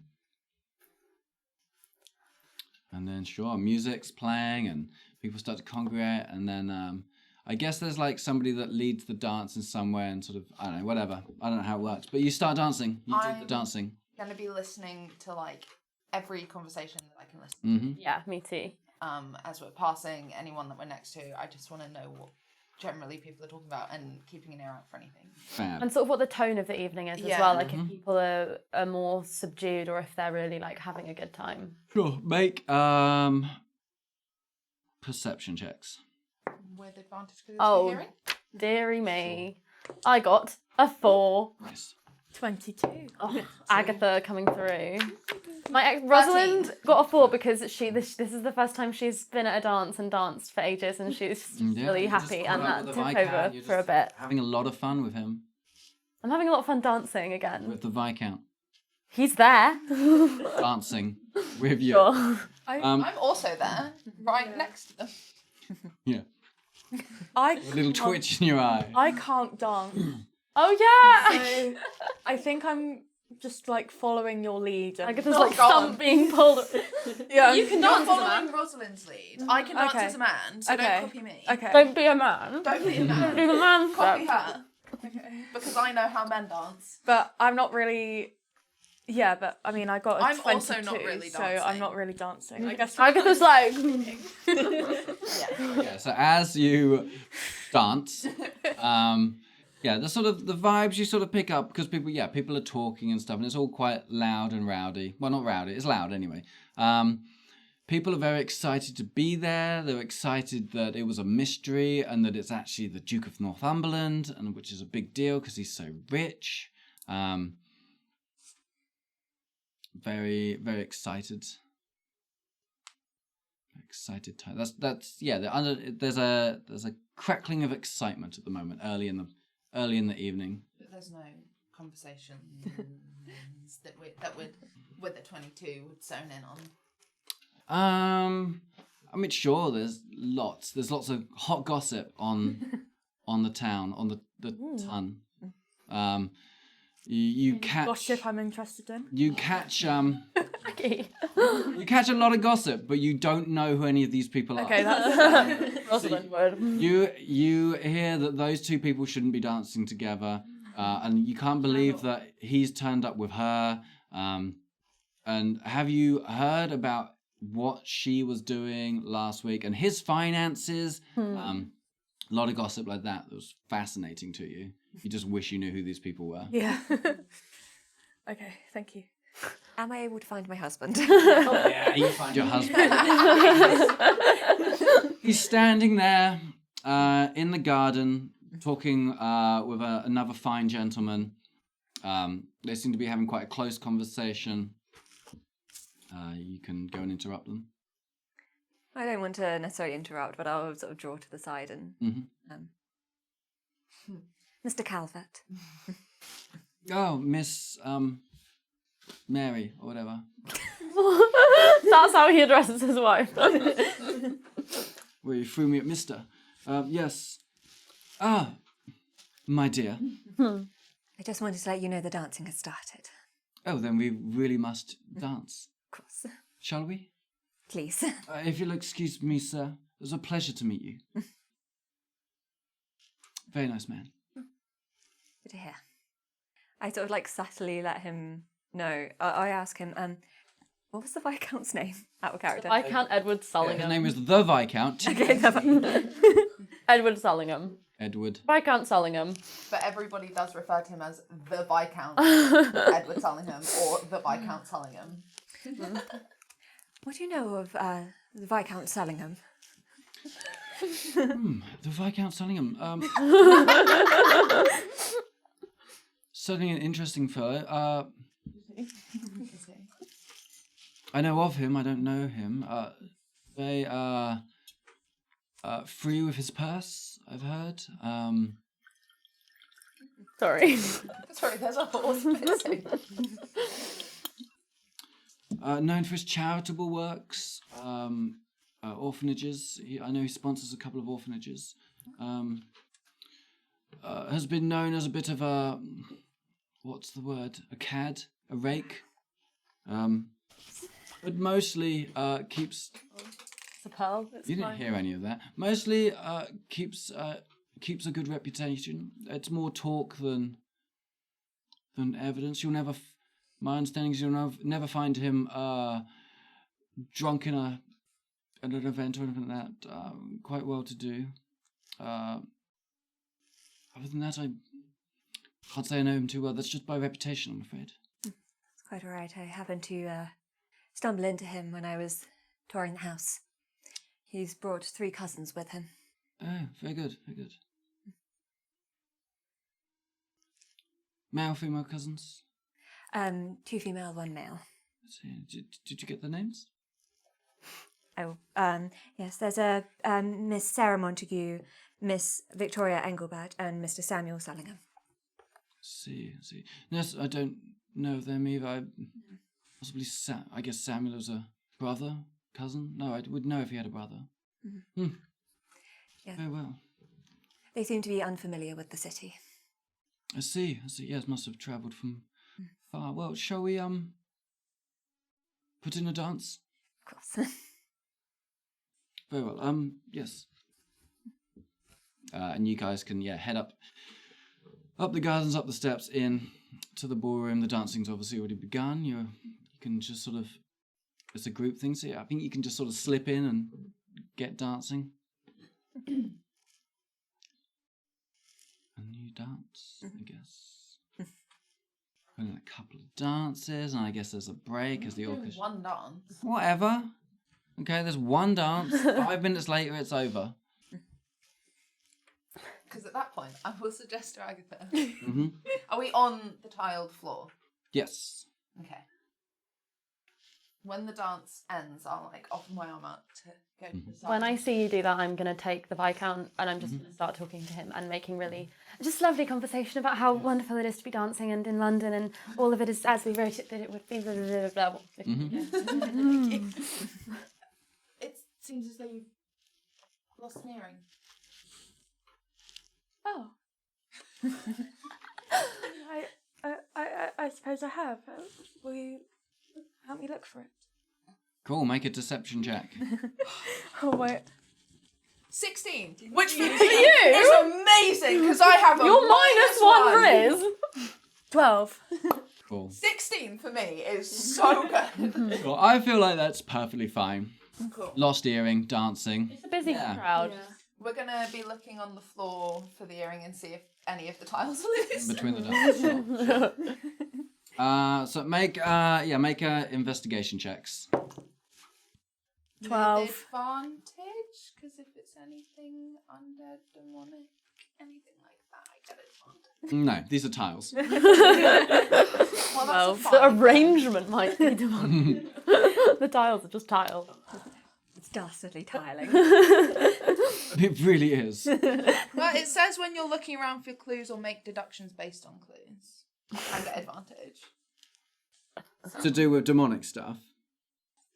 And then, sure, music's playing and people start to congregate. And then I guess there's like somebody that leads the dance in some way and sort of, I don't know, whatever. I don't know how it works. But you start dancing. You do the dancing. Going to be listening to like every conversation that I can listen to. Mm-hmm. Yeah, me too. As we're passing anyone that we're next to, I just want to know what generally people are talking about and keeping an ear out for anything. Fab. And sort of what the tone of the evening is as Yeah. well. Like if people are more subdued or if they're really like having a good time. Sure, make perception checks. With advantage because it's Oh, hearing. dearie me. I got a 4. Nice. 22. Oh, Agatha coming through. My Rosalind got a 4 because this is the first time she's been at a dance and danced for ages, and she's really you just happy, caught and up that with took the Viscount. over You're for a just bit. Having a lot of fun with him, I'm having a lot of fun dancing again. with the Viscount. He's there. Dancing with you. Sure. I'm also there, right next to them. Yeah. I A little twitch in your eye. I can't dance. Oh yeah. So I think I'm just like following your lead. And Agatha's Oh, like go on. stump being pulled. yeah, You can dance dance as a following Rosalind's lead. I can dance Okay. as a man, so Okay. don't copy me. Okay. Don't be a man. Don't be a Do man. the man Copy step. her. Because I know how men dance. But I'm not really. Yeah, but I mean, I got a I'm 22, also not really so I'm dancing. not really dancing. I guess. Agatha's like. Yeah. Yeah, so as you dance, yeah, the sort of the vibes you sort of pick up because people are talking and stuff, and it's all quite loud and rowdy. Well, not rowdy, it's loud anyway. people are very excited to be there. They're excited that it was a mystery and that it's actually the Duke of Northumberland, and which is a big deal because he's so rich. Very, very excited. Excited time. That's yeah. There's a crackling of excitement at the moment, early in the evening. But there's no conversations that with the 22 would zone in on. I mean, sure. There's lots of hot gossip on the town, on the ton. You catch Gossip I'm interested in. You catch Okay. you catch a lot of gossip, but you don't know who any of these people are. Okay, that's Rosalind word. You hear that those two people shouldn't be dancing together, and you can't believe that he's turned up with her. And have you heard about what she was doing last week and his finances? A lot of gossip like that was fascinating to you. You just wish you knew who these people were. Yeah. Okay, thank you. Am I able to find my husband? Yeah, you find your husband. He's standing there in the garden talking with another fine gentleman. They seem to be having quite a close conversation. You can go and interrupt them. I don't want to necessarily interrupt, but I'll sort of draw to the side and... Mr. Calvert. Oh, Miss Mary or whatever. That's how he addresses his wife. Well, you threw me at Mister. Yes. Ah, my dear. I just wanted to let you know the dancing has started. Oh, then we really must dance. Of course. Shall we? Please. If you'll excuse me, sir. It was a pleasure to meet you. Very nice man. Good to hear. I sort of like subtly let him know. I ask him, what was the Viscount's name? Out of character. Viscount Edward His Sullingham. name was the Viscount. Okay, Edward Sullingham. Edward. Viscount Sullingham. But everybody does refer to him as the Viscount Edward Sullingham or the Viscount Sullingham. What do you know of the Viscount Sullingham? The Viscount Sullingham. Certainly an interesting fellow. I know of him. I don't know him. They are free with his purse, I've heard. Sorry. Sorry, there's a horse missing. Known for his charitable works, orphanages. I know he sponsors a couple of orphanages. Has been known as a bit of a, what's the word? A cad, a rake. But mostly keeps. It's a pearl. You didn't hear any of that. Mostly keeps a good reputation. It's more talk than evidence. You'll never. My understanding is you'll never find him drunk at an event or anything like that. Quite well to do. Other than that, I can't say I know him too well. That's just by reputation, I'm afraid. That's quite all right. I happened to stumble into him when I was touring the house. He's brought 3 cousins with him. Oh, very good, very good. Male, female cousins? 2 female, 1 male. Let's see. Did you get the names? Oh, yes, there's a Miss Sarah Montague, Miss Victoria Engelbert, and Mr. Samuel Sullingham. See. Yes, I don't know them either. Possibly, I guess Samuel was a brother, cousin? No, I would know if he had a brother. Mm-hmm. Yeah. Very well. They seem to be unfamiliar with the city. I see. Yes, must have travelled from far. Well, shall we, put in a dance? Of course. Very well. Yes. And you guys can, head up the gardens, up the steps, in to the ballroom. The dancing's obviously already begun. You can just sort of, it's a group thing, so I think you can just sort of slip in and get dancing. And you dance, I guess. And a couple of dances, and I guess there's a break as the orchestra. One dance. Whatever. Okay, there's one dance. 5 minutes later, it's over. Because at that point, I will suggest to Agatha. Mm-hmm. Are we on the tiled floor? Yes. Okay. When the dance ends, I'll like offer my arm out to go to the side. When I see you do that, I'm going to take the Viscount and I'm just going to start talking to him and making really just lovely conversation about how wonderful it is to be dancing and in London and all of it is as we wrote it that it would be. Blah, blah, blah, blah. It seems as though you've lost an earring. Oh. I suppose I have. Will you help me look for it? Cool, make a deception check. Oh, wait. 16, which for me is amazing because I have a Your -1 Riz. 12. Cool. 16 for me is so good. Well, I feel like that's perfectly fine. Cool. Lost earring, dancing. It's a busy Yeah. crowd. We're gonna be looking on the floor for the earring and see if any of the tiles are loose. Between the dances. So make investigation checks. 12. With advantage, because if it's anything undead, demonic, anything like that, I get advantage. No, these are tiles. Well, Well, that's a the 5. arrangement might be demanding. The tiles are just tiles. It's dastardly tiling. It really is. Well, it says when you're looking around for clues or make deductions based on clues, I get advantage. To do with demonic stuff.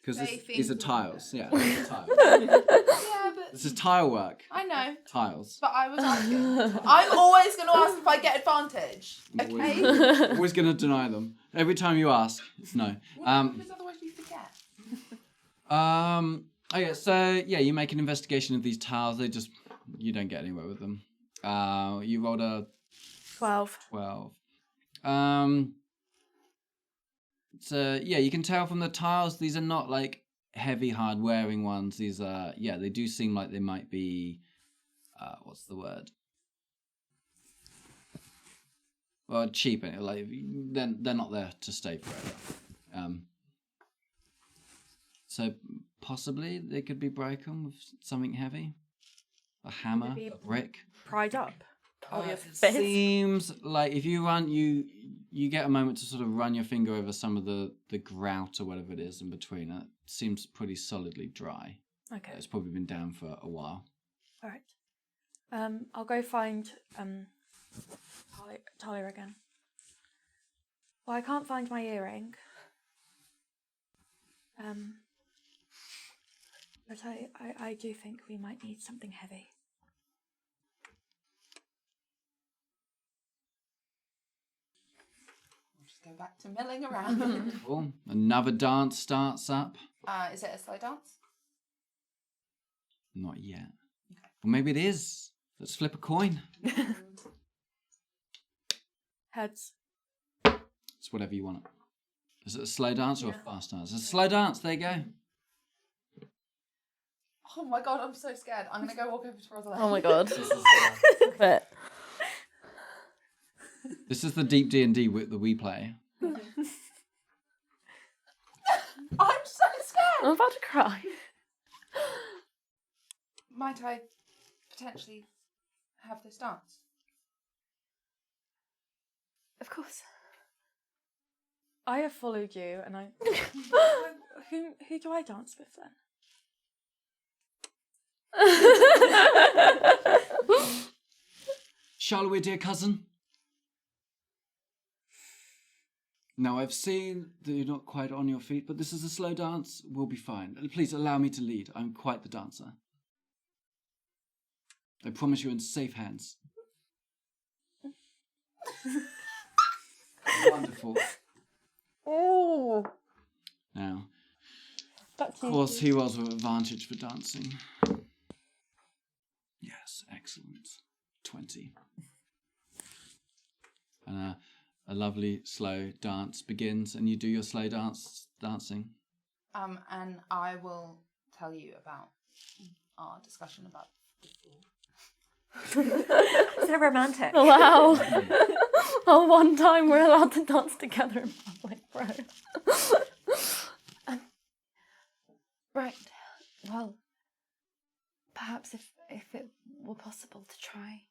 Because They these are think- tiles. Yeah, these are tiles. Yeah, but This is tile work. I know. Tiles. But I was asking. I'm always going to ask if I get advantage. Okay? Always going to deny them. Every time you ask, it's no. Because otherwise you forget. Okay, so yeah, you make an investigation of these tiles. You don't get anywhere with them. You rolled a 12. 12. So yeah, you can tell from the tiles these are not like heavy, hard-wearing ones. These are they do seem like they might be what's the word? Well, cheap. Like they're not there to stay forever. So possibly they could be broken with something heavy, a hammer, be a brick. Pried up. your It face. seems like if you run, you get a moment to sort of run your finger over some of the grout or whatever it is in between. It seems pretty solidly dry. Okay. It's probably been down for a while. All right. I'll go find Talia again. Well, I can't find my earring. But I do think we might need something heavy. We'll just go back to milling around. Cool. Another dance starts up. Is it a slow dance? Not yet. Well, maybe it is. Let's flip a coin. Heads. It's whatever you want. Is it a slow dance or a fast dance? It's a slow dance. There you go. Oh my god, I'm so scared. I'm going to go walk over to Rosalind. Oh my god. But This is the deep D&D that we play. I'm so scared. I'm about to cry. Might I potentially have this dance? Of course. I have followed you, and I. Who do I dance with then? Shall we, dear cousin? Now, I've seen that you're not quite on your feet, but this is a slow dance. We'll be fine. Please allow me to lead. I'm quite the dancer. I promise you're in safe hands. Wonderful. Oh. Now, That's of course, he rolls with advantage for dancing. Yes, excellent. 20. And a lovely slow dance begins, and you do your slow dancing. And I will tell you about our discussion about So romantic. Wow. Oh, one time we're allowed to dance together in public, bro. Right. Well, perhaps if it were possible to try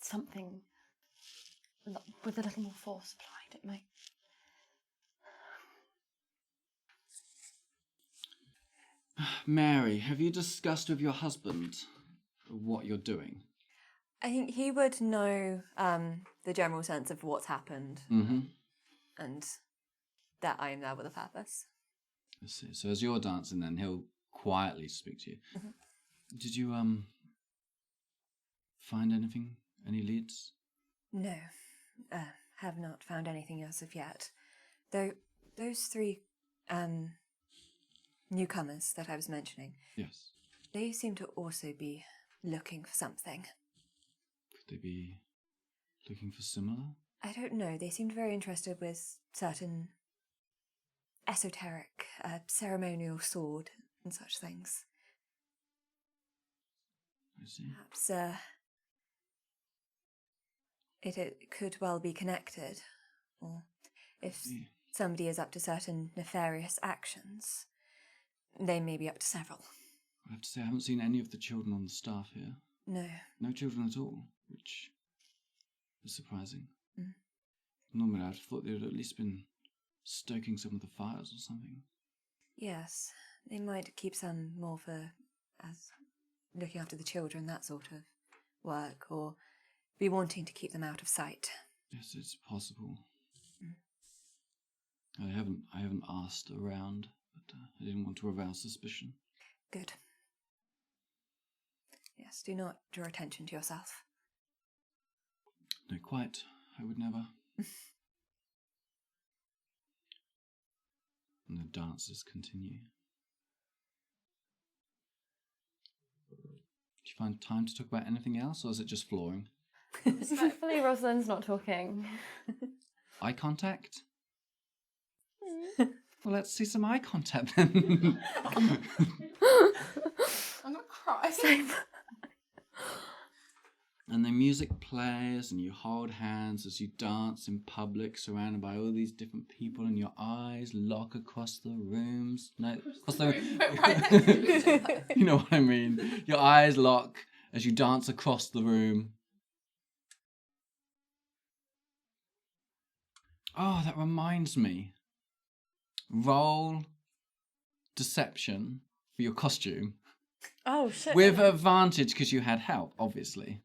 something with a little more force applied, it might. Mary, have you discussed with your husband what you're doing? I think he would know the general sense of what's happened and that I am there with a purpose. I see. So as you're dancing then, he'll quietly speak to you. Did you, find anything? Any leads? No, have not found anything as of yet. Though those three newcomers that I was mentioning, Yes. they seem to also be looking for something. Could they be looking for similar? I don't know. They seemed very interested with certain esoteric, ceremonial sword and such things. I see. Perhaps it could well be connected. Or if somebody is up to certain nefarious actions, they may be up to several. I have to say, I haven't seen any of the children on the staff here. No. No children at all, which is surprising. Mm. Normally I'd have thought they would have at least been stoking some of the fires or something. Yes, they might keep some more for as looking after the children, that sort of work, or be wanting to keep them out of sight. Yes, it's possible. I haven't asked around, but I didn't want to arouse suspicion. Good. Yes, do not draw attention to yourself. No, quite. I would never. And the dances continue. Do you find time to talk about anything else, or is it just flooring? Respectfully, Rosalind's not talking. Eye contact? Well, let's see some eye contact then. I'm gonna cry. And the music plays and you hold hands as you dance in public, surrounded by all these different people, and your eyes lock across the rooms. No, across the room. You know what I mean. Your eyes lock as you dance across the room. Oh, that reminds me. Roll deception for your costume. Oh, shit. With advantage because you had help, obviously.